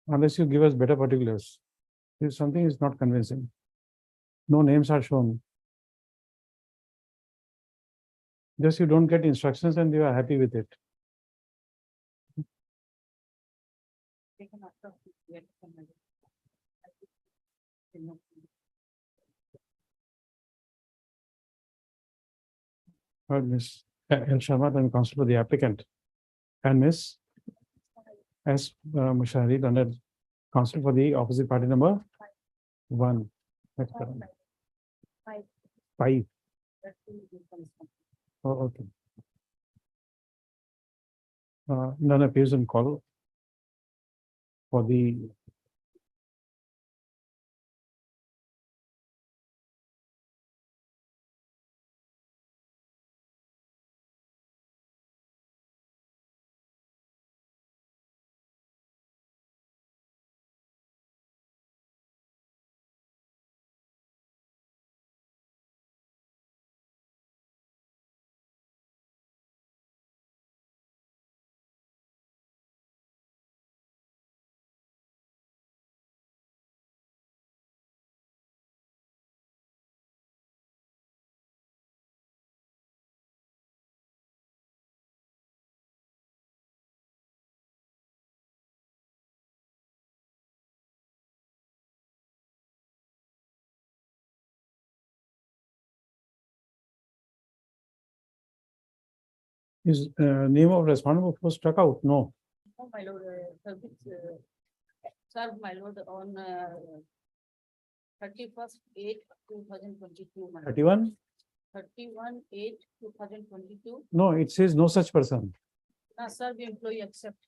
unless you give us better particulars. If something is not convincing, no names are shown. Just you don't get instructions and you are happy with it. Miss L. Sharma, then counsel for the applicant, and Miss S. Mushari, under counsel for the opposite party number 1. Next one. 5. Oh, okay. None appears on call for the is name of respondent was struck out? No. Oh, my lord, served my lord on 31st/8/2022. 31? 31/8/2022. No, it says no such person. Serve employee accept.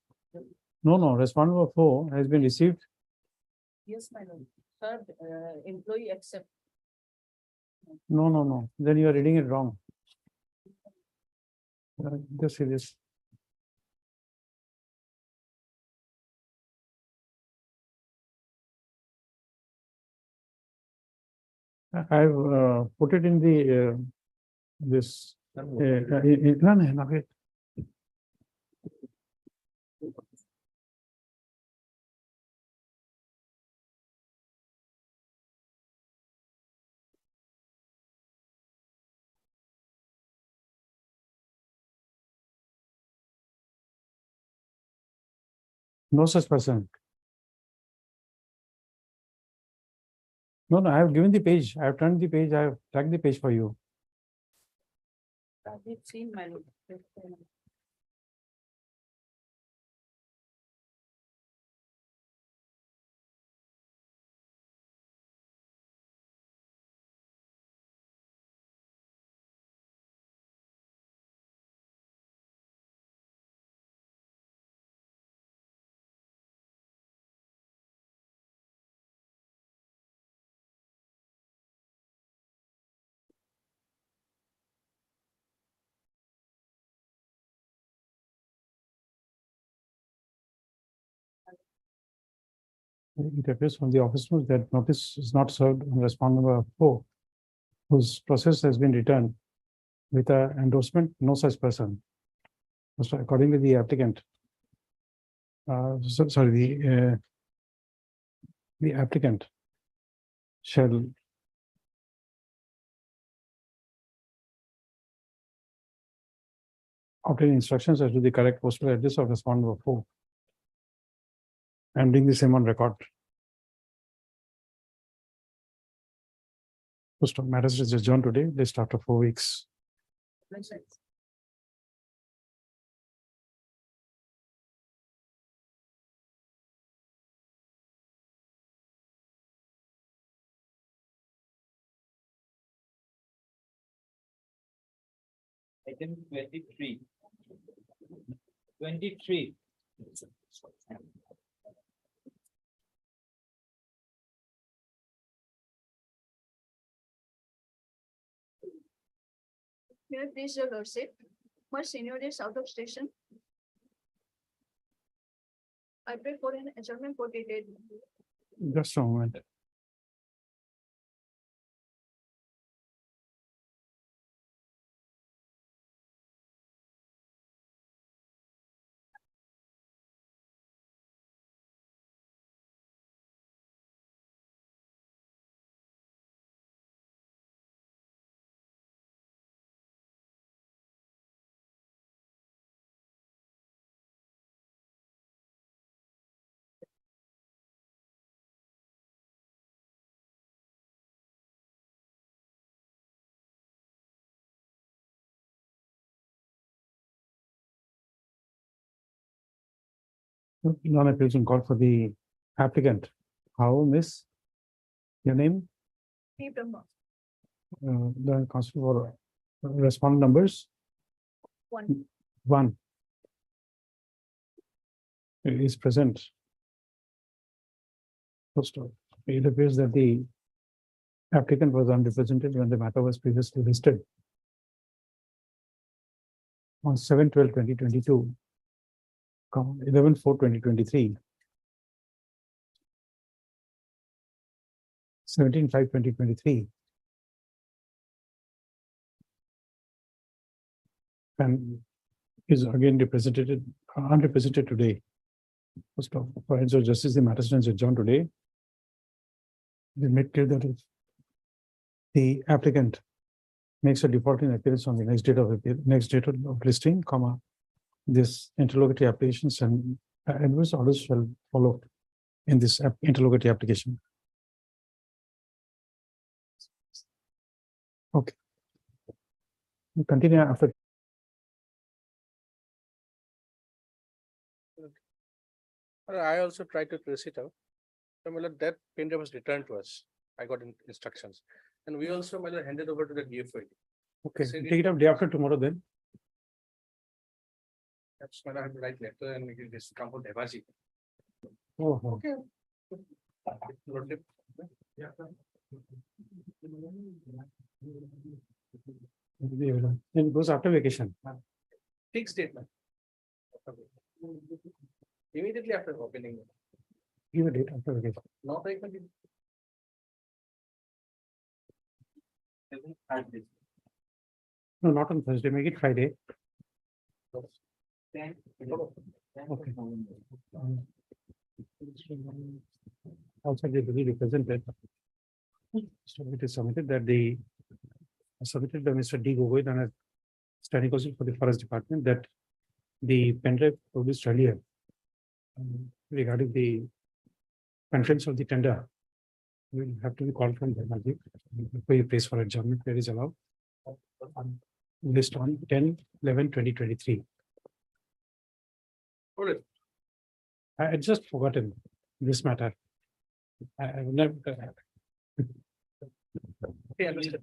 No, respondent number 4 has been received. Yes, my lord. Served employee accept. No. Then you are reading it wrong. Just see this. I've put it in the this. No, wait. No such person. No, I have given the page. I have turned the page. I have tagged the page for you. I've seen my lord. It appears from the office notes that notice is not served on respondent number 4, whose process has been returned with a endorsement, no such person. So according to the applicant. The applicant shall obtain instructions as to the correct postal address of respondent number 4. I'm doing the same on record. Postal matters is adjourned today, list after 4 weeks. Makes sense. Item 23. 23. May I please your lordship? My senior is out of station. I pray for an adjournment for the date. Just a moment. Non-application call for the applicant. How, miss? Your name? P. Brahma, The council for respondent numbers? 1. 1. Is present. First of all, it appears that the applicant was unrepresented when the matter was previously listed on 7/12/2022, 11/4/2023, 17/5/2023, and is again unrepresented today. First of all, for answer justice, the matter stands adjourned today. It is made clear that if the applicant makes a default in appearance on the next date of listing, this interlocutory applications and adverse orders shall follow in this interlocutory application. Okay. We continue after. I also tried to trace it out. So, my lord, that pen drive was returned to us. I got instructions. And we also, my lord, handed over to the DFID. Okay, Send take it up day after tomorrow then. That's my lord, I have to write letter and it is come from Devaji. Oh, Okay. Lordship. Yeah. and it goes after vacation. Fixed statement. Immediately after opening. Give a date after vacation. Not like that. No, not on Thursday, make it Friday. Okay. Also, they will be represented. So it is submitted that submitted by Mr. D. Gogoi and a standing counsel for the forest department that the pen drive produced earlier regarding the contents of the tender will have to be called from the Magic before you place for adjournment where is allowed. List on 10/11/2023. I had just forgotten this matter. I will never. Okay, understood.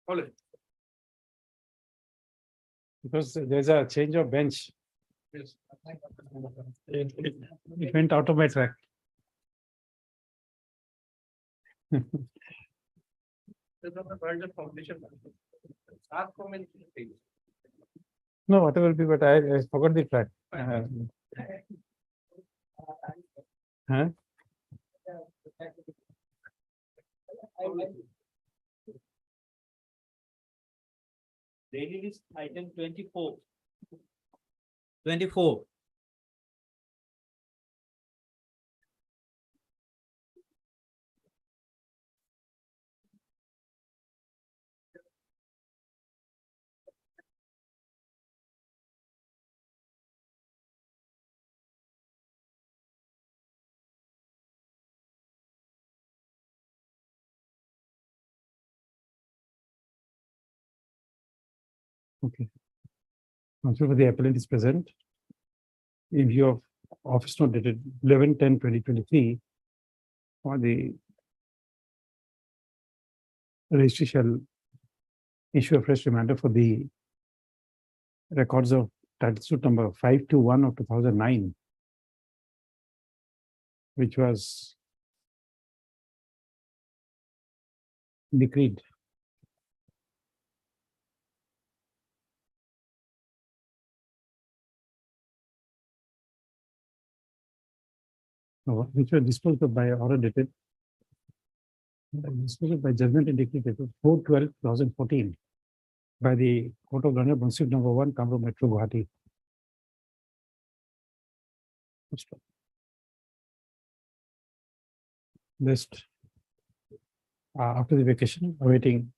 Hold it. Because there's a change of bench. Yes. It went out of my track. There's not a bunch of foundation. Ask for many things. No, whatever be, but I forgot the track. Huh? Daily list item 24. 24. Okay. Counsel for the appellant is present. In view of office note dated 11/10/2023, or the registry shall issue a fresh reminder for the records of title suit number 521 of 2009, which was decreed which were disposed of by order dated disposed by judgment in decree dated 4/12/2014 by the Court of Learned Munsif number 1, Kamrup Metro, Guwahati. List after the vacation, awaiting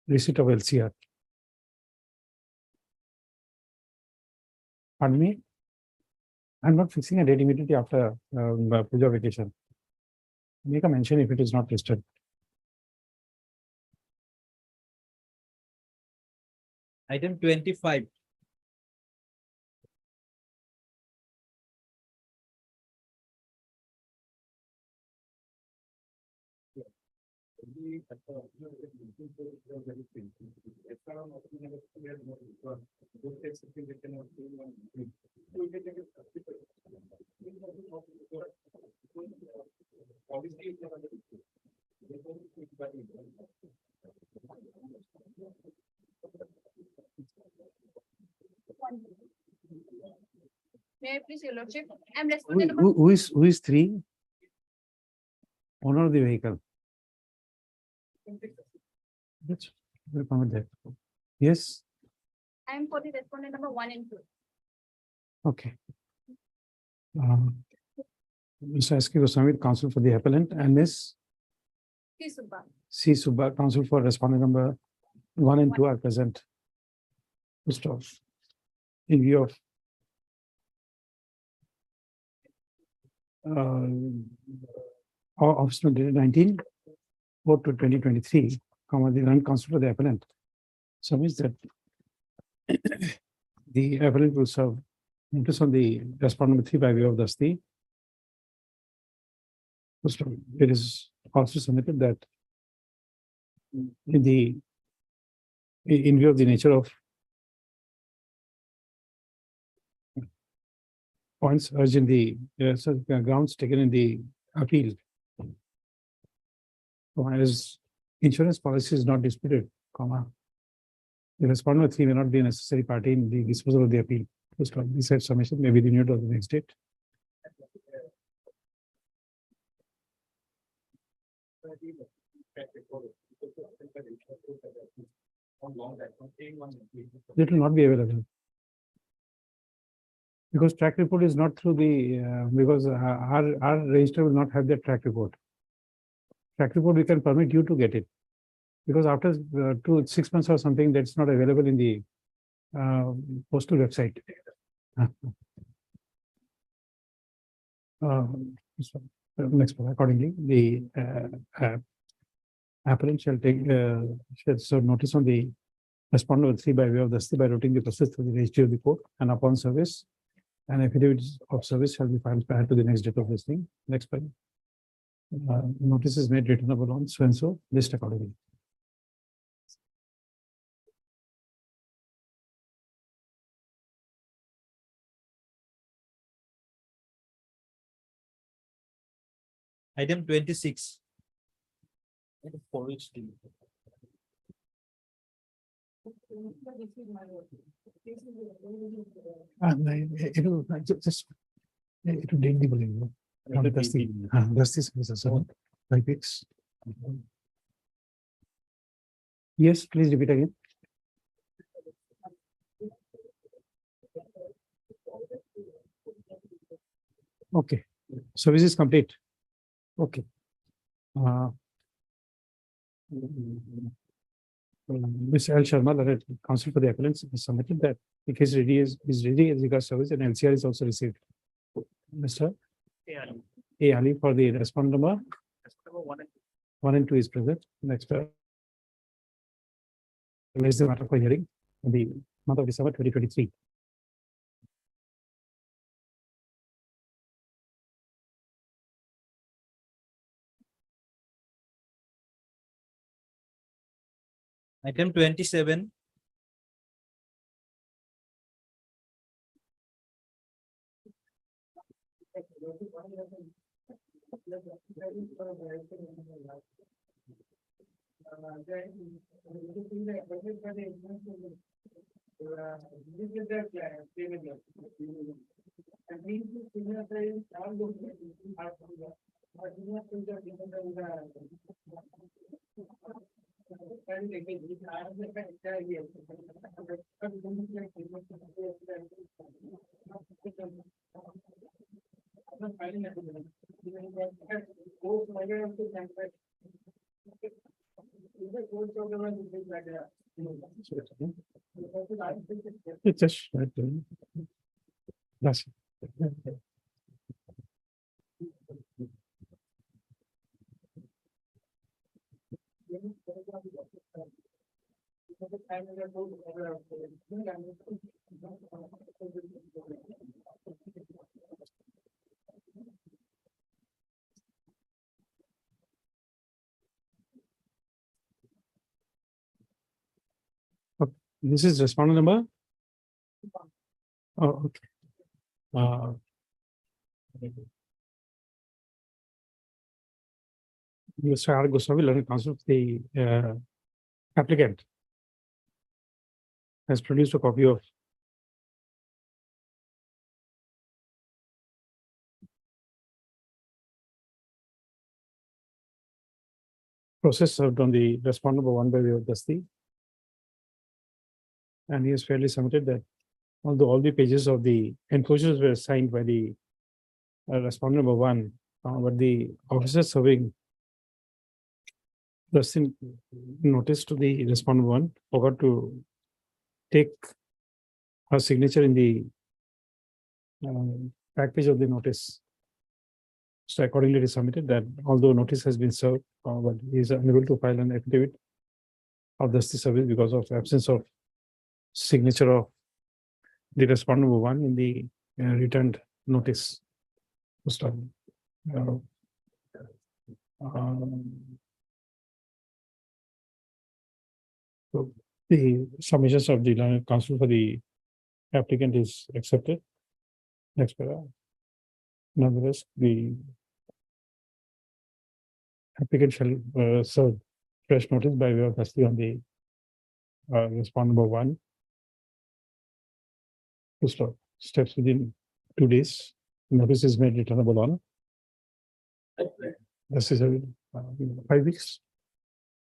receipt of LCR. Pardon me? I'm not fixing a date immediately after Puja vacation. Make a mention if it is not listed. Item 25. May I please, your lordship? I'm responding number Who is three? Owner of the vehicle. That's we'll come with that. Yes, I'm for the respondent number 1 and 2. okay. Mr. S.K. Goswami, counsel for the appellant, and Ms. P. Subba. C. Subba, counsel for respondent number 1 and 2 are present. Stop. In view of Office number 19, 4/2023, the learned counsel for the appellant submits that the appellant will serve notice on the respondent number 3 by way of Dasti. It is also submitted that in view of the nature of points urged in the grounds taken in the appeal. As insurance policy is not disputed, the respondent number 3 may not be a necessary party in the disposal of the appeal. This said submission may be renewed on the next date. It will not be available. Because track report is not through the, because our register will not have that track report. Track report, we can permit you to get it. Because after 6 months or something, that's not available in the postal website. Next one, accordingly, the appellant shall take shall serve notice on the respondent number 3 by way of Dasti by routing the process through the registry of the court, and upon service, an affidavit of service shall be filed prior to the next date of listing. Next point. Notice is made returnable on so and so list accordingly. Item 26. It will date the bullying. That's the 5 weeks. Yes, please repeat again. Okay, service is complete. Okay. Ms. L. Sharma, the counsel for the appellants, submitted that the case is ready as regards service, and LCR is also received. Mr. A. Ali for the respondent number 1 and 2 is present. Next, raise the matter for hearing in the month of December 2023. Item 27. It's just. That's it. This is respondent number? Oh, okay. Mr. R. Goswami, learned counsel of the applicant has produced a copy of process served on the respondent number 1 by way of Dasti. And he has fairly submitted that although all the pages of the enclosures were signed by the respondent number 1, but the officer serving the notice to the respondent 1 forgot to take her signature in the back page of the notice. So accordingly, it is submitted that although notice has been served, but he is unable to file an affidavit of the service because of absence of signature of the respondent number 1 in the returned notice. So the submissions of the learned counsel for the applicant is accepted. Next paragraph. Nonetheless, the applicant shall serve fresh notice by way of Dasti on the respondent number 1. To stop steps within 2 days. Notice is made returnable on. This is 5 weeks.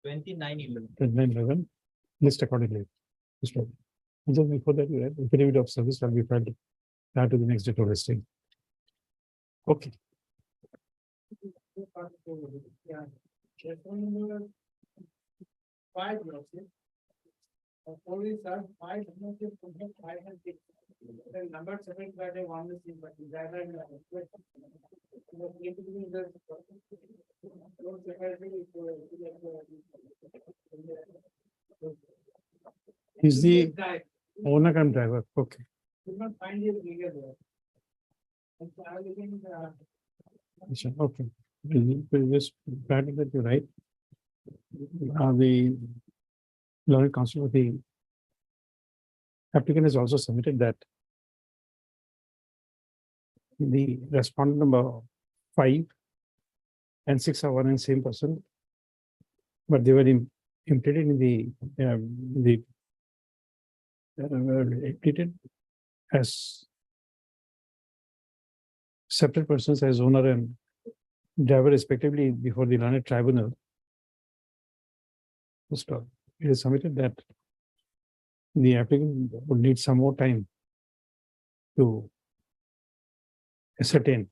29/11. List accordingly. To stop. And just before that, affidavit of service shall be filed prior to the next date of listing. Okay. Number 7 by the 1 is but He's the owner and driver. Okay. Did not find his legal there. And so I was looking, Okay. We'll just back that you're right. The learned counsel of the applicant has also submitted that the respondent number 5 and 6 are one and same person, but they were implicated in the implicated as separate persons as owner and driver respectively before the learned tribunal. It is submitted that the applicant would need some more time to ascertain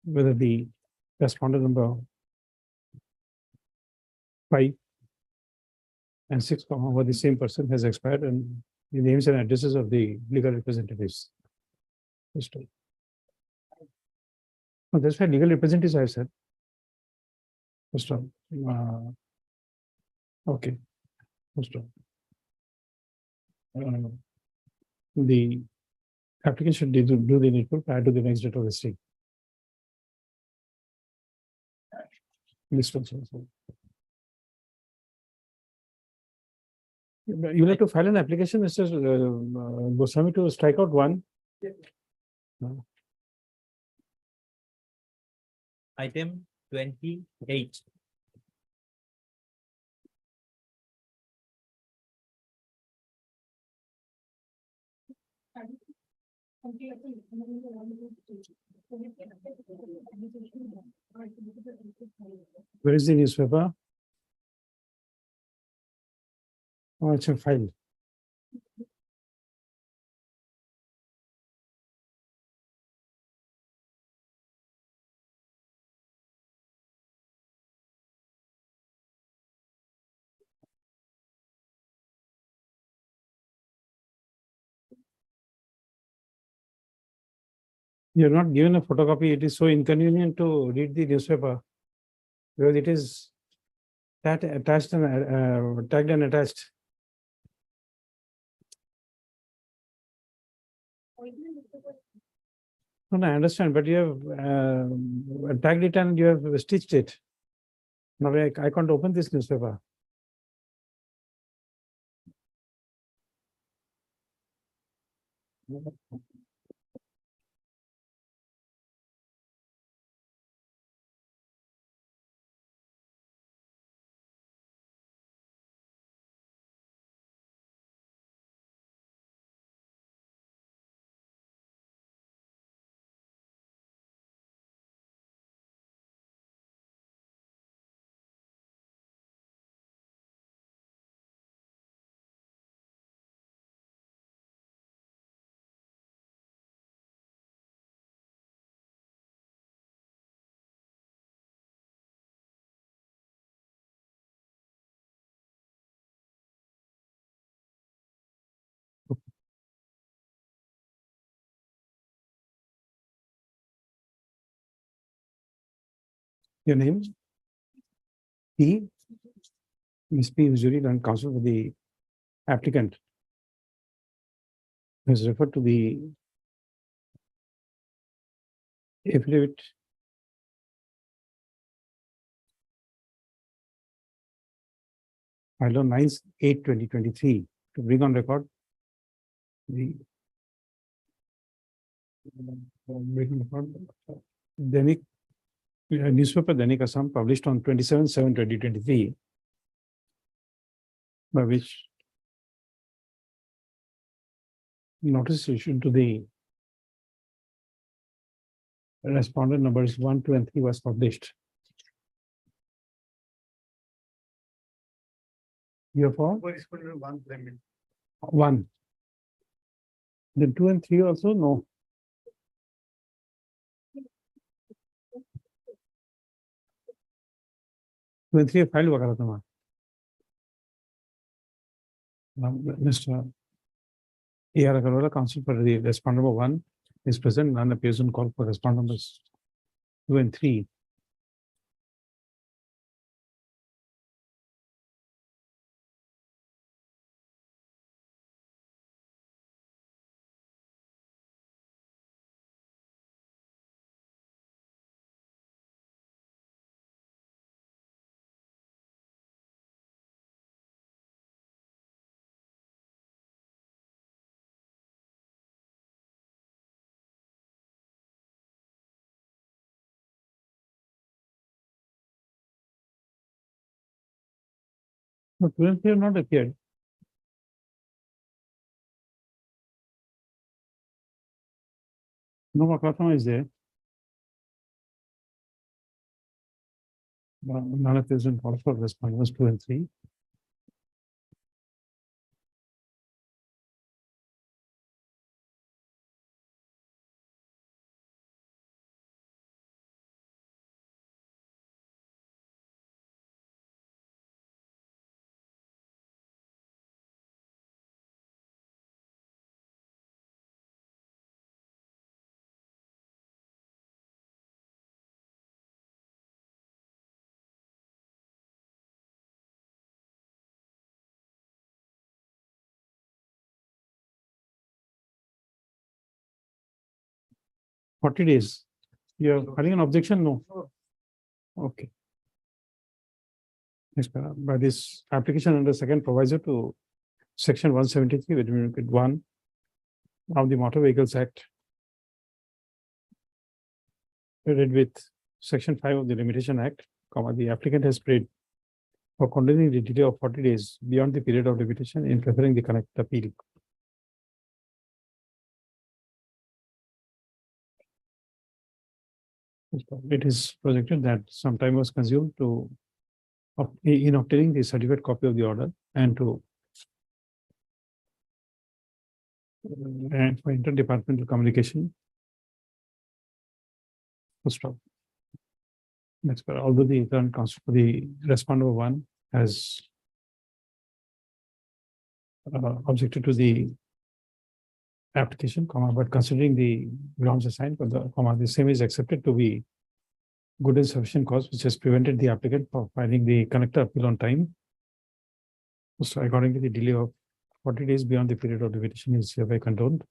whether the respondent number 5 and 6 were the same person has expired and the names and addresses of the legal representatives. Oh, that's why legal representatives I said. Okay. The applicant should do the needful prior to the next date of listing. List also. You'll have to file an application, Mr. Goswami, to strike out 1. Item 28. Where is the newspaper? Oh, it's a file. You're not given a photocopy. It is so inconvenient to read the newspaper. Because it is that attached and tagged and attached. No, I understand, but you have tagged it and you have stitched it. Now I can't open this newspaper. Your name? P. Miss P. Usually and counsel for the applicant. Is referred to the affidavit. File on 9/8/2023 to bring on record the Dainik newspaper Dainik Assam published on 27/7/2023, by which notice issued to the respondent numbers 1, 2, and 3 was published. Therefore, one. Then 2 and 3 also no. Two and 3 file वगैरह था वहाँ. Mr. A.R. Agarwala, counsel for the respondent number 1 is present and appears on call for respondent numbers 2 and 3. No, 2 and 3 have not appeared. No, Makratama is there. None of this in call for respondents 2 and 3. Forty days. You are filing an objection? No. Okay. Yes, by this application under second proviso to section 173, which means 1 of the Motor Vehicles Act, read with section 5 of the Limitation Act, the applicant has paid for continuing the delay of 40 days beyond the period of limitation in preparing the connect appeal. It is projected that some time was consumed to in obtaining the certificate copy of the order and to and for interdepartmental communication. Full stop. Next, although the current counsel for the respondent one has objected to the application, but considering the grounds assigned for the same is accepted to be good and sufficient cause which has prevented the applicant from filing the connector appeal on time. So accordingly, the delay of 40 days beyond the period of limitation is hereby condoned.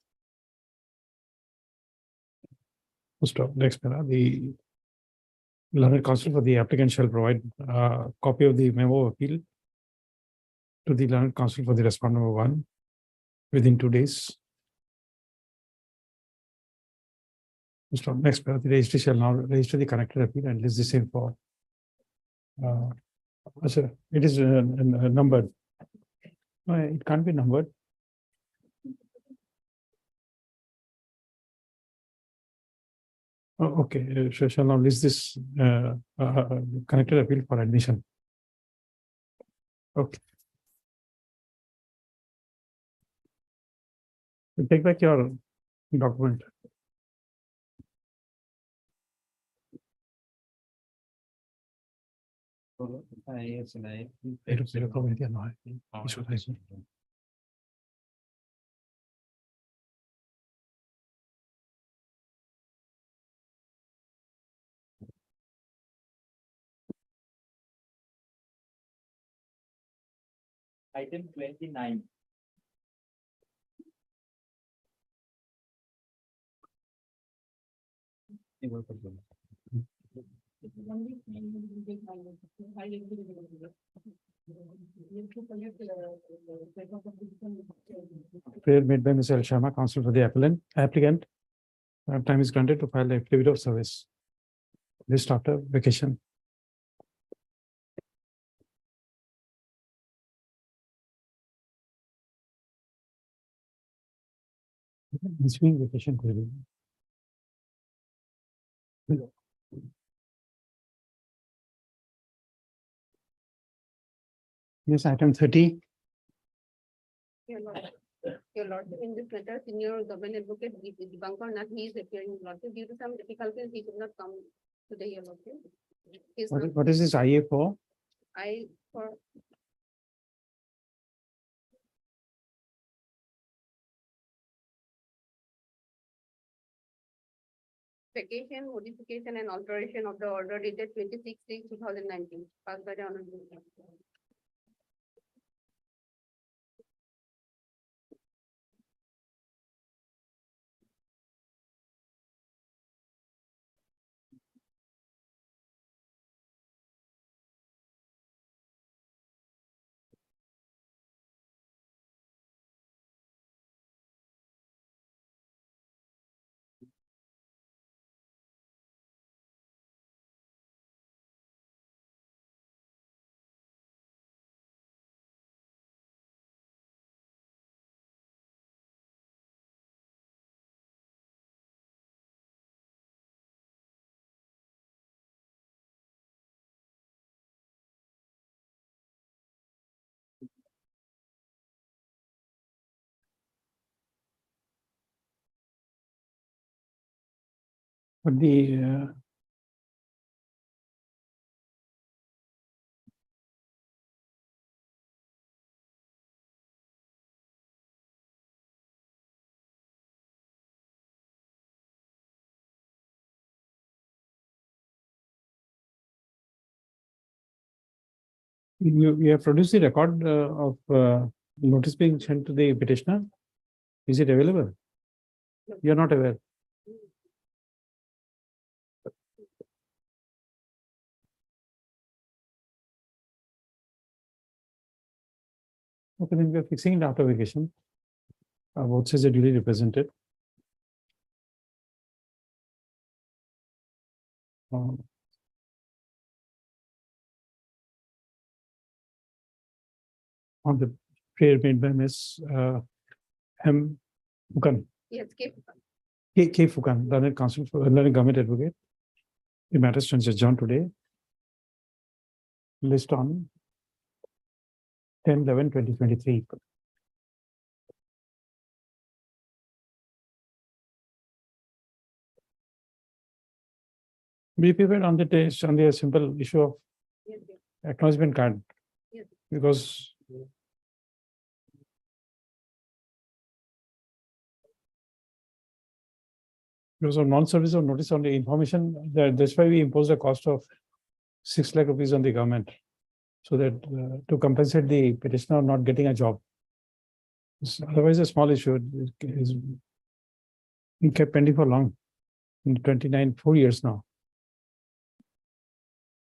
Stop. Next para, the learned counsel for the applicant shall provide a copy of the memo of appeal to the learned counsel for the respondent number 1 within 2 days. Stop. Next para, the registry shall now register the connected appeal and list the same for. It is numbered. No, it can't be numbered. Oh, okay, shall now list this connected appeal for admission. Okay. You take back your document. Item 29. Prayer made by Mr. L. Sharma, counsel for the applicant. Time is granted to file the affidavit of service. List after vacation. Ensuing vacation query. Yes, item 30. Your Lord, in this matter, senior government advocate Dipankar Nath, he is appearing lordship due to some difficulties. He could not come today, your lordship. He is not- What is this IA for? for vacation, modification and alteration of the order dated 26/6/2019, passed by the honorable. But the you have produced the record of notice being sent to the petitioner. Is it available? You are not aware. Okay, then we are fixing it after vacation. Both sides are duly represented. On the prayer made by Ms. M. Fukan, Yes, keep. K. Fukan, learned counsel for learned government advocate. The matter stands adjourned today. List on 10/11/2023. Be prepared on the test on the simple issue of acknowledgement card. Yes. Because of non-service of notice on the information, that's why we impose a cost of 6 lakh rupees on the government. So that to compensate the petitioner not getting a job. It's otherwise a small issue is been kept pending for long, in 4 years now.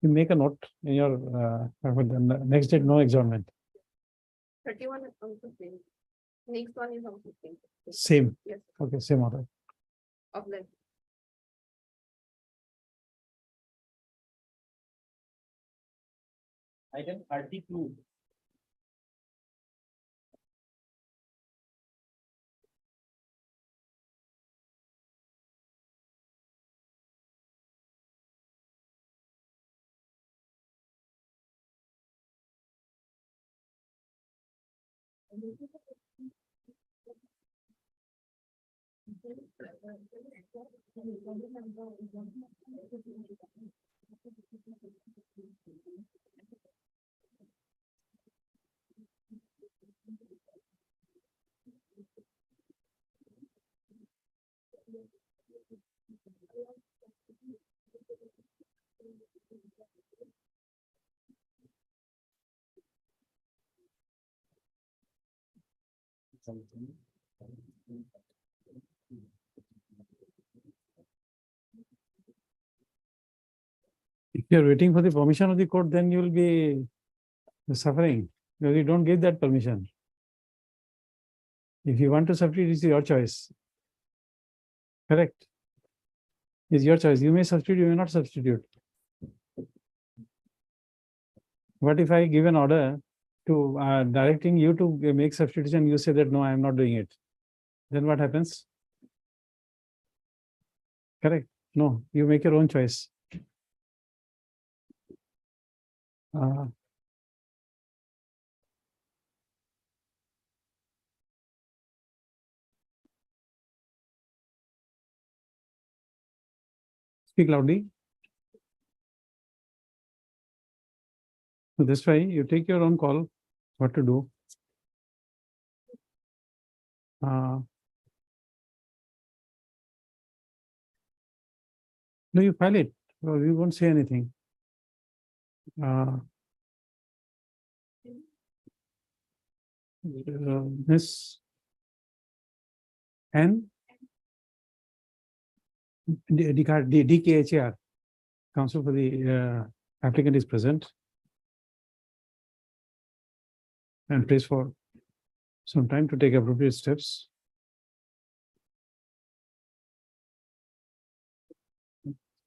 You make a note in your the next date, no examination. 31 is also same. Next one is also same. Same. Yes, Okay, same order. of like. Item 32. If you're waiting for the permission of the court, then you will be suffering, because you don't give that permission. If you want to substitute, it's your choice. Correct. It's your choice. You may substitute, you may not substitute. What if I give an order to directing you to make substitution, you say that no, I am not doing it. Then what happens? Correct. No, you make your own choice. Speak loudly. So this way, you take your own call, what to do. No, you file it. Well, we won't say anything. This and the DKHR, counsel for the applicant is present. And please for some time to take appropriate steps.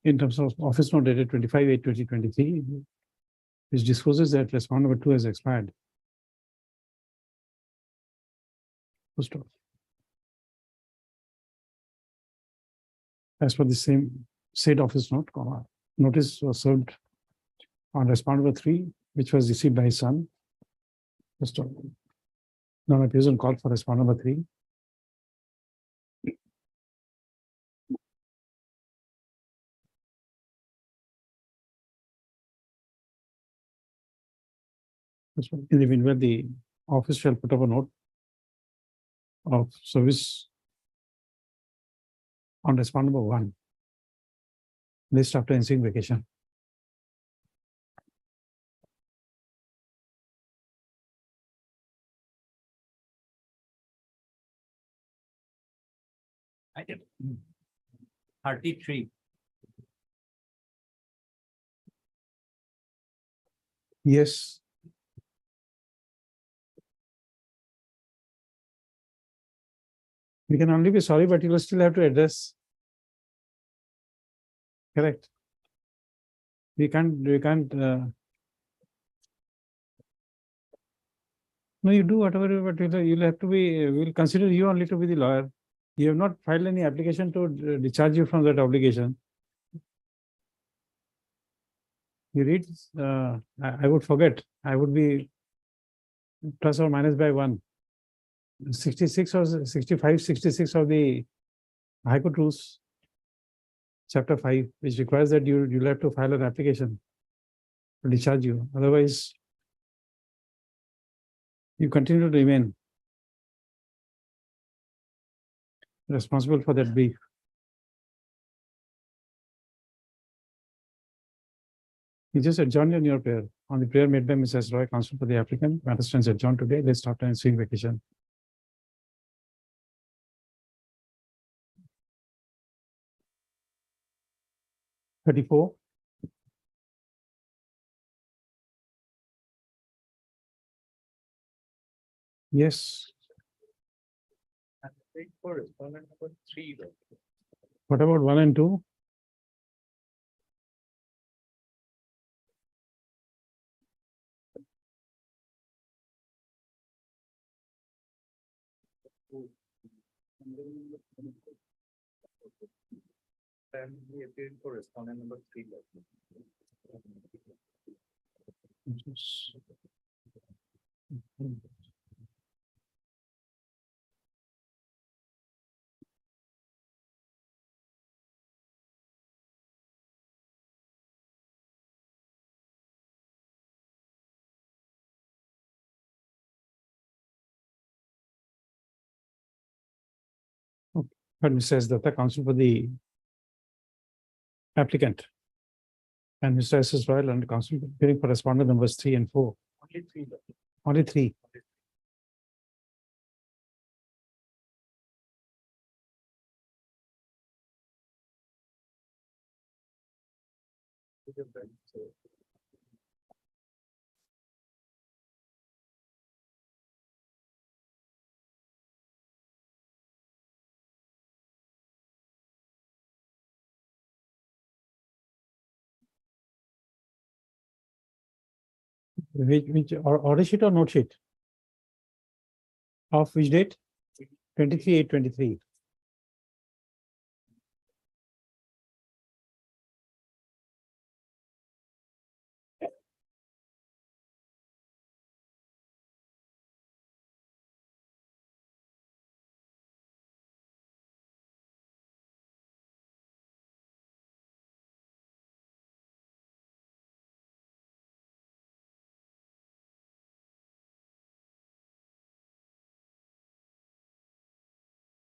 In terms of office note dated 25/8/2023, which discloses that respondent number 2 has expired. Full stop. As per the same said office note, notice was served on respondent number 3, which was received by his son. Full stop. Now appears on call for respondent number 3. In the event where the office shall put up a note of service on respondent number 1, list after ensuing vacation. Item 33. Yes. We can only be sorry, but you will still have to address. Correct. We can't, no, you do whatever, but you'll have to be, we'll consider you only to be the lawyer. You have not filed any application to discharge you from that obligation. You read, I would forget, I would be plus or minus by 1. 66 or 65, 66 of the High Court rules, chapter 5, which requires that you'll have to file an application to discharge you. Otherwise, you continue to remain responsible for that brief. You just adjourn on your prayer. On the prayer made by Mrs. Roy, counsel for the applicant, matter stands adjourned today. Let's start and swing vacation. Thirty-four. Yes. For respondent number 3. What about 1 and 2? And we appeared for respondent number 3. But Mr. Datta, counsel for the applicant. And Mr. S. Royal and counsel appearing for respondent numbers 3 and 4. Only 3. Only 3. Which order sheet or note sheet? Of which date? 23/8/23.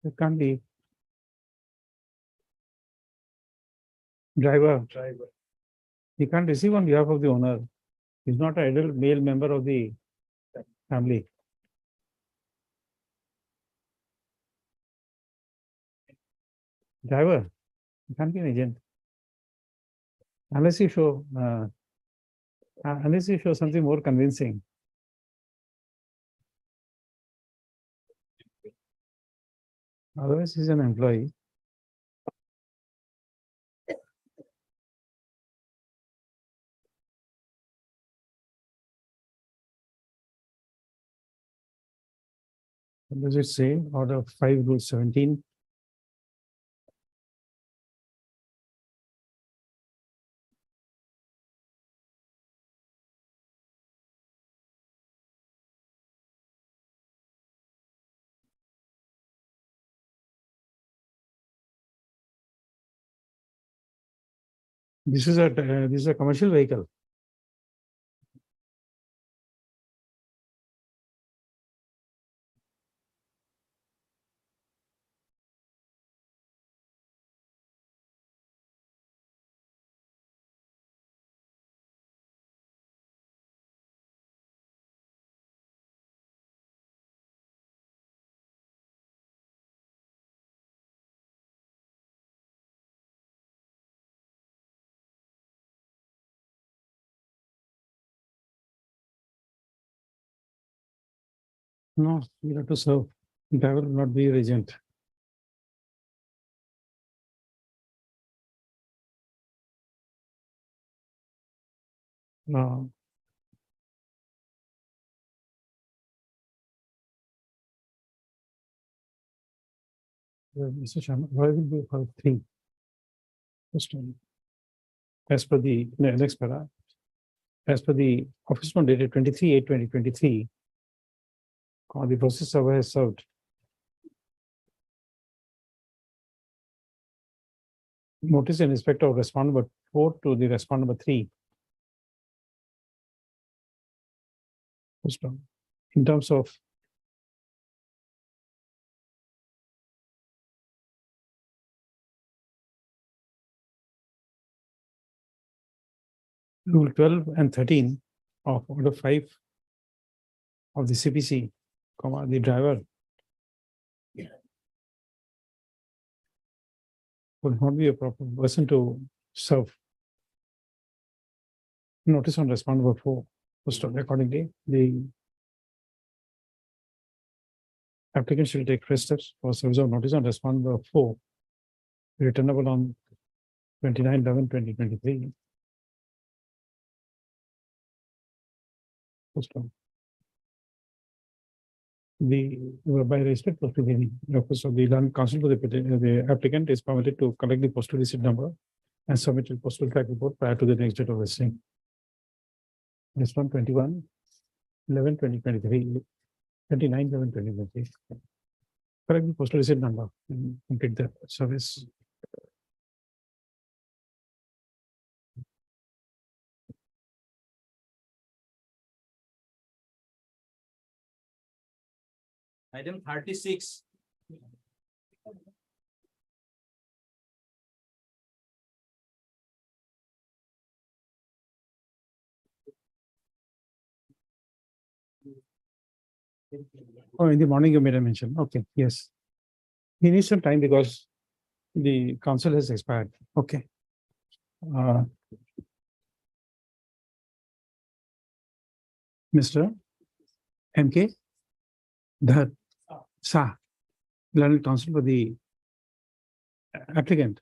It can't be. Driver. He can't receive on behalf of the owner. He's not an adult male member of the family. Driver. He can't be an agent. Unless you show something more convincing. Otherwise, he's an employee. What does it say? Order 5, Rule 17. This is a commercial vehicle. No, you have to serve. Driver will not be your agent. No. Mr. Sharma, why will be for 3? Just one. As per the next para, as per the office note dated 23/8/2023, the process server has served notice in respect of respondent number 4 to the respondent number 3. In terms of Rule 12 and 13 of Order 5 of the CPC, the driver would not be a proper person to serve notice on respondent number 4. Accordingly, the applicant shall take fresh steps for service of notice on respondent number 4, returnable on 29/11/2023. By respect to the office of the land council to the applicant is permitted to collect the postal receipt number and submit a postal track report prior to the next date of listing. This one 21/11/2023, 29/11/2023. Correct the postal receipt number and complete the service. Item 36. Oh, in the morning you made a mention. Okay, yes. He needs some time because the council has expired. Okay. Mr. MK Dhar Shah, learned counsel for the applicant,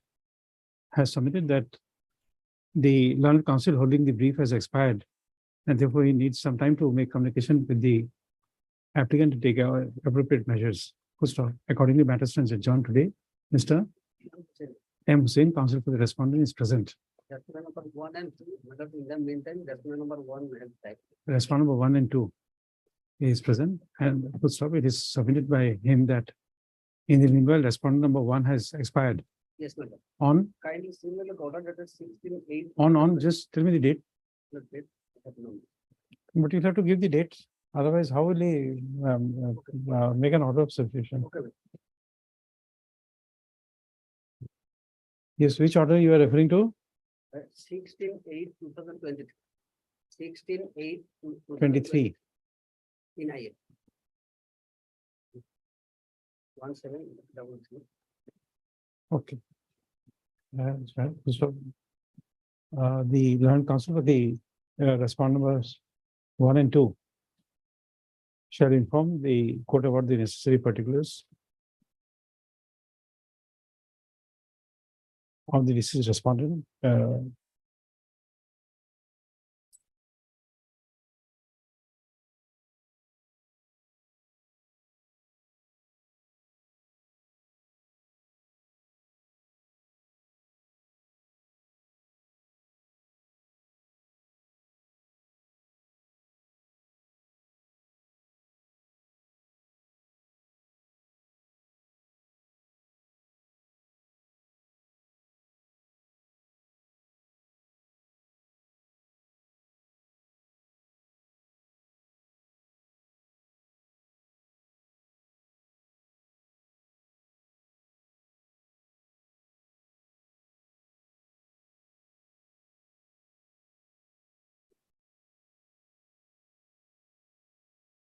has submitted that the learned counsel holding the brief has expired, and therefore he needs some time to make communication with the applicant to take appropriate measures. Accordingly, matter stands adjourned today. Mr. M. Hussain, counsel for the respondent, is present. Document number 1 and 2, but in the meantime, document number 1 has died. Respondent number 1 and 2 is present, and it is submitted by him that in the meanwhile, respondent number 1 has expired. Yes, madam. On, Kindly see the order that is 16/8. just tell me the date, but you'll have to give the date. Otherwise, how will he make an order of substitution? Okay. Yes, which order you are referring to? 16/8/2023. 16/8/2023. 23. In IL. 1733. Okay. That's right. So, the learned counsel for the respondent numbers 1 and 2 shall inform the court about the necessary particulars of the deceased respondent.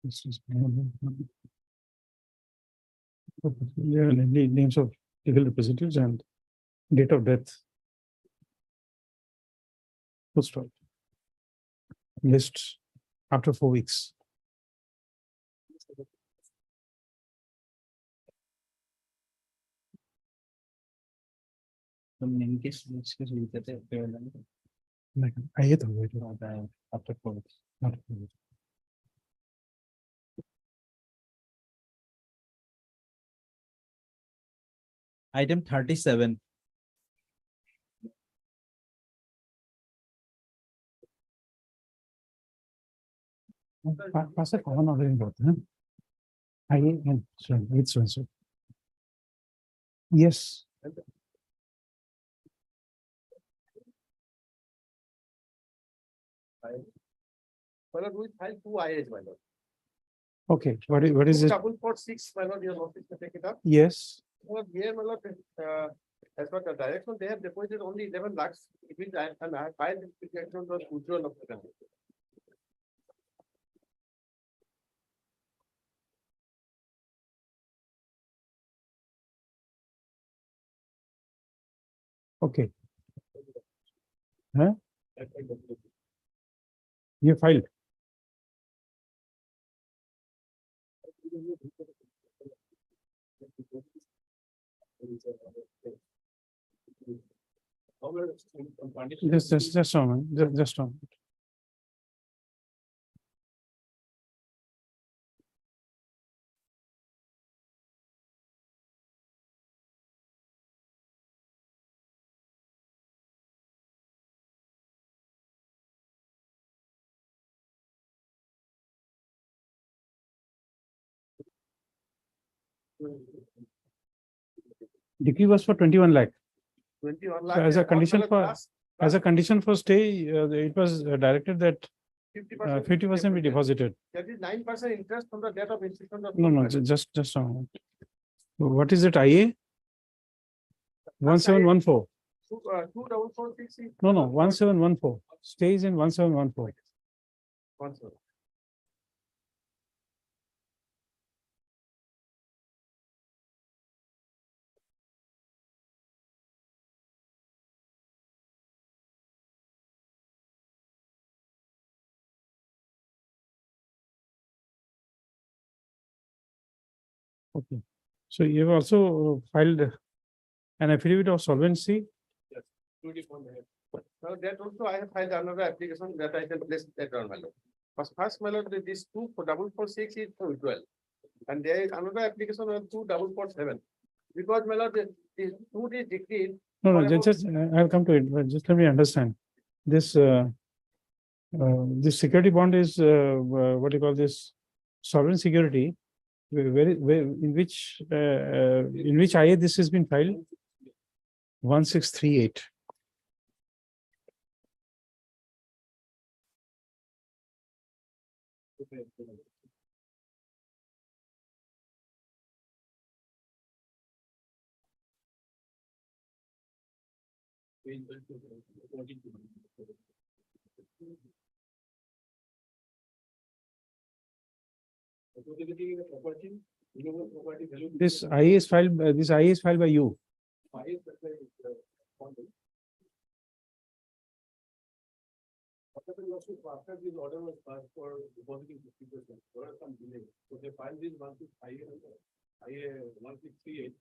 This is names of legal representatives and date of death. Full stop. List after 4 weeks. In case we get it, Like, I hate after 4 weeks. not. Item 37. Pass a common order in both, huh? I and so it's so. Yes. My lord, we filed two IAs, my lord. Okay, what is it? 446, my lord, your office to take it up. Yes. Well, here, my lord, as per the direction, they have deposited only 11 lakhs, which I filed this petition was Ujjwal of the country. Okay. Huh? You filed. Just a moment, just a moment. Decree was for 21 lakh. 21 So lakh. as a and condition all, my for, lord, as a condition for stay, it was directed that 50% 50% be deposited. That is 9% interest from the date of institution of. No, just a moment. What is it, IA? 1714. 2446. No, 1714. Stays in 1714. One second. Okay. So you have also filed an affidavit of solvency. Yes. 24 minutes. Now that also I have filed another application that I can place later on, my lord. First, my lord, this 2446 is for withdrawal. And there is another application on 2447. Because, my lord, this two is decreed. No, for just, I'll come to it, but just let me understand. This, this security bond is, what do you call this? Sovereign security. Where, in which IA this has been filed? 1638. This IA is filed, this IA is filed by you. After this order was passed for depositing 50%, there was some delay. So they filed this one to IA 1638.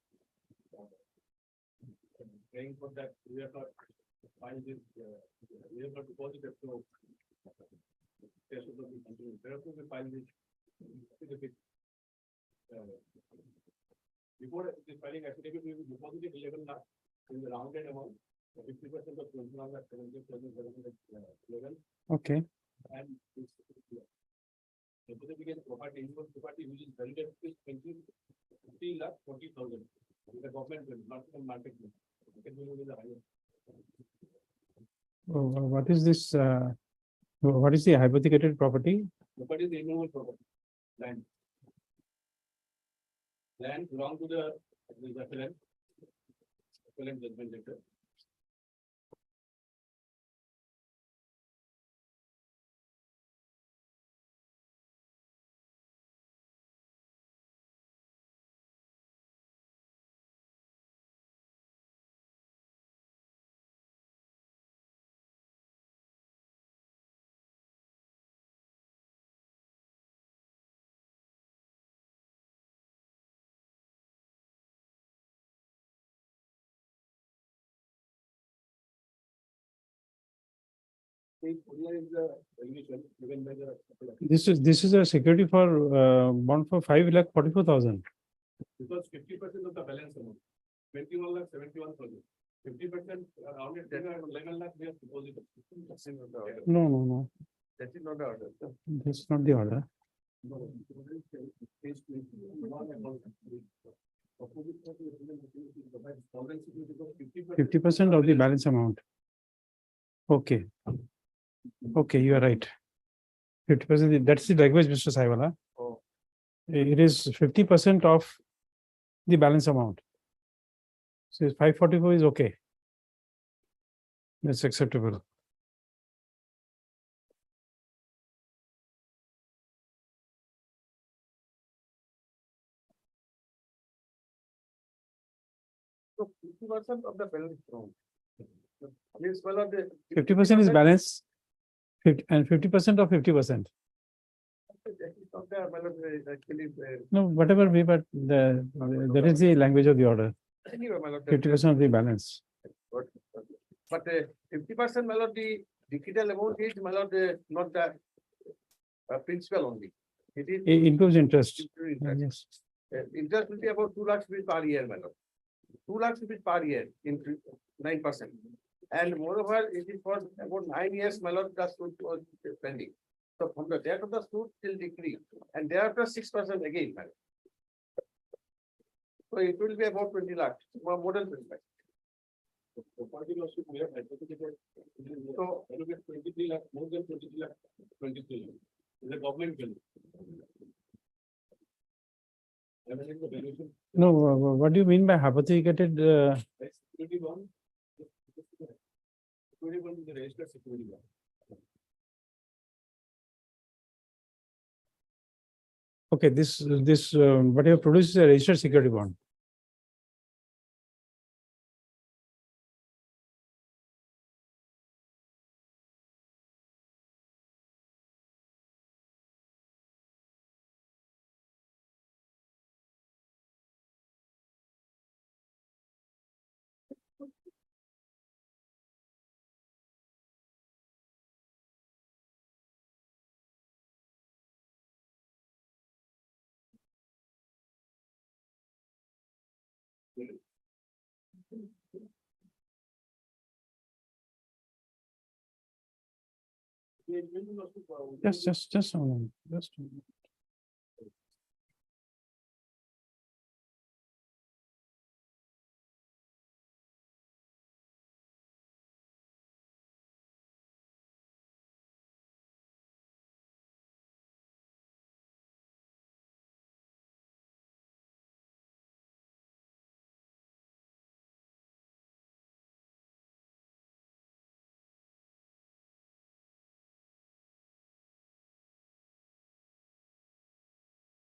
Saying for that, we have not filed this, we have not deposited, so. Therefore, we filed this. Before this filing affidavit, we deposited 11 lakh in the rounded amount, 50% of 21 lakh 11. Okay. And this. Certificate property, inward property, which is valued at 50 lakh 40,000. The government will not the market. What is this? What is the hypothecated property? Property is the immovable property, land. Land belong to the appellant judgment letter. This is a security for bond for 5,44,000. Because 50% of the balance amount, 21 lakh 71,000. 50% rounded 11 lakh we have deposited. No. That is not the order. This is not the order. Fifty percent of the balance amount. Okay. Okay, you are right. 50%, that's the language, Mr. Saiwala. Oh. It is 50% of the balance amount. So 544 is okay. That's acceptable. So 50% of the balance from. Means well of the. 50% is balance. 50 and 50% of 50%. That is not the, well, actually, No, whatever way, but that is the language of the order. anyway, well, 50% of the balance. But 50% well of the digital amount is well of the, not the principal only. It is. It includes interest. Interest. Yes. Interest will be about 2 lakhs rupees per year, madam. 2 lakhs rupees per year in 9%. And moreover, it is for about 9 years, my lord, the suit was pending. So from the date of the suit till decree, and thereafter 6% again, madam. So it will be about 20 lakhs, more than 20 lakhs. So it will be 23 lakhs, more than 23 lakhs, 23 lakhs. The government will. No, what do you mean by hypothecated? Security bond. Security bond is the registered security bond. Okay, this what you have produced is a registered security bond. Just a moment, just a moment.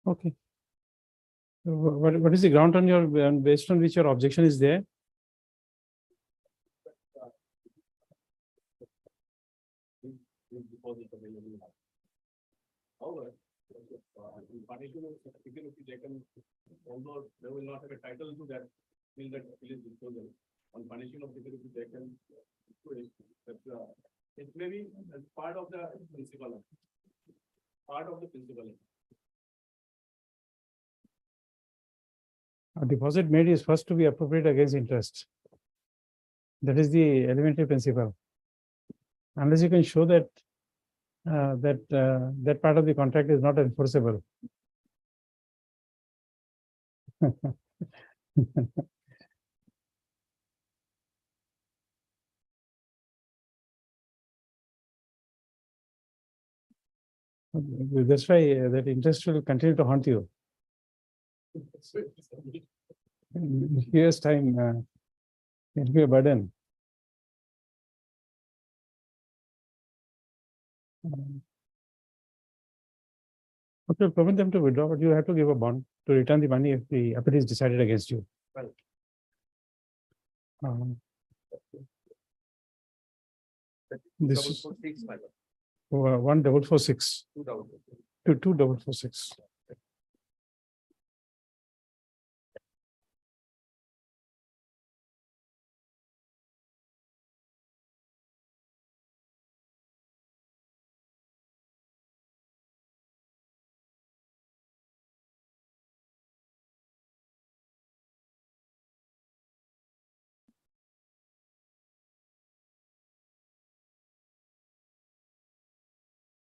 Okay. What is the ground on your, based on which your objection is there? However, in partition of certificate will be taken, although they will not have a title to that, till that appeal is disposal. On punishment of certificate will be taken, it may be as part of the principal. Part of the principal. A deposit made is first to be appropriate against interest. That is the elementary principle. Unless you can show that that part of the contract is not enforceable. That's why that interest will continue to haunt you. In years' time, it will be a burden. Okay, permit them to withdraw, but you have to give a bond to return the money if the appeal is decided against you. Well. This is 446, 1446 to 2446.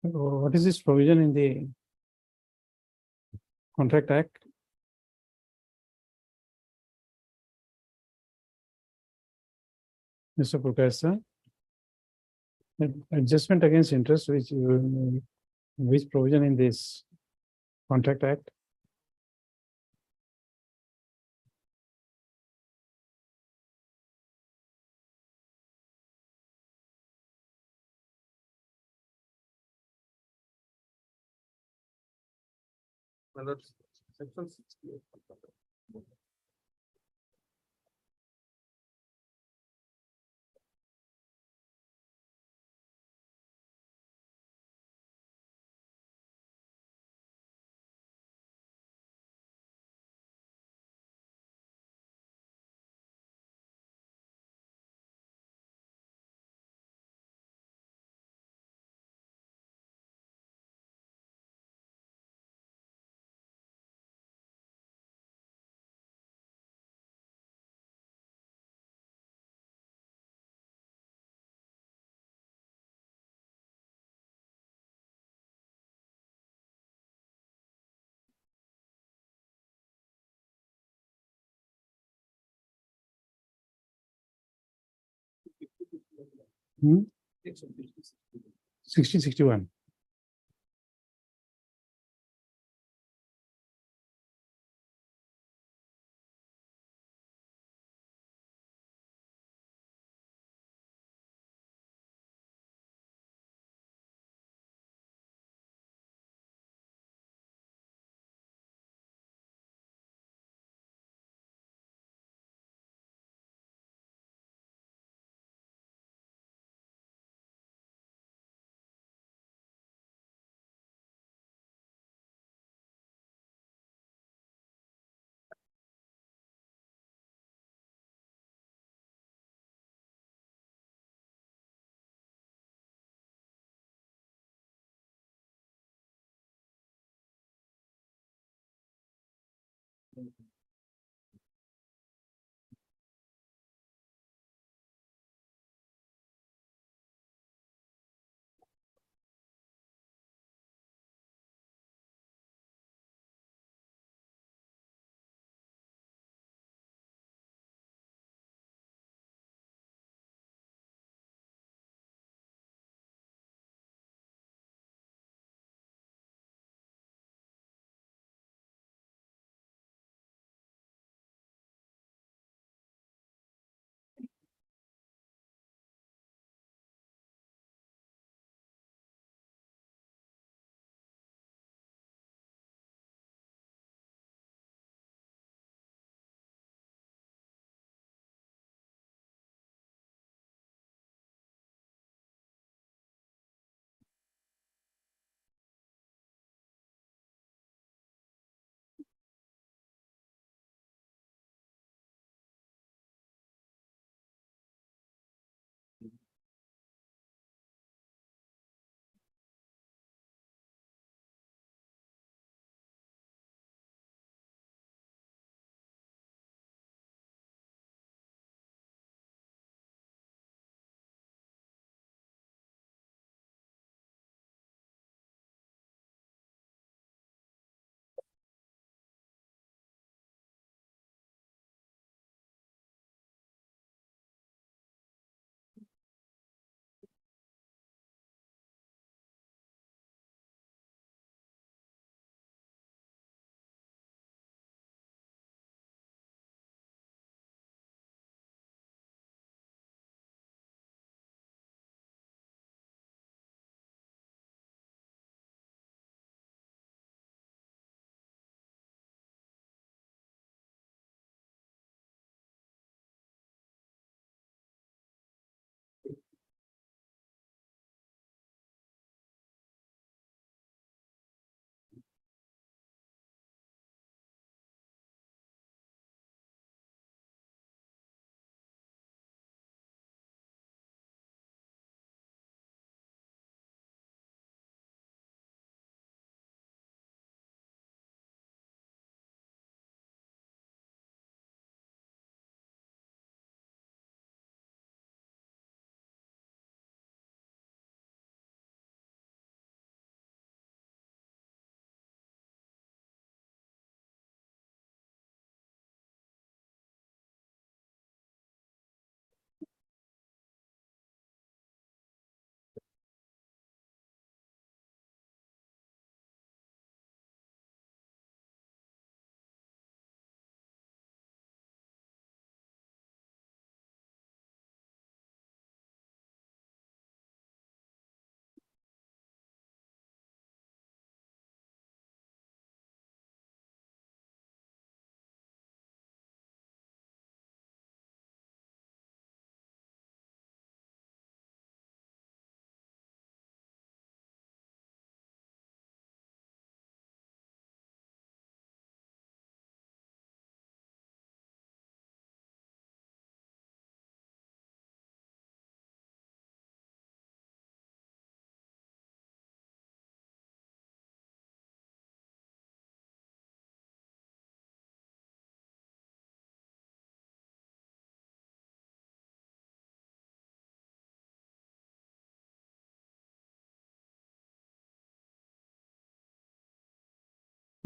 What is this provision in the Contract Act? Mr. Prakash, adjustment against interest, which provision in this Contract Act? Section 68. Hmm? 6061.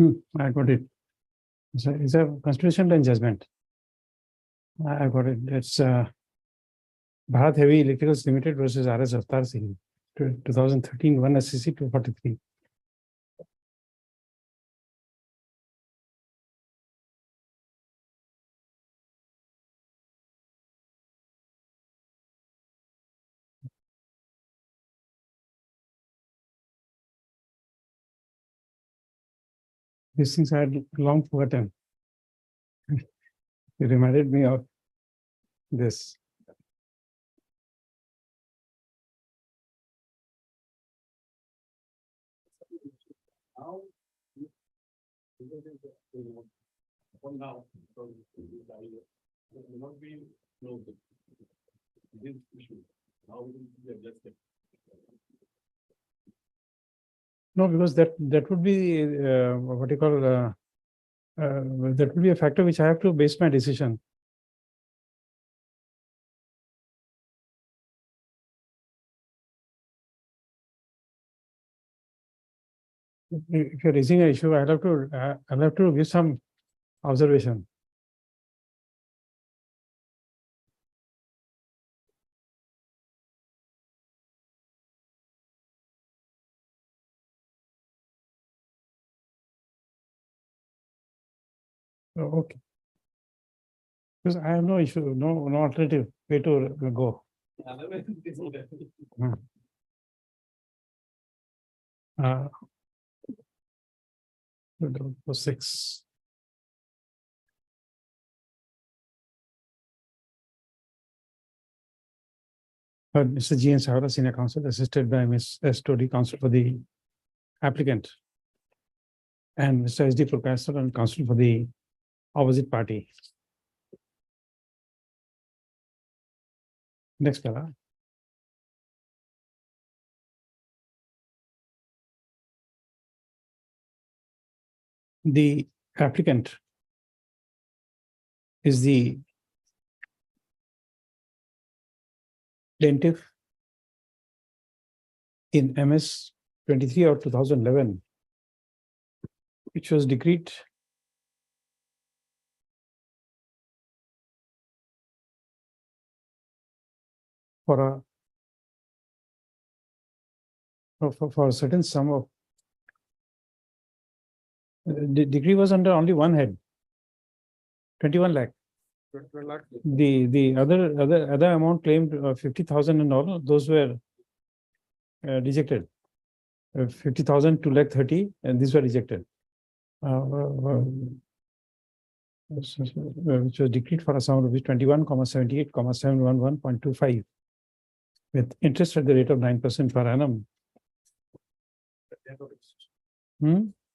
I got it. It's a constitutional and judgment. I got it. It's Bharat Heavy Electricals Limited versus RS Avtar Singh, 2013, 1 SCC 243. These things I had long forgotten. It reminded me of this. No, because that would be what you call that would be a factor which I have to base my decision. If you're raising an issue, I'll have to give some observation. Oh, okay. Because I have no issue, no alternative way to go. Hmm. We'll go for 6. Mr. G. N. Sahara, Senior Counsel, assisted by Ms. S. Todi, Counsel for the applicant, and Mr. S. D. Prakash, and Counsel for the opposite party. Next, Bella. The applicant is the plaintiff in MS 23 of 2011, which was decreed for a certain sum of the decree was under only one head, 21 lakh. The other amount claimed 50,000 and all, those were rejected. 50,000, 2 lakh 30, and these were rejected. Which was decreed for a sum of 21,78,711.25 with interest at the rate of 9% per annum.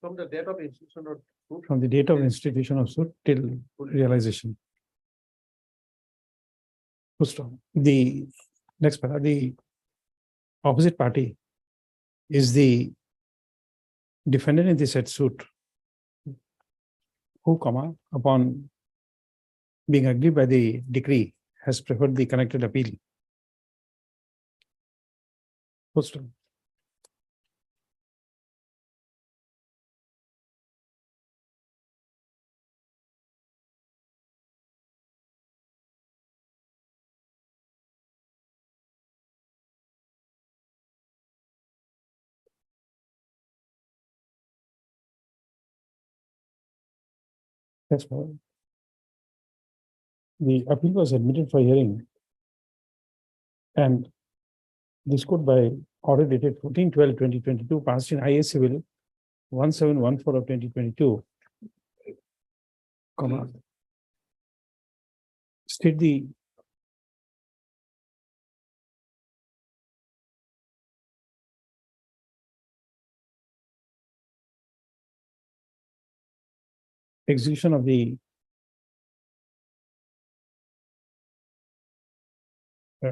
From the date of institution of suit. From the date of institution of suit till realization. The next part, the opposite party is the defendant in the said suit, who, upon being agreed by the decree, has preferred the connected appeal. That's why the appeal was admitted for hearing, and this court by order dated 14/12/2022 passed in IA Civil 1714 of 2022, state the execution of the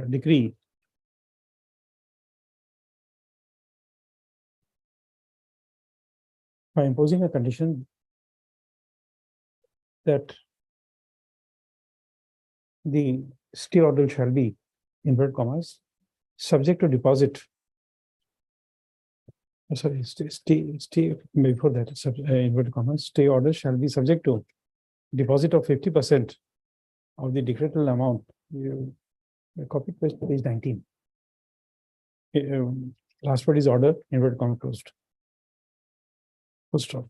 decree by imposing a condition that the stay order shall be, inverted commas, subject to deposit Sorry, stay, before that, inverted commas, stay order shall be subject to deposit of 50% of the decretable amount. You copy paste page 19. Last word is order, inverted comma closed. Full stop.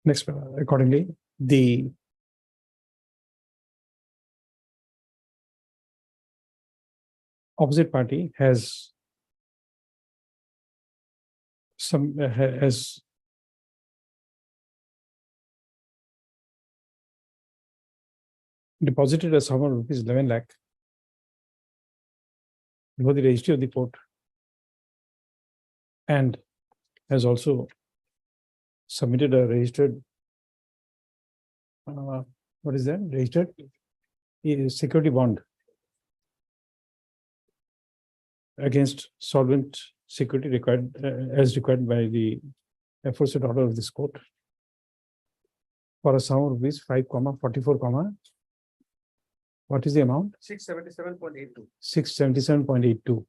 Next, accordingly, the opposite party has has deposited a sum of rupees 11 lakh before the registry of the court, and has also submitted a registered what is that? Registered security bond against solvent security required as required by the aforesaid order of this court for a sum of rupees 5,44, what is the amount? 677.82. 677.82.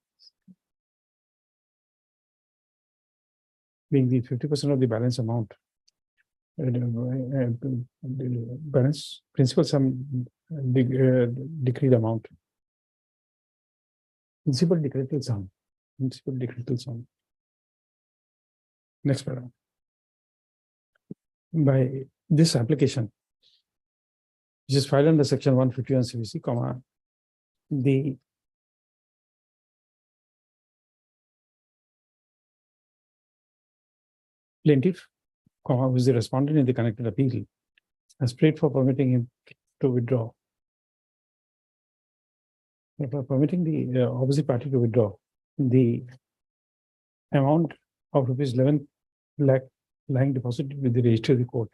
Being the 50% of the balance amount. Balance principal sum decreed amount. Principal decretal sum. Principal decretal sum. Next paragraph. By this application, which is filed under section 151 CBC, comma, the plaintiff, comma, who is the respondent in the connected appeal, has prayed for permitting him to withdraw. For permitting the opposite party to withdraw the amount of rupees 11 lakh lying deposited with the registry of the court,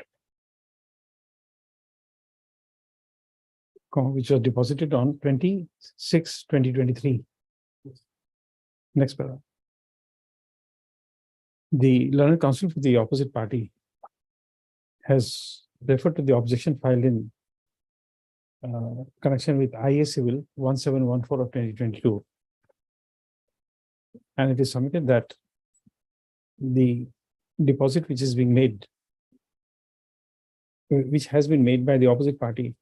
which was deposited on 26/2023. Next paragraph. The learned counsel for the opposite party has referred to the objection filed in connection with IA Civil 1714 of 2022. And it is submitted that the deposit which is being made, which has been made by the opposite party,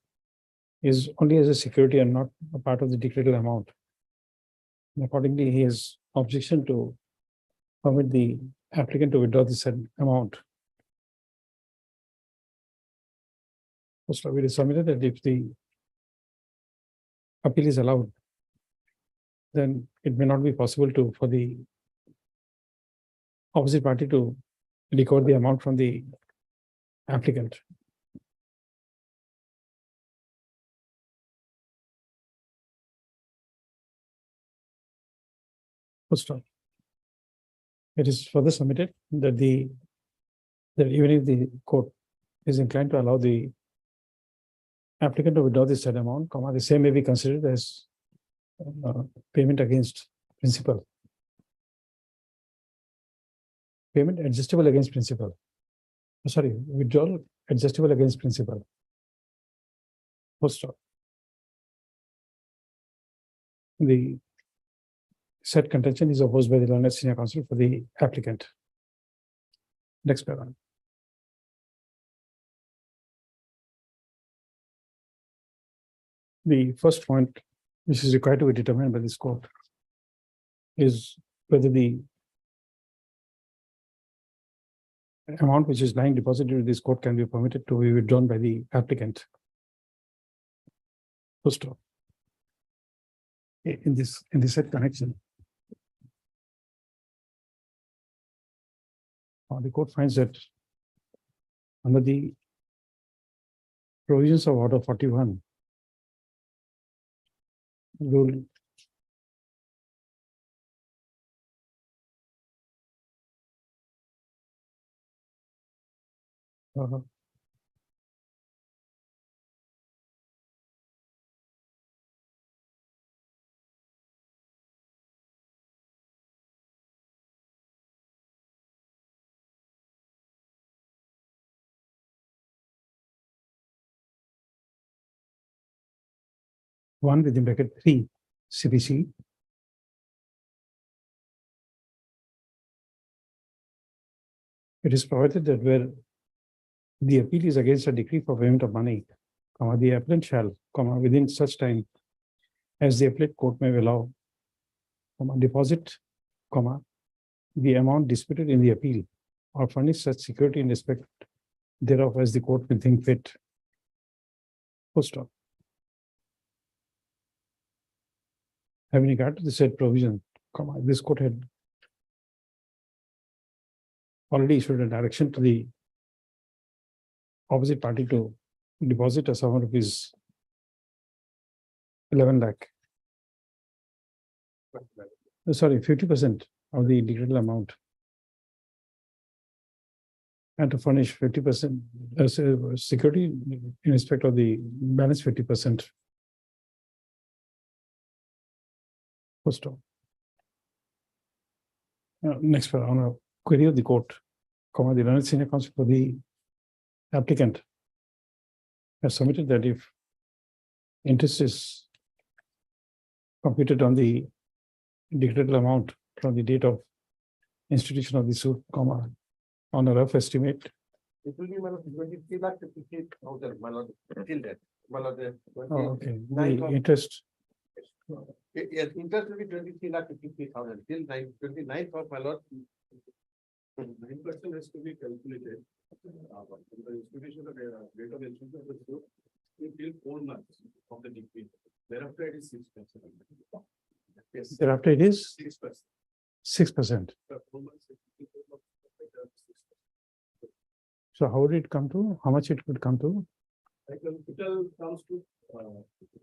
is only as a security and not a part of the decretal amount. And accordingly, he has objection to permit the applicant to withdraw this amount. First, it is submitted that if the appeal is allowed, then it may not be possible for the opposite party to recover the amount from the applicant. First off, it is further submitted that that even if the court is inclined to allow the applicant to withdraw this said amount, the same may be considered as payment against principal. Payment adjustable against principal. Sorry, withdrawal adjustable against principal. First stop. The said contention is opposed by the learned senior counsel for the applicant. Next paragraph. The first point which is required to be determined by this court is whether the amount which is lying deposited with this court can be permitted to be withdrawn by the applicant. First stop. In this said connection, the court finds that under the provisions of Order 41, rule one within bracket 3 CPC It is provided that where the appeal is against a decree for payment of money, the appellant shall, within such time as the appellate court may allow, deposit, the amount disputed in the appeal, or furnish such security in respect thereof as the court will think fit. Full stop. Having regard to the said provision, this court had already issued a direction to the opposite party to deposit a sum of rupees 11 lakh. Sorry, 50% of the individual amount. And to furnish 50% as security in respect of the balance 50%. Full stop. Next, on a query of the court, the learned senior counsel for the applicant has submitted that if interest is computed on the decretal amount from the date of institution of the suit, on a rough estimate, It will be 23,53,000, my lord, till that. My lord, okay, the 29th interest, Yes, interest will be 23,53,000 till 29th of my lord. 9% has to be calculated. The institution of the rate of institution of the suit till 4 months of the decree. Thereafter it is 6%. Yes. thereafter it is 6%. 6%. So how would it come to, how much it could come to? Like the total comes to,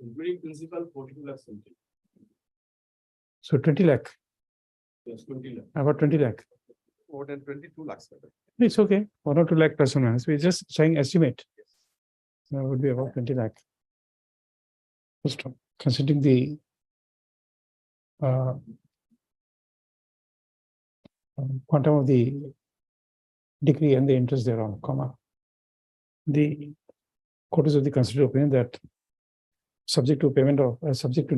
including principal 42 lakh something. So 20 lakh, Yes, 20 lakh. about 20 lakh. More than 22 lakhs. It's okay, 1 or 2 lakh plus or minus. We're just saying estimate. That would be about 20 lakh. First, considering the quantum of the decree and the interest thereon, the court is of the considered opinion that subject to payment of subject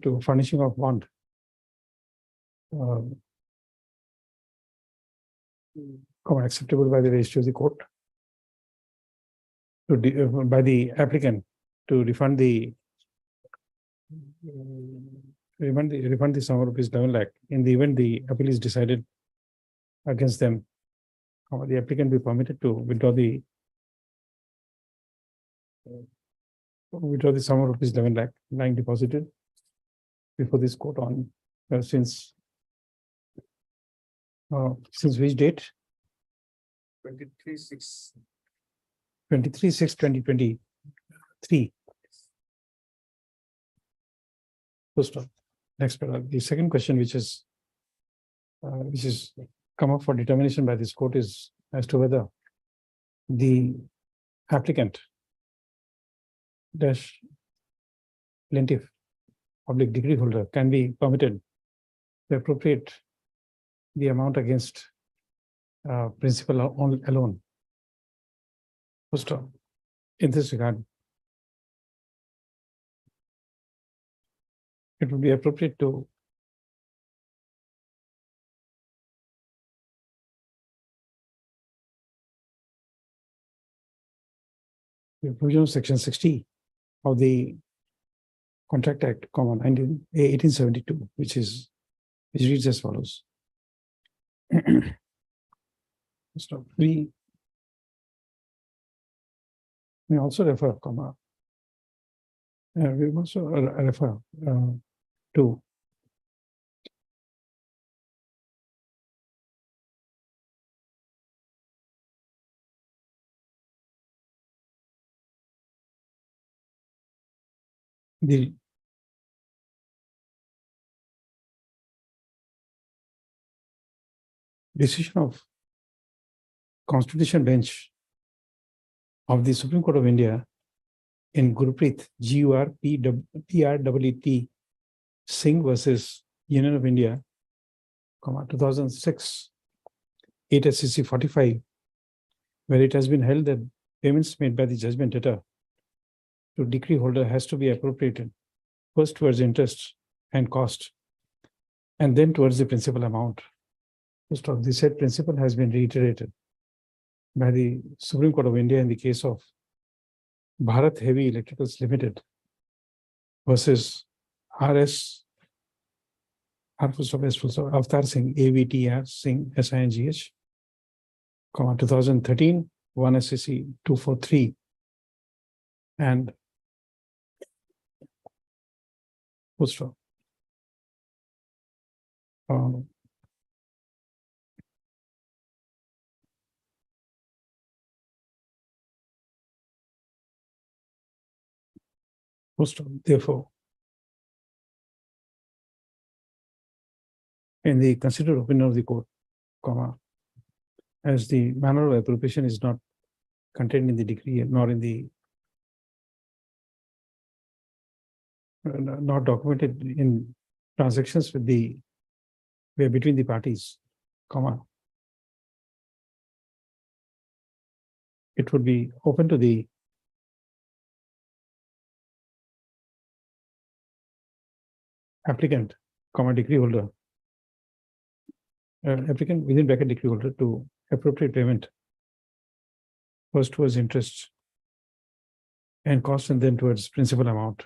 to furnishing of bond, acceptable by the registry of the court to by the applicant to refund the sum of rupees 11 lakh in the event the appeal is decided against them. The applicant be permitted to withdraw the sum of rupees 11 lakh lying deposited before this court on since which date? 23/6. 23/6/2023. First off, next paragraph. The second question, which is come up for determination by this court, is as to whether the applicant dash plaintiff public degree holder can be permitted to appropriate the amount against principal alone. First off, in this regard, it would be appropriate to the provision of section 60 of the Contract Act, 1872, which reads as follows. So we also refer, we also refer to the decision of Constitution Bench of the Supreme Court of India in Gurpreet, GURPREET Singh versus Union of India, 2006, 8 SCC 45, where it has been held that payments made by the judgment debtor to decree holder has to be appropriated first towards interest and cost, and then towards the principal amount. First of all, the said principle has been reiterated by the Supreme Court of India in the case of Bharat Heavy Electricals Limited versus RS Avtar Singh, AVTR Singh, SINGH, 2013, 1 SEC 243. And full stop. Full stop. Therefore, in the considered opinion of the court, comma, as the manner of appropriation is not contained in the decree nor in the not documented in transactions with the between the parties, comma, it would be open to the applicant, comma, decree holder, applicant within bracket decree holder to appropriate payment first towards interest and cost and then towards principal amount.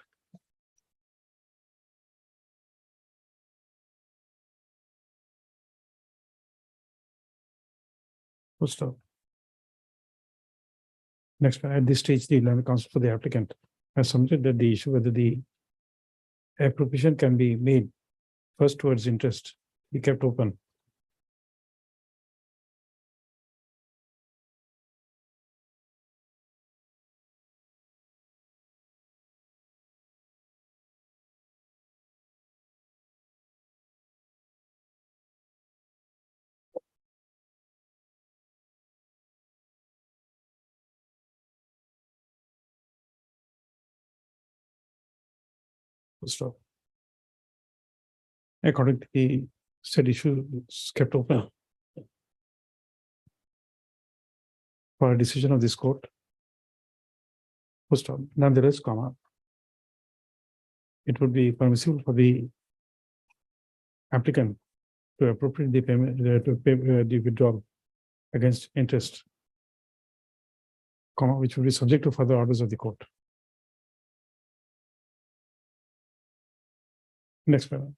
Full stop. Next, at this stage, the Learned Counsel for the applicant has submitted that the issue whether the appropriation can be made first towards interest be kept open. Full stop. According to the said issue is kept open for a decision of this court. Full stop. Nonetheless, comma, it would be permissible for the applicant to appropriate the payment to pay the withdrawal against interest, comma, which will be subject to further orders of the court. Next paragraph.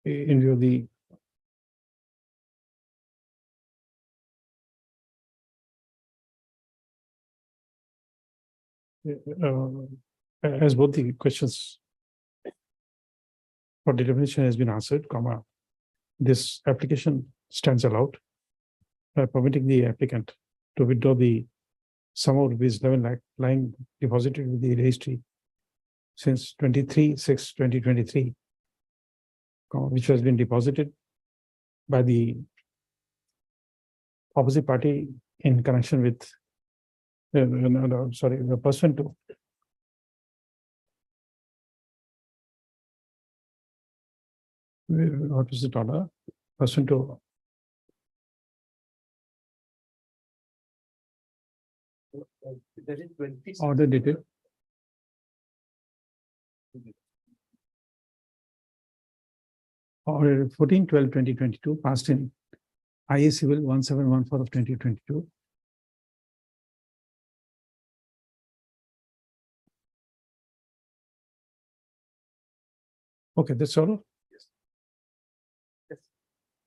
In view of the as both the questions for determination has been answered, comma, this application stands allowed, permitting the applicant to withdraw the sum of rupees 11 lakh lying deposited with the registry since 23/6/2023, which has been deposited by the opposite party in connection with the person to what is it order? Person to order detail. Order 14/12/2022 passed in IA Civil 1714 of 2022. Okay, that's all.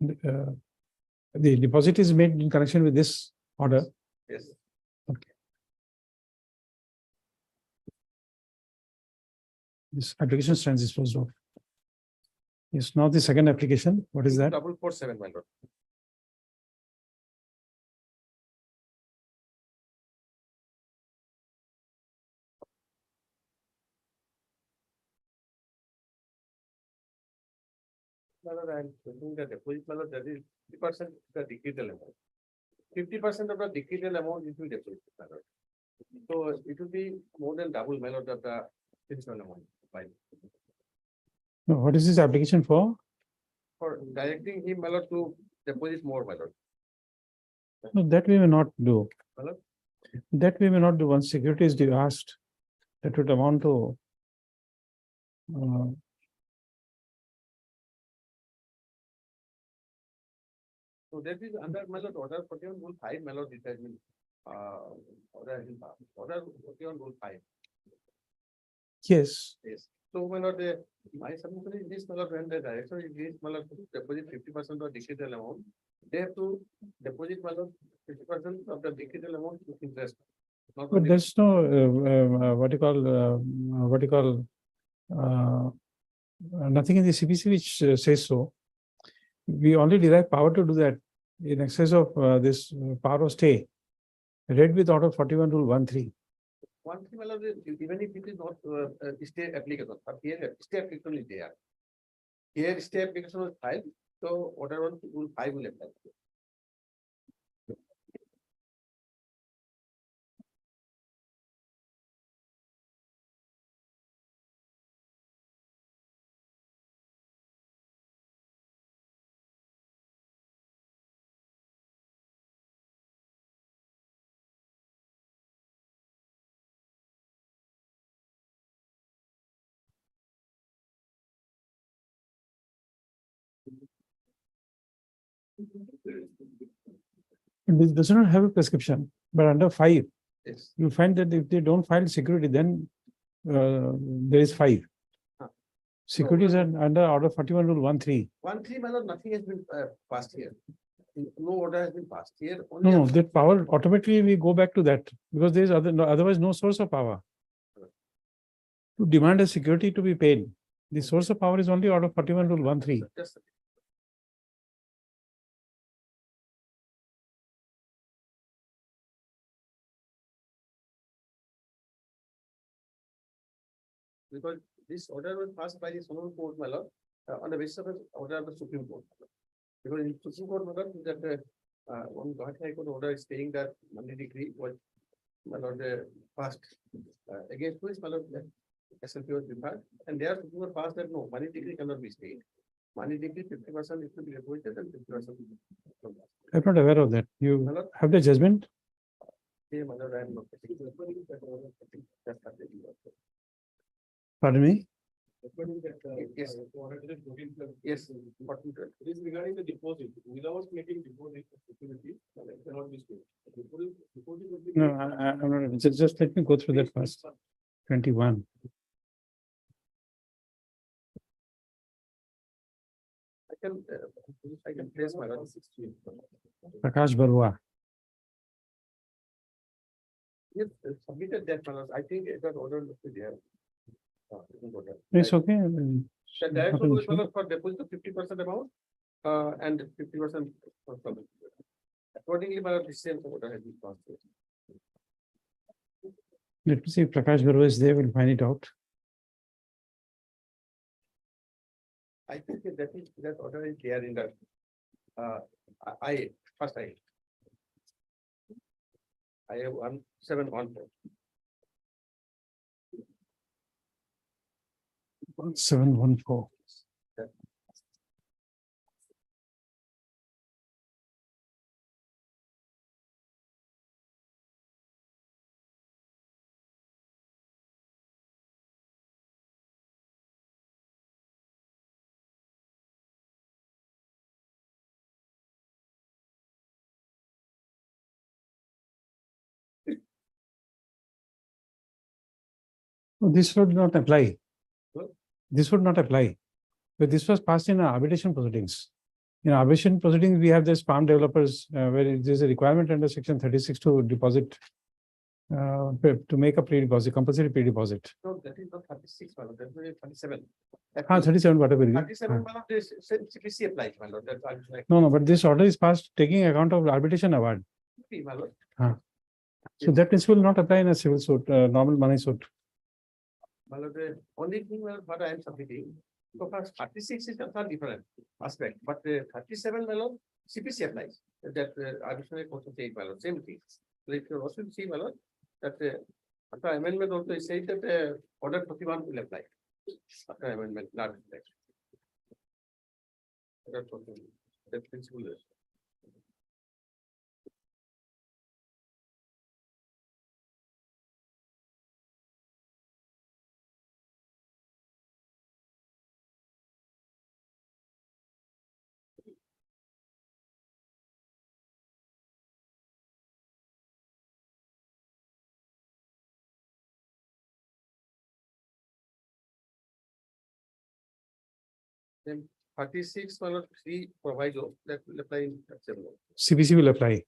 The deposit is made in connection with this order. Yes. Okay. This application stands disposed of. Yes, now the second application, what is that? 447, my lord. I'm taking the deposit, that is 50% the decretal amount. 50% of the decretal amount is deposit. So it will be more than double of the principal amount. No, what is this application for? For directing him to deposit more. No, that we may not do. Hello? That we may not do. Once security is asked, that would amount to So that is under my lord, order 41 rule 5, my lord, it has been, order has been passed. Order 41 rule 5. Yes, Yes. So my lord, my submission is this, my lord, when the director is this, my lord, deposit 50% of decretal amount, they have to deposit, my lord, 50% of the decretal amount with interest. Not but only- there's no, what you call, nothing in the CPC which says so. We only derive power to do that in excess of this power of stay. Read with order 41 rule 1(3). One thing, my lord, even if it is not stay applicable, but here stay application is there. Here stay application is filed, so order 1 rule 5 will apply. This does not have a prescription, but under 5, Yes. you find that if they don't file security, then there is 5. Huh. Securities are under order 41 rule 1(3). 1(3), my lord, nothing has been passed here. No order has been passed here. No, Only no, that power automatically we go back to that because there is otherwise no source of power. To demand a security to be paid, the source of power is only order 41 rule 1(3). Just because this order was passed by the Supreme Court, my lord, on the basis of an order of the Supreme Court. Because in Supreme Court, my lord, that one Guwahati High Court order is saying that money decree was, my lord, passed against which, my lord, SLP was deferred, and their Supreme Court passed that no, money decree cannot be stayed. Money decree 50% is to be reported and 50%. I'm not aware of that. You My lord, have the judgment? yeah, my lord, I am not. Pardon me? Yes. Yes. It is regarding the deposit. Without making deposit security, it cannot be stored. Deposit would be- No, I'm not. Just let me go through that first. 21. I can place my lord. Prakash Barua. Yes, submitted that, my lord. I think that order must be there. It's okay. The direct Not an order, issue. my lord, for deposit of 50% amount, and 50% for public. Accordingly, my lord, the same order has been passed. Let me see if Prakash Barua is there. We'll find it out. I think that order is there in the, I have 1714. 1714. No, this would not apply. This would not apply. But this was passed in arbitration proceedings. In arbitration proceedings, we have this farm developers where there's a requirement under section 36 to deposit, to make a pre-deposit, compulsory pre-deposit. No, that is not 36, my lord, that is 37. 37, whatever. it is. 37, my lord, this CPC applies, my lord, that's like. No, no, but this order is passed taking account of arbitration award. My lord. So that principle will not apply in a civil suit, normal money suit. My lord, the only thing what I am submitting, so first 36 is a different aspect, but 37, my lord, CPC applies. That additional also say, my lord, same thing. So if you also see, my lord, that after amendment also is said that order 41 will apply. After amendment, not apply. That principle is. Then 36 for 3 proviso that will apply in section law. CBC will apply.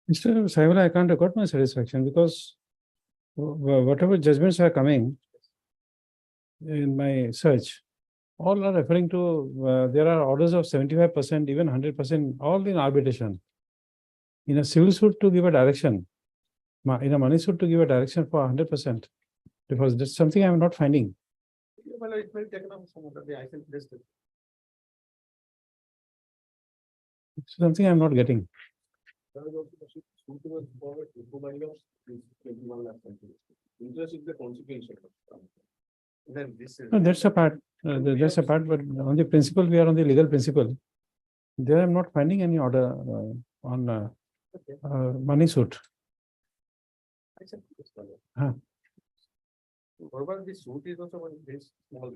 Mr. Saibala, I can't record my satisfaction because whatever judgments are coming in my search, all are referring to, there are orders of 75%, even 100%, all in arbitration. In a civil suit to give a direction, in a money suit to give a direction for 100%, because that's something I'm not finding. Well, it will take up some of the I can list it. It's something I'm not getting. Interest is the consequence. Then this is. No, that's a part, that's a part, but on the principle, we are on the legal principle. There I'm not finding any order on money suit. Huh. However, the suit is also one very small.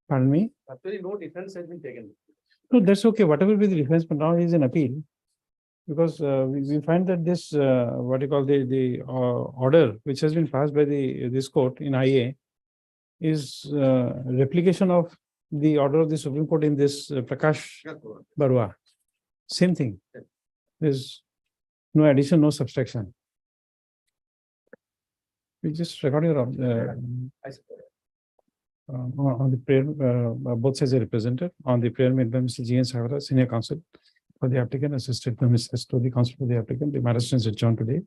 Pardon me? Actually, no defense has been taken. No, that's okay, whatever be the defense, but now is an appeal. Because we find that this, what you call the order, which has been passed by this court in IA, is replication of the order of the Supreme Court in this Prakash Barua. Same thing. There's no addition, no subtraction. We just record your on the prayer, both sides are represented. On the prayer made by Mr. G. N. Saibala, Senior Counsel for the applicant, assisted by Mr. Stodi, Counsel for the applicant. The matter stands adjourned today.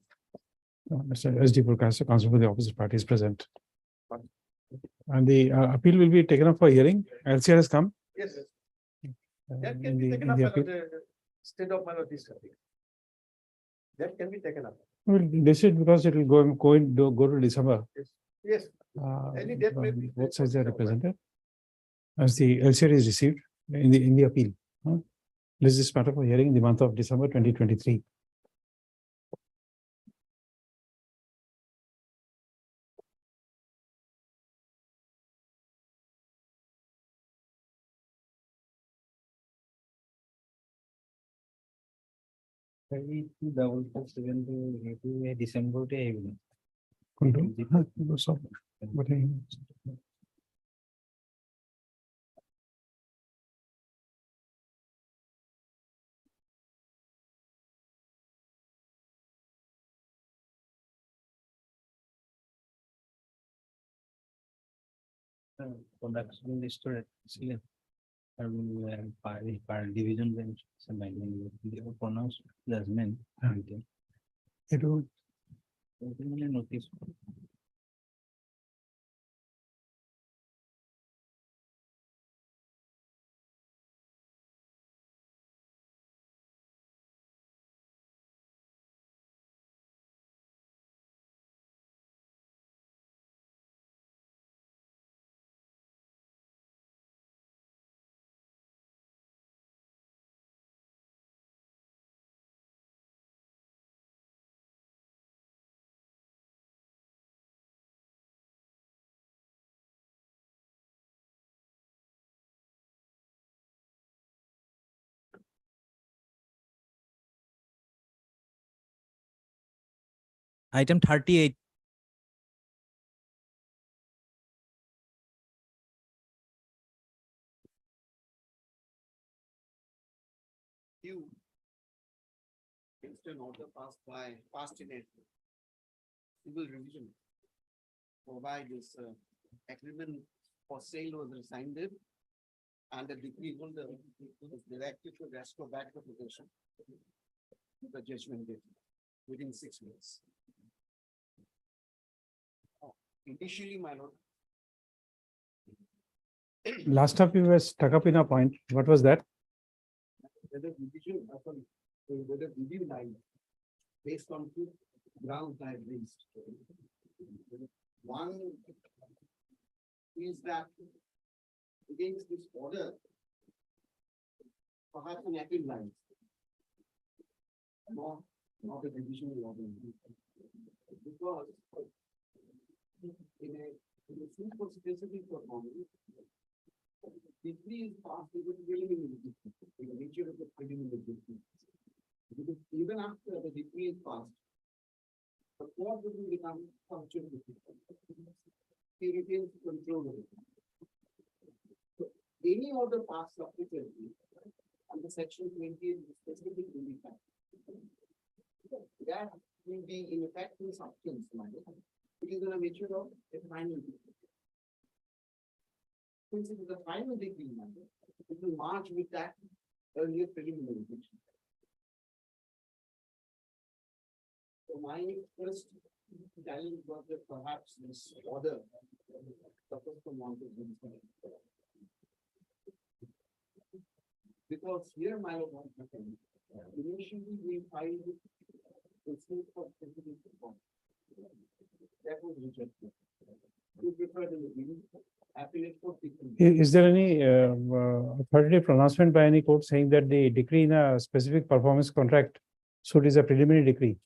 Mr. S. D. Purkasa, Counsel for the opposite party, is present. And the appeal will be taken up for hearing. LCR has come. Yes. in That can the- be taken in up the by appeal. the state of Maldives. That can be taken up. Well, this is because it will go to December. Yes, any date may be- Both sides are represented. As the LCR is received in the appeal. This is matter for hearing in the month of December 2023. December production list ছিলেন আর per division bench pronounced judgment মানে notice Item 38. You. Instant order passed in a civil revision. Provide this agreement for sale was rescinded. And the decree holder is directed to restore back the possession. The judgment date within 6 months. Initially, my lord, Last time we were stuck up in a point. What was that? whether division, whether review line based on two grounds I have raised. One is that against this order, perhaps an appeal line. Not a division order. Because in a super specific performance, decree is passed with preliminary judgment, in the nature of the preliminary judgment. Because even after the decree is passed, the court will become functional. He retains control of it. So any order passed subsequently under section 20 specifically will be passed. That will be in effect in substance, it is in a nature of a final decree. Since it is a final decree, it will march with that earlier preliminary judgment. So my first challenge was that perhaps this order, the first one wanted to be. Because here my lord, initially we filed a suit for specific reform. That was rejected. We preferred in the beginning, appellate court. Is there any authoritative pronouncement by any court saying that the decree in a specific performance contract suit is a preliminary decree?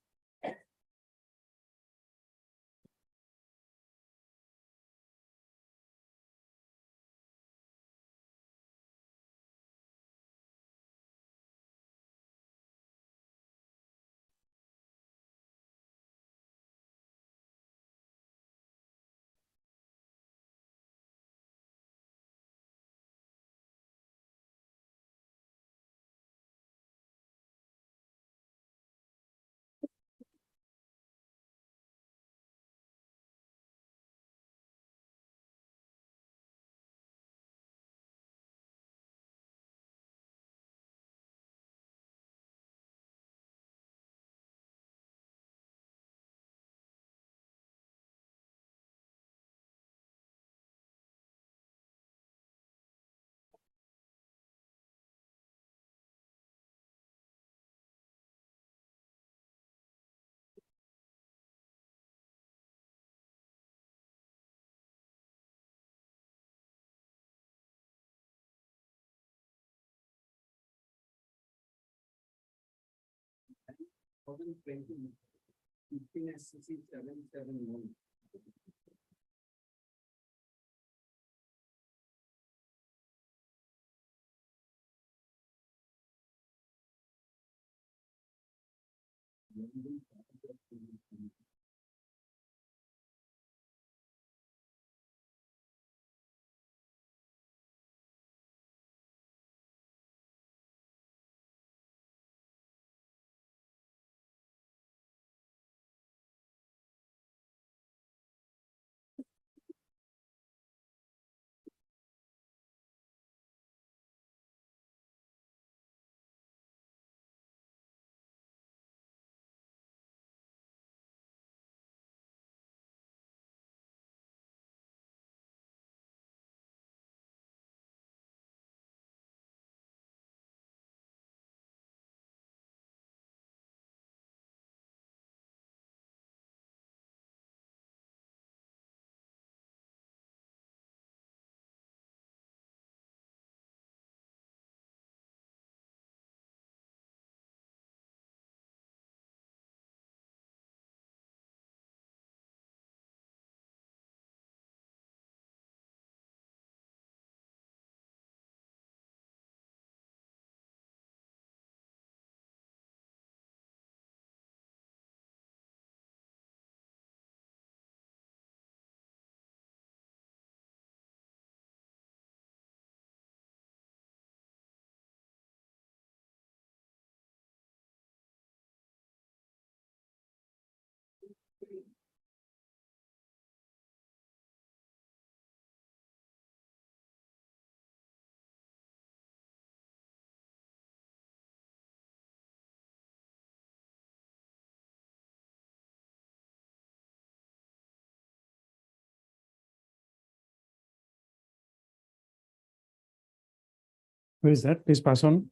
Who is that? Please pass on.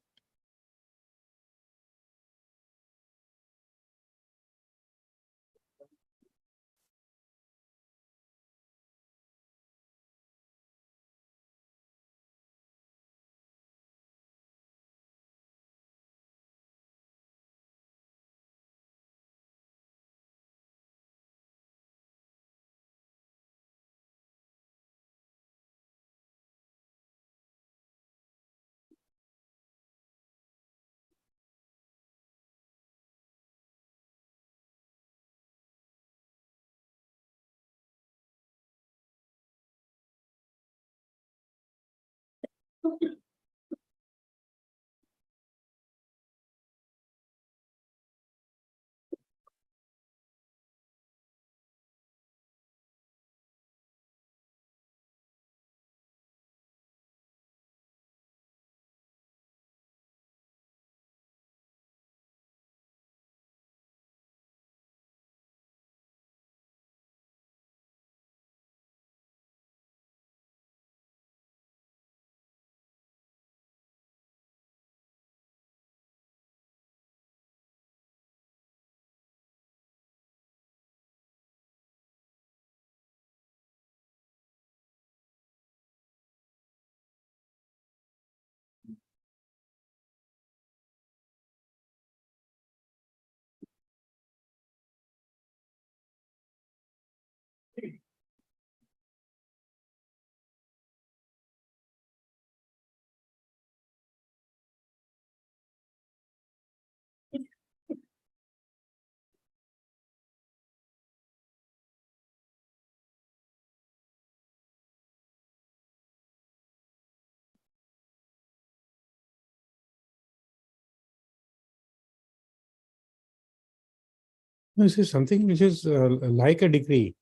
This is something which is like a decree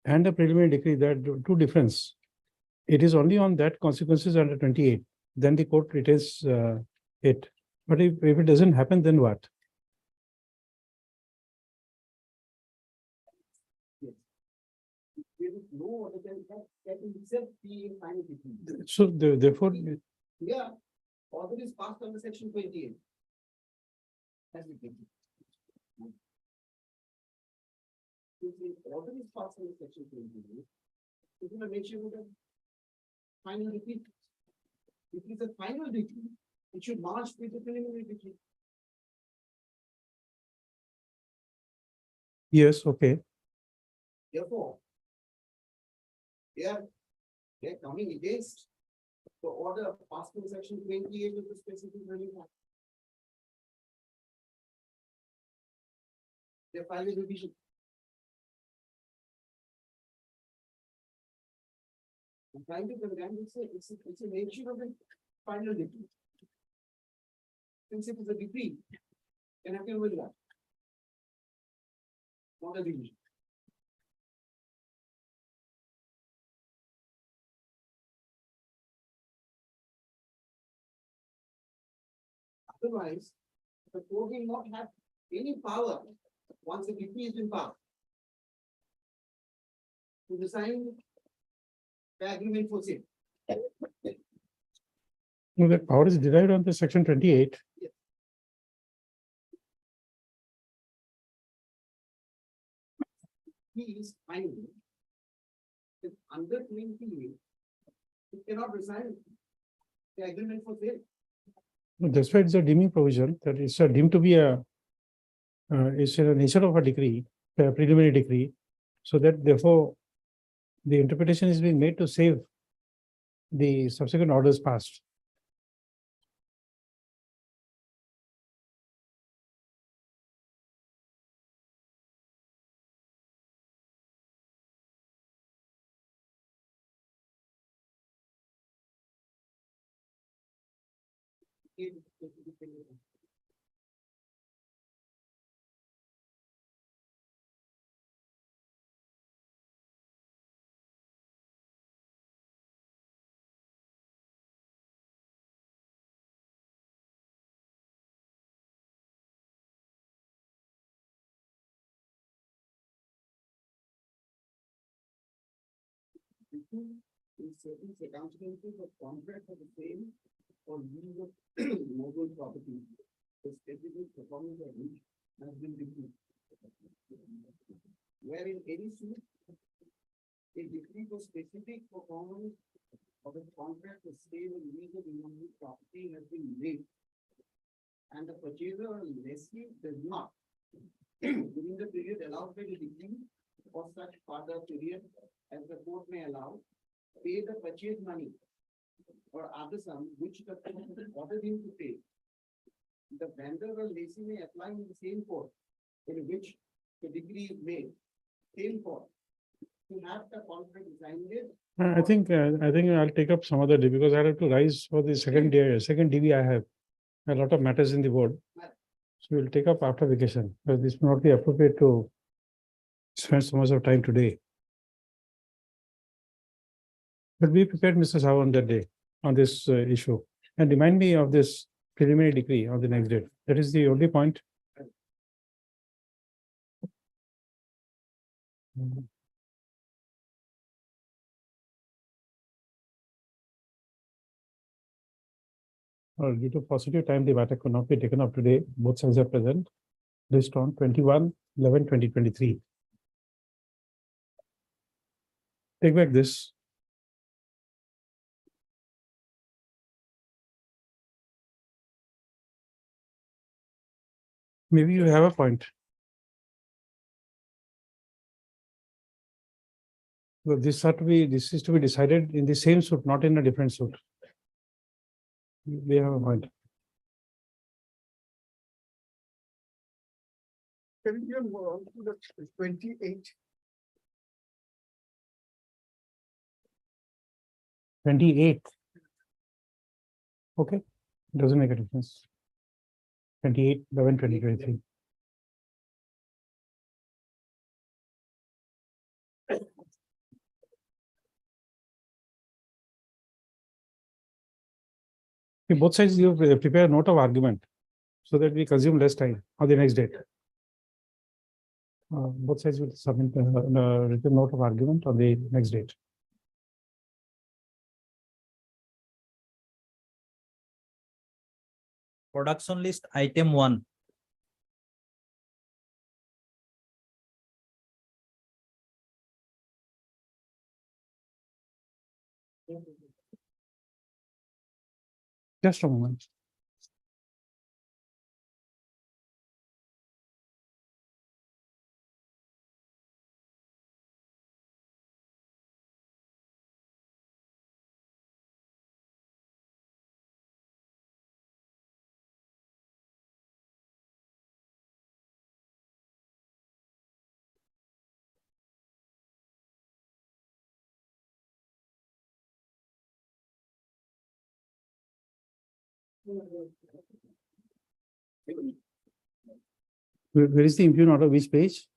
and a preliminary decree, that two difference. It is only on that consequences under 28, then the court retains it. But if it doesn't happen, then what? So therefore, Yeah, order is passed under section 28. If the order is passed under section 28, it's gonna make sure that final decree. If it's a final decree, it should march with the preliminary decree. Yes, okay. Therefore, they are coming against the order passed in section 28 of the specific review act. They filed a revision. I'm trying to condemn, it's a nature of the final decree. Since it is a decree, can appeal with that. Not a revision. Otherwise, the court will not have any power once the decree is in power to design the agreement for sale. No, that power is derived on the section 28. He is finding that under 28, he cannot design the agreement for sale. That's why it's a deeming provision that is deemed to be is a nature of a decree, a preliminary decree. So that therefore, the interpretation is being made to save the subsequent orders passed. In certain circumstances, the contract for the sale or use of mobile property, the specific performance of which has been reviewed. Where in any suit, a decree for specific performance of a contract for sale or use of mobile property has been made, and the purchaser or lessee does not, during the period allowed by the decree or such further period as the court may allow, pay the purchase money or other sum which the court ordered him to pay. The vendor or lessee may apply in the same court in which the decree is made, same court, to have the contract signed. I think I'll take up some other day because I have to rise for the second day, second DV. I have a lot of matters in the board. So we'll take up after vacation, but this may not be appropriate to spend so much of time today. But be prepared, Mr. Sahu, on that day, on this issue, and remind me of this preliminary decree on the next date. That is the only point. Due to positive time, the matter could not be taken up today. Both sides are present. List on 21/11/2023. Take back this. Maybe you have a point. Well, this is to be decided in the same suit, not in a different suit. We have a point. Can you move on to the 28? 28th. Okay, doesn't make a difference. 28/11/2023. Both sides, you prepare a note of argument so that we consume less time on the next date. Both sides will submit a written note of argument on the next date. Production list item 1. Just a moment. Where is the impugn order? Which page?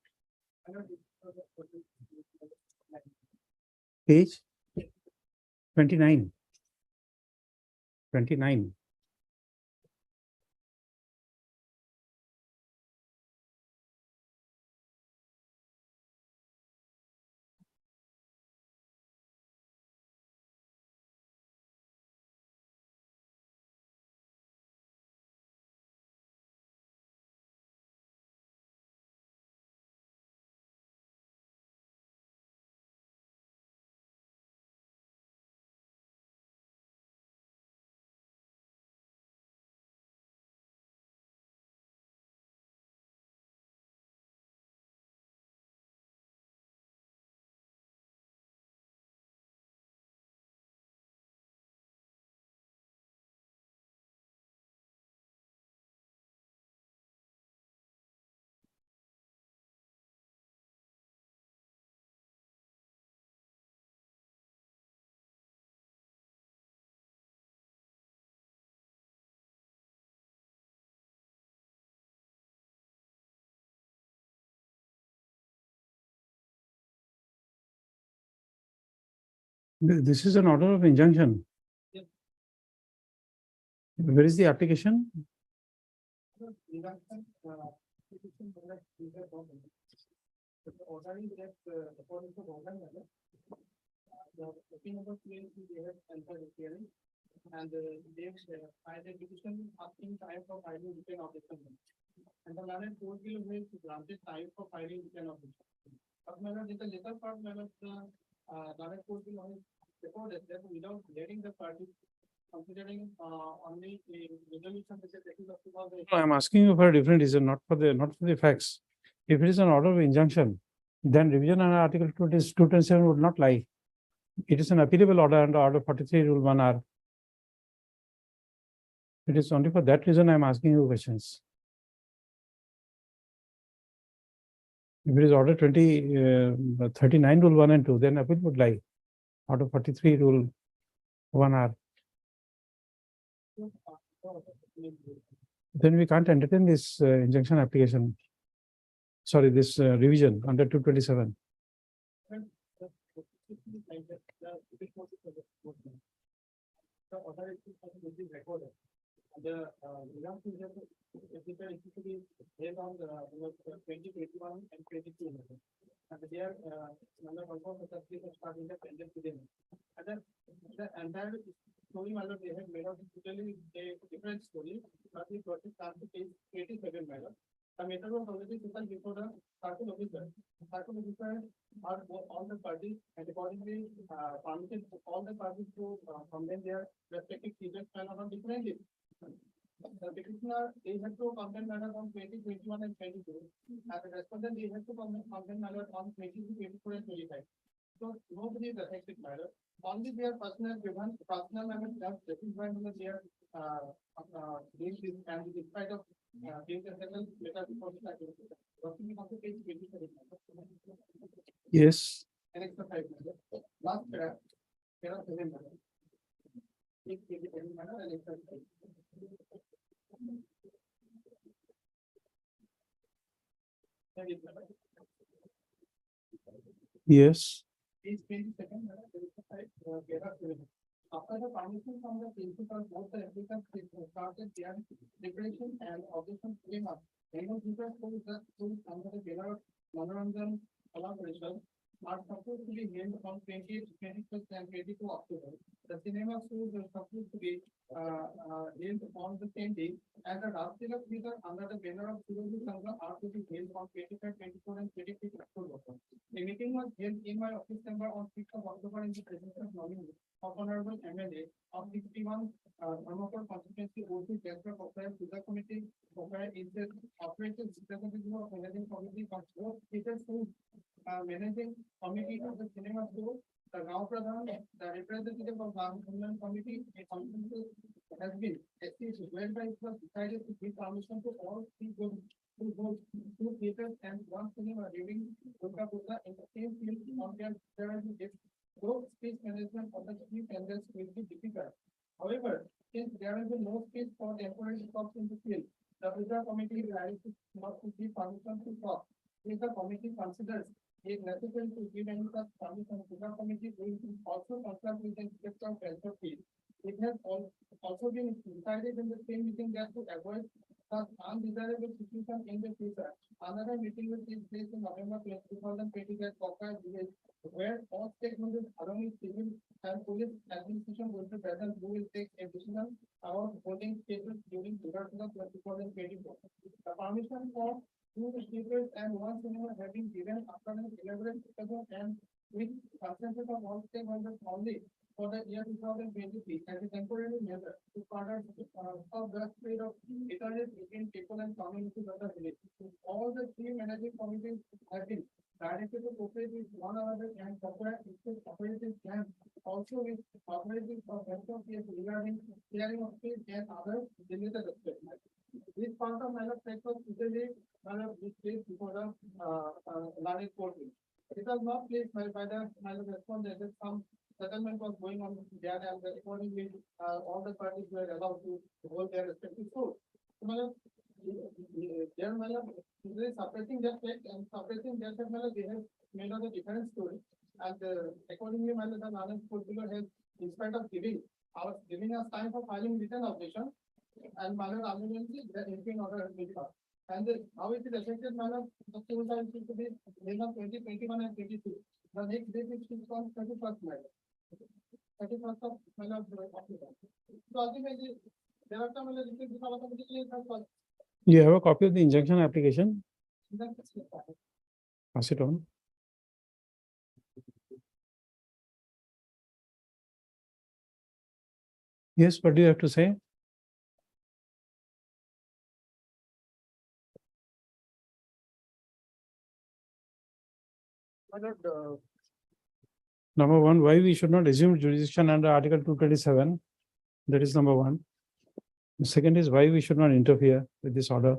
Page 29. 29. This is an order of injunction. Where is the application? And they've filed a petition asking time for filing written objection. And the learned court will be granted time for filing written objection. But my lord, in the later part, my lord, the learned court will only record that without letting the party considering only a resolution which is taken up to the. No, I'm asking you for a different reason, not for the facts. If it is an order of injunction, then revision under Article 227 would not lie. It is an appealable order under Order 43 Rule 1R. It is only for that reason I'm asking you questions. If it is Order 39 Rule 1 and 2, then appeal would lie. Order 43 Rule 1R. Then we can't entertain this injunction application. Sorry, this revision under 227. The order is recorded. The result is based on the 2021 and 22. And they are starting the pendant within. And then the entire story, they have made out totally a different story, but the process starts to take 87 matter. The matter was already taken before the circle officer. The circle officer are all the parties and accordingly permitted all the parties to condemn their respective cases on differently. The petitioner, they have to content matter on 2021 and 22. As a respondent, they have to content matter on 22, 24 and 25. So nobody is affected matter. Only their personal matter just justified with their doing this and despite of being the settled letter before the document of the page 27. Yes. And exercise matter. Last paragraph, there are 7 matter. Each matter and exercise. Yes. Page 22nd, after the permission from the principal, both the applicants started their preparation and objection came up. Many people who under the banner of Manoranjan collaboration are supposed to be held on 20th, 21st and 22 October. The cinema shows are supposed to be held on the same day, and the Rastila theater under the banner of Suroji Sangha are to be held on 25, 24 and 26 October. A meeting was held in my office chamber on 6th of October in the presence of nominee of Honorable MLA of 61 Dharmapur constituency OC Jasper Kopaya Puja Committee, Kopaya is the operations representative of managing committee of both theaters who managing committee of the cinema store, the Rao Pradhan, the representative of Ram committee, a consensus has been established whereby it was decided to give permission to all three groups to hold 2 theaters and 1 cinema during Durga Puja in the same field on their days. Though space management of the three tenders will be difficult. However, since there is no space for give permission to talk. If the committee considers it necessary to give any such permission to the committee, will also consult with the inspector of transfer fee. It has also been decided in the same meeting that to avoid such undesirable situation in the future, another meeting will take place in November 2020 at Kokka village, where all stakeholders along with civil and police administration will be present, who will take a decision about holding cases during Dussehra 2024. The permission for two speakers and one cinema have been given after an elaborate discussion and with consensus of all stakeholders only for the year 2023 as a temporary measure to further of the spread of bitterness between people and communities of the village. All the three managing committees have been directed to cooperate with one another and cooperate with operating plans, also with operating of rental case regarding clearing of space and other related aspects. This part of matter takes us usually this case before the learned court. It was not placed by the respondent that some settlement was going on there and accordingly all the parties were allowed to hold their respective court. Their suppressing their text and suppressing their text, they have made out a different story. And accordingly, the Learned Court below has, in spite of giving us time for filing written objection, and ultimately the entering order has been passed. And how it is affected, the school time is to be in 2021 and 22. The next date is fixed on 31st May. 31st of October. So ultimately, there are some You have a copy of the injunction application? Pass it on. Yes, what do you have to say? Number one, why we should not assume jurisdiction under Article 227. That is number one. The second is why we should not interfere with this order.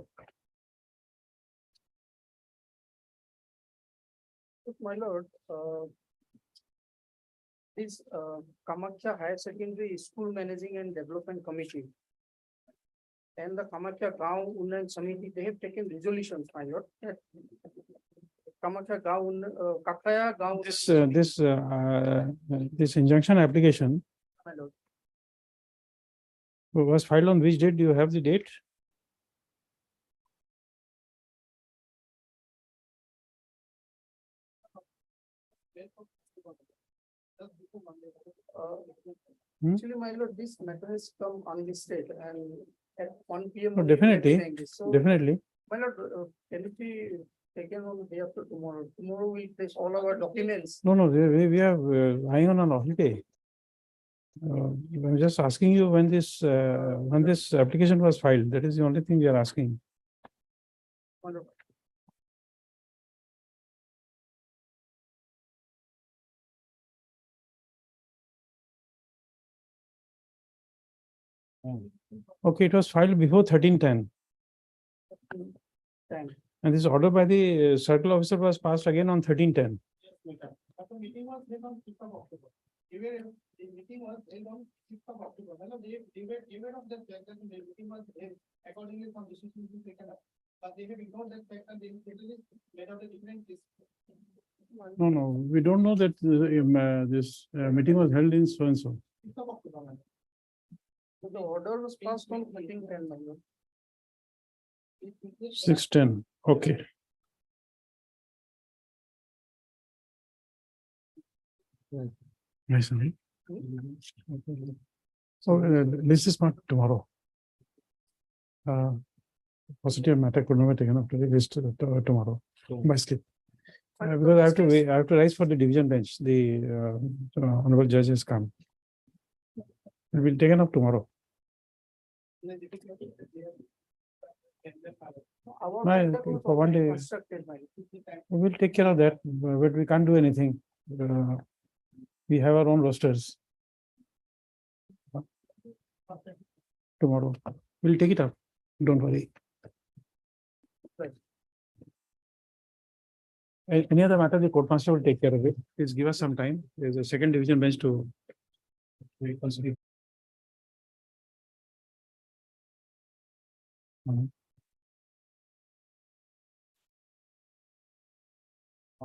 My lord, this Kamakhya Higher Secondary School Managing and Development Committee and the Kamakhya Gaon Unnayan Samiti, they have taken resolutions, my lord. Kamakhya Gaon, Kakaya Gaon. This injunction application My lord. was filed on which date? Do you have the date? Actually, my lord, this matter has come unlisted and at 1 PM. Oh, definitely, definitely. My lord, can it be taken on the day after tomorrow? Tomorrow we place all our documents. No, we are lying on a holiday. I'm just asking you when this application was filed. That is the only thing we are asking. My lord. Okay, it was filed before 1310. Thanks. And this order by the circle officer was passed again on 1310. But the meeting was held on 6th of October. The meeting was held on 6th of October. They were aware of that fact that the meeting was held, accordingly some decisions were taken up. But they have ignored that fact and they made out a different case. No, we don't know that this meeting was held in so and so. 6th of October. So the order was passed on 1310, my lord. 610, okay. Nice, right? So this is not tomorrow. Positive matter could not be taken up to the list tomorrow by slip. Because I have to wait, I have to rise for the division bench. The honorable judge has come. It will be taken up tomorrow. For one day. We will take care of that, but we can't do anything. We have our own rosters. Tomorrow, we'll take it up. Don't worry. Any other matter, the court master will take care of it. Please give us some time. There's a second division bench to.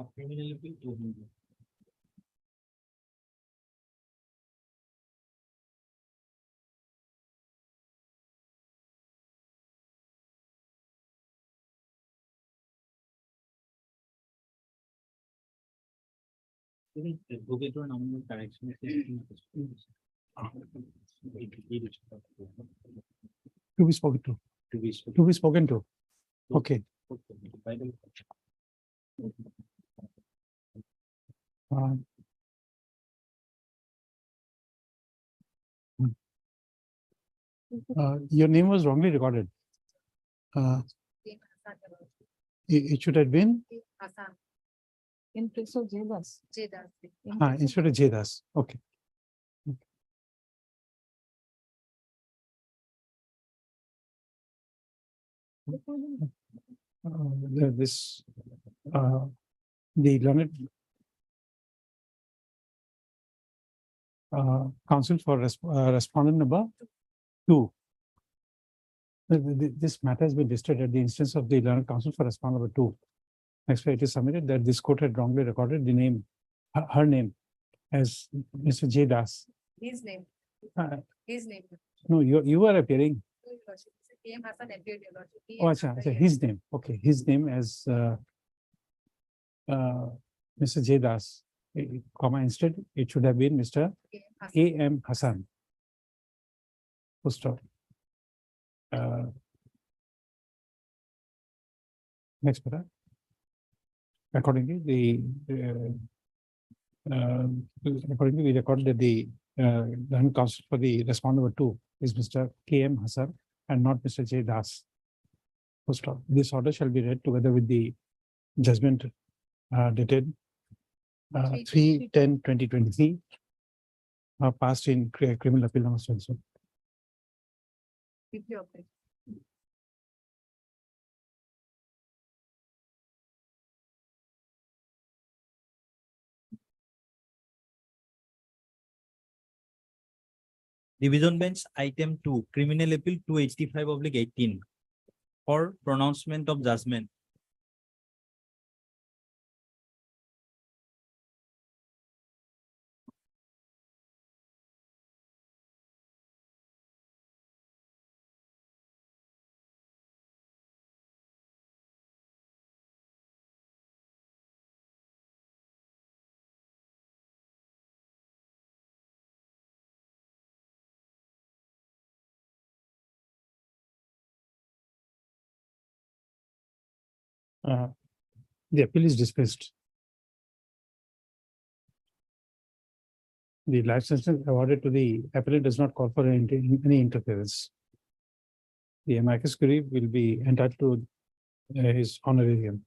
Criminal appeal 200. Advocate or nominal correction. To be spoken to, To be. to be spoken to. Okay. Uh, your name was wrongly recorded. It should have been In place of Jedas. instead of Jedas. Okay. This the learned counsel for respondent number 2. This matter has been listed at the instance of the learned counsel for respondent number 2. Next, it is submitted that this court had wrongly recorded the name, her name, as Mr. J. Das. His name, Uh, his name. No, you are appearing. PM Hassan appeared, your lordship. He Oh, is acha, not acha, here. his name. Okay, his name as Mr. J. Das, comma, instead it should have been Mr. PM Hassan. A.M. Hassan. Full stop. Next para. Accordingly, accordingly, we record that the learned counsel for the respondent number 2 is Mr. K.M. Hassan and not Mr. J. Das. Full stop. This order shall be read together with the judgment dated 3/10/2023, passed in criminal appeal number so. Quickly operate. Division bench item 2, criminal appeal 285/18 for pronouncement of judgment. The appeal is dismissed. The life sentence awarded to the appellant does not call for any interference. The amicus curiae will be entitled to his honorarium.